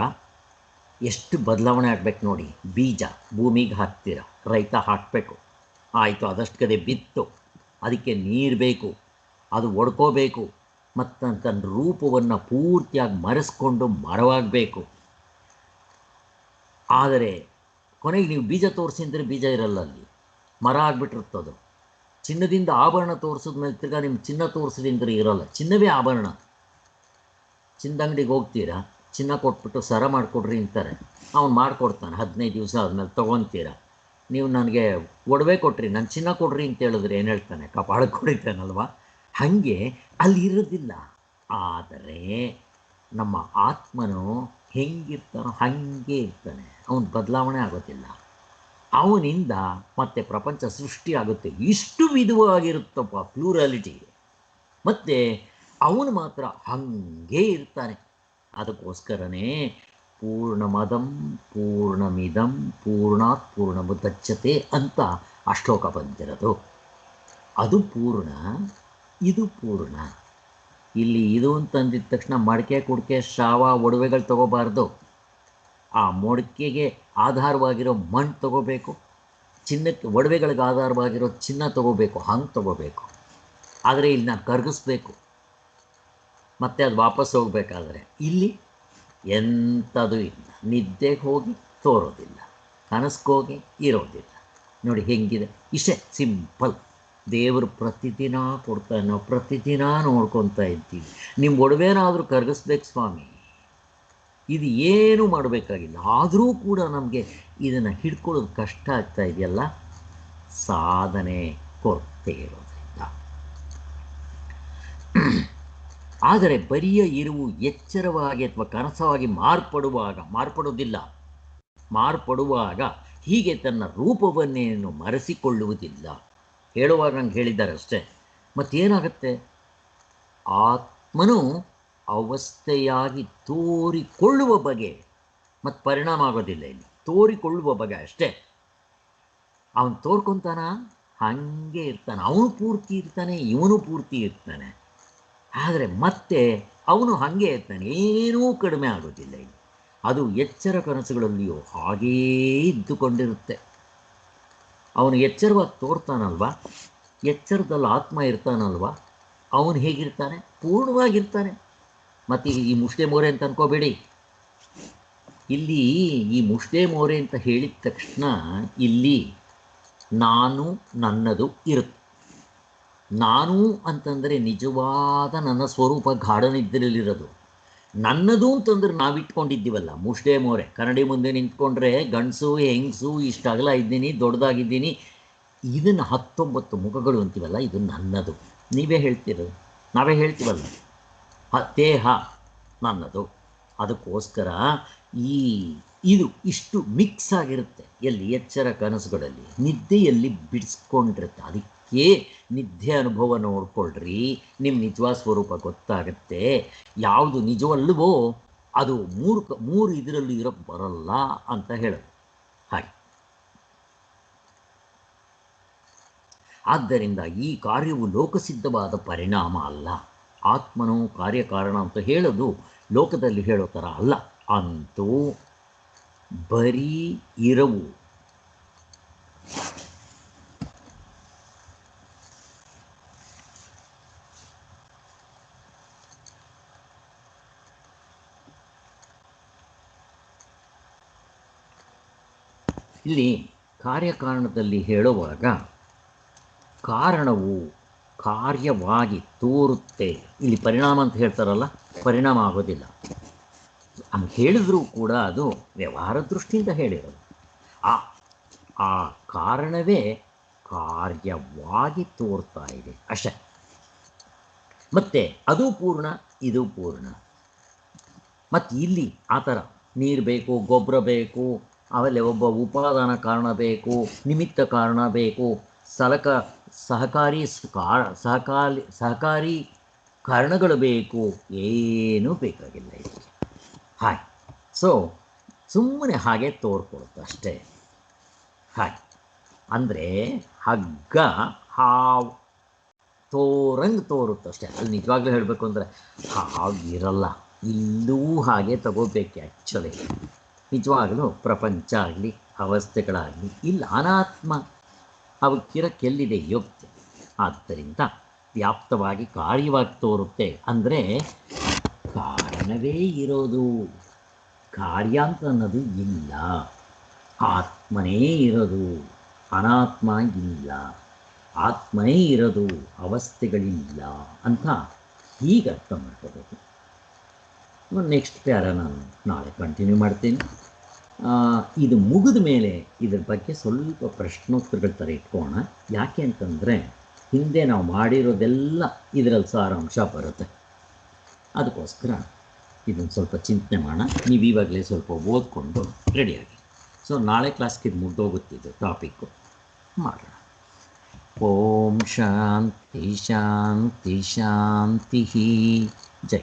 Speaker 1: ಎಷ್ಟು ಬದಲಾವಣೆ ಆಗಬೇಕು ನೋಡಿ. ಬೀಜ ಭೂಮಿಗೆ ಹಾಕ್ತೀರ, ರೈತ ಹಾಕಬೇಕು, ಆಯಿತು, ಅದಷ್ಟು ಕಡೆ ಬಿತ್ತು, ಅದಕ್ಕೆ ನೀರು ಬೇಕು, ಅದು ಒಡ್ಕೋಬೇಕು, ಮತ್ತು ತನ್ನ ರೂಪವನ್ನು ಪೂರ್ತಿಯಾಗಿ ಮರೆಸ್ಕೊಂಡು ಮರವಾಗಬೇಕು. ಆದರೆ ಕೊನೆಗೆ ನೀವು ಬೀಜ ತೋರಿಸಿದ್ರೆ ಬೀಜ ಇರಲ್ಲ, ಅಲ್ಲಿ ಮರ ಆಗಿಬಿಟ್ಟಿರ್ತದು. ಚಿನ್ನದಿಂದ ಆಭರಣ ತೋರಿಸಿದ್ಮೇಲೆ ತಿರ್ಗಾ ನಿಮ್ಮ ಚಿನ್ನ ತೋರಿಸಿದ್ರೆ ಇರೋಲ್ಲ, ಚಿನ್ನವೇ ಆಭರಣ. ಚಿನ್ನದ ಅಂಗಡಿಗೆ ಹೋಗ್ತೀರಾ, ಚಿನ್ನ ಕೊಟ್ಬಿಟ್ಟು ಸರ ಮಾಡಿಕೊಡ್ರಿ ಅಂತಾರೆ, ಅವ್ನು ಮಾಡಿಕೊಡ್ತಾನೆ. 15 ದಿವಸ ಆದಮೇಲೆ ತೊಗೊತೀರ. ನೀವು ನನಗೆ ಒಡವೆ ಕೊಟ್ರಿ, ನಾನು ಚಿನ್ನ ಕೊಡ್ರಿ ಅಂತ ಹೇಳಿದ್ರೆ ಏನು ಹೇಳ್ತಾನೆ? ಕಪಾಳಕ್ಕೆ ಹೊಡಿತಾನಲ್ವ. ಹಾಗೆ ಅಲ್ಲಿ ಇರೋದಿಲ್ಲ. ಆದರೆ ನಮ್ಮ ಆತ್ಮನು ಹೆಂಗಿರ್ತಾನೋ ಹಾಗೆ ಇರ್ತಾನೆ. ಅವನು ಬದಲಾವಣೆ ಆಗೋದಿಲ್ಲ. ಅವನಿಂದ ಮತ್ತೆ ಪ್ರಪಂಚ ಸೃಷ್ಟಿ ಆಗುತ್ತೆ. ಇಷ್ಟು ವಿಧವಾಗಿರುತ್ತಪ್ಪ, ಪ್ಲೂರಾಲಿಟಿ. ಮತ್ತು ಅವನು ಮಾತ್ರ ಹಾಗೇ ಇರ್ತಾನೆ. ಅದಕ್ಕೋಸ್ಕರನೇ ಪೂರ್ಣಮದಂ ಪೂರ್ಣಮಿದಂ ಪೂರ್ಣಾತ್ ಪೂರ್ಣಮುದಚ್ಯತೆ ಅಂತ ಆ ಶ್ಲೋಕ ಬಂದಿರೋದು. ಅದು ಪೂರ್ಣ, ಇದು ಪೂರ್ಣ. ಇಲ್ಲಿ ಇದು ಅಂತಂದಿದ ತಕ್ಷಣ ಮಡಿಕೆ ಕುಡಿಕೆ ಶಾವ ಒಡವೆಗಳು ತಗೋಬಾರ್ದು. ಆ ಮೊಳಕೆಗೆ ಆಧಾರವಾಗಿರೋ ಮಣ್ಣು ತಗೋಬೇಕು, ಚಿನ್ನಕ್ಕೆ ಒಡವೆಗಳಿಗೆ ಆಧಾರವಾಗಿರೋ ಚಿನ್ನ ತಗೋಬೇಕು, ಹಂಗೆ ತಗೋಬೇಕು. ಆದರೆ ಇಲ್ಲಿ ನಾನು ಕರಗಿಸ್ಬೇಕು, ಮತ್ತೆ ಅದು ವಾಪಸ್ ಹೋಗಬೇಕಾದ್ರೆ ಇಲ್ಲಿ ಎಂಥದ್ದು ಇಲ್ಲ. ನಿದ್ದೆಗೆ ಹೋಗಿ ತೋರೋದಿಲ್ಲ, ಕನಸ್ಗೋಗಿ ಇರೋದಿಲ್ಲ. ನೋಡಿ ಹೆಂಗಿದೆ, ಇಷ್ಟೇ ಸಿಂಪಲ್. ದೇವರು ಪ್ರತಿದಿನ ಕೊಡ್ತಾನೆ, ನಾವು ಪ್ರತಿದಿನ ನೋಡ್ಕೊತಾ ಇದ್ದೀವಿ. ನಿಮ್ಮ ಒಡವೆನಾದರೂ ಕರಗಿಸ್ಬೇಕು ಸ್ವಾಮಿ, ಇದು ಏನು ಮಾಡಬೇಕಾಗಿಲ್ಲ. ಆದರೂ ಕೂಡ ನಮಗೆ ಇದನ್ನು ಹಿಡ್ಕೊಳ್ಳೋದು ಕಷ್ಟ ಆಗ್ತಾ ಇದೆಯಲ್ಲ, ಸಾಧನೆ ಕೊರತೆ ಇರೋದ್ರಿಂದ. ಆದರೆ ಬರಿಯ ಇರುವು ಎಚ್ಚರವಾಗಿ ಅಥವಾ ಕನಸವಾಗಿ ಮಾರ್ಪಡುವಾಗ ಹೀಗೆ ತನ್ನ ರೂಪವನ್ನೇನು ಮರೆಸಿಕೊಳ್ಳುವುದಿಲ್ಲ. ಹೇಳುವಾಗ ನಂಗೆ ಹೇಳಿದ್ದಾರೆ ಅಷ್ಟೇ. ಮತ್ತೇನಾಗುತ್ತೆ, ಆತ್ಮನು ಅವಸ್ಥೆಯಾಗಿ ತೋರಿಕೊಳ್ಳುವ ಬಗೆ ಮತ್ತು ಪರಿಣಾಮ ಆಗೋದಿಲ್ಲ. ಇಲ್ಲಿ ತೋರಿಕೊಳ್ಳುವ ಬಗೆ ಅಷ್ಟೇ. ಅವನು ತೋರ್ಕೊತಾನ, ಹಾಗೆ ಇರ್ತಾನೆ. ಅವನು ಪೂರ್ತಿ ಇರ್ತಾನೆ, ಇವನು ಪೂರ್ತಿ ಇರ್ತಾನೆ. ಆದರೆ ಮತ್ತೆ ಅವನು ಹಾಗೆ ಇರ್ತಾನೆ, ಏನೂ ಕಡಿಮೆ ಆಗೋದಿಲ್ಲ. ಇಲ್ಲಿ ಅದು ಎಚ್ಚರ ಕನಸುಗಳಲ್ಲಿಯೂ ಹಾಗೇ ಇದ್ದುಕೊಂಡಿರುತ್ತೆ. ಅವನು ಎಚ್ಚರವಾಗಿ ತೋರ್ತಾನಲ್ವ, ಎಚ್ಚರದಲ್ಲಿ ಆತ್ಮ ಇರ್ತಾನಲ್ವ, ಅವನು ಹೇಗಿರ್ತಾನೆ, ಪೂರ್ಣವಾಗಿರ್ತಾನೆ. ಮತ್ತು ಈ ಮುಷ್ಟೆ ಮೋರೆ ಅಂತ ಅನ್ಕೋಬೇಡಿ. ಇಲ್ಲಿ ಈ ಮುಷ್ಟೆ ಮೋರೆ ಅಂತ ಹೇಳಿದ ತಕ್ಷಣ ಇಲ್ಲಿ ನಾನು ನನ್ನದು ಇರುತ್ತೆ. ನಾನು ಅಂತಂದರೆ ನಿಜವಾದ ನನ್ನ ಸ್ವರೂಪ ಗಾಢನಿದ್ದರಲ್ಲಿರೋದು. ನನ್ನದು ಅಂತಂದ್ರೆ ನಾವಿಟ್ಕೊಂಡಿದ್ದೀವಲ್ಲ ಮುಷ್ಟೆ ಮೋರೆ. ಕನ್ನಡಿ ಮುಂದೆ ನಿಂತ್ಕೊಂಡ್ರೆ ಗಂಡಸು ಹೆಂಗಸು ಇಷ್ಟು ಅಗಲ ಇದ್ದೀನಿ, ದೊಡ್ಡದಾಗಿದ್ದೀನಿ, ಇದನ್ನು 19 ಮುಖಗಳು ಅಂತೀವಲ್ಲ, ಇದು ನನ್ನದು. ನೀವೇ ಹೇಳ್ತಿರೋದು, ನಾವೇ ಹೇಳ್ತೀವಲ್ಲ, ದೇಹ ನನ್ನದು. ಅದಕ್ಕೋಸ್ಕರ ಇದು ಇಷ್ಟು ಮಿಕ್ಸ್ ಆಗಿರುತ್ತೆ. ಎಲ್ಲಿ ಎಚ್ಚರ ಕನಸುಗಳಲ್ಲಿ, ನಿದ್ದೆಯಲ್ಲಿ ಬಿಡಿಸ್ಕೊಂಡಿರುತ್ತೆ. ಅದಕ್ಕೆ ನಿದ್ದೆ ಅನುಭವ ನೋಡ್ಕೊಳ್ರಿ, ನಿಮ್ಮ ನಿಜವಾದ ಸ್ವರೂಪ ಗೊತ್ತಾಗುತ್ತೆ. ಯಾವುದು ನಿಜವಲ್ಲವೋ ಅದು ಮೂರು ಇದರಲ್ಲಿ ಇರೋಕ್ಕೆ ಬರಲ್ಲ ಅಂತ ಹೇಳೋದು. ಹಾಗೆ ಆದ್ದರಿಂದ ಈ ಕಾರ್ಯವು ಲೋಕಸಿದ್ಧವಾದ ಪರಿಣಾಮ ಅಲ್ಲ. ಆತ್ಮನು ಕಾರ್ಯಕಾರಣ ಅಂತ ಹೇಳೋದು ಲೋಕದಲ್ಲಿ ಹೇಳೋ ಥರ ಅಲ್ಲ. ಅಂತೂ ಬರೀ ಇರವು ಇಲ್ಲಿ ಕಾರ್ಯಕಾರಣದಲ್ಲಿ ಹೇಳುವಾಗ ಕಾರಣವು ಕಾರ್ಯವಾಗಿ ತೋರುತ್ತೆ. ಇಲ್ಲಿ ಪರಿಣಾಮ ಅಂತ ಹೇಳ್ತಾರಲ್ಲ, ಪರಿಣಾಮ ಆಗೋದಿಲ್ಲ ಅಂತ ಹೇಳಿದರೂ ಕೂಡ ಅದು ವ್ಯವಹಾರ ದೃಷ್ಟಿಯಿಂದ ಹೇಳಿರೋದು. ಆ ಕಾರಣವೇ ಕಾರ್ಯವಾಗಿ ತೋರ್ತಾ ಇದೆ ಅಷ್ಟೇ. ಮತ್ತು ಅದು ಪೂರ್ಣ, ಇದು ಪೂರ್ಣ. ಮತ್ತು ಇಲ್ಲಿ ಆ ಥರ ನೀರು ಬೇಕು, ಗೊಬ್ಬರ ಬೇಕು, ಆಮೇಲೆ ಒಬ್ಬ ಉಪಾದಾನ ಕಾರಣ ಬೇಕು, ನಿಮಿತ್ತ ಕಾರಣ ಬೇಕು, ಸಹಕಾರಿ ಕಾರಣಗಳು ಬೇಕು, ಏನೂ ಬೇಕಾಗಿಲ್ಲ ಇದಕ್ಕೆ. ಹಾಗೆ ಸುಮ್ಮನೆ ಹಾಗೆ ತೋರ್ಕೊಳುತ್ತೆ ಅಷ್ಟೇ. ಹಾಗೆ ಅಂದರೆ ಹಗ್ಗ ಹಾವು ತೋರಂಗೆ ತೋರುತ್ತಷ್ಟೇ. ಅಲ್ಲಿ ನಿಜವಾಗ್ಲೂ ಹೇಳಬೇಕು ಅಂದರೆ ಹಾಗಿರಲ್ಲ. ಇಲ್ಲೂ ಹಾಗೆ ತಗೋಬೇಕು ಆ್ಯಕ್ಚುಲಿ. ನಿಜವಾಗಲೂ ಪ್ರಪಂಚ ಆಗಲಿ ಅವಸ್ಥೆಗಳಾಗಲಿ ಇಲ್ಲ, ಅನಾತ್ಮ ಅವಕ್ಕಿರಕ್ಕೆಲ್ಲಿದೆ ಯೋಗ್ಯ. ಆದ್ದರಿಂದ ವ್ಯಾಪ್ತವಾಗಿ ಕಾರ್ಯವಾಗಿ ತೋರುತ್ತೆ. ಅಂದರೆ ಕಾರಣವೇ ಇರೋದು, ಕಾರ್ಯ ಅಂತ ಅನ್ನೋದು ಇಲ್ಲ. ಆತ್ಮನೇ ಇರೋದು, ಅನಾತ್ಮ ಇಲ್ಲ. ಆತ್ಮನೇ ಇರೋದು, ಅವಸ್ಥೆಗಳಿಲ್ಲ ಅಂತ ಹೀಗೆ ಅರ್ಥ ಮಾಡ್ಕೋಬೇಕು. ನೆಕ್ಸ್ಟ್ ಪ್ಯಾರ ನಾನು ನಾಳೆ ಕಂಟಿನ್ಯೂ ಮಾಡ್ತೀನಿ. ಇದು ಮುಗಿದ ಮೇಲೆ ಇದ್ರ ಬಗ್ಗೆ ಸ್ವಲ್ಪ ಪ್ರಶ್ನೋತ್ತರಗಳ ಥರ ಇಟ್ಕೋಣ. ಯಾಕೆ ಅಂತಂದರೆ ಹಿಂದೆ ನಾವು ಮಾಡಿರೋದೆಲ್ಲ ಇದರಲ್ಲಿ ಸಾರಾಂಶ ಬರುತ್ತೆ. ಅದಕ್ಕೋಸ್ಕರ ಇದನ್ನು ಸ್ವಲ್ಪ ಚಿಂತನೆ ಮಾಡೋಣ. ನೀವು ಇವಾಗಲೇ ಸ್ವಲ್ಪ ಓದ್ಕೊಂಡು ರೆಡಿಯಾಗಿ. ನಾಳೆ ಕ್ಲಾಸ್ಗೆ ಇದು ಮುಗ್ದೋಗುತ್ತಿದ್ದು ಟಾಪಿಕ್ಕು ಮಾಡೋಣ. ಓಂ ಶಾಂತಿ ಶಾಂತಿ ಶಾಂತಿ. ಜೈ.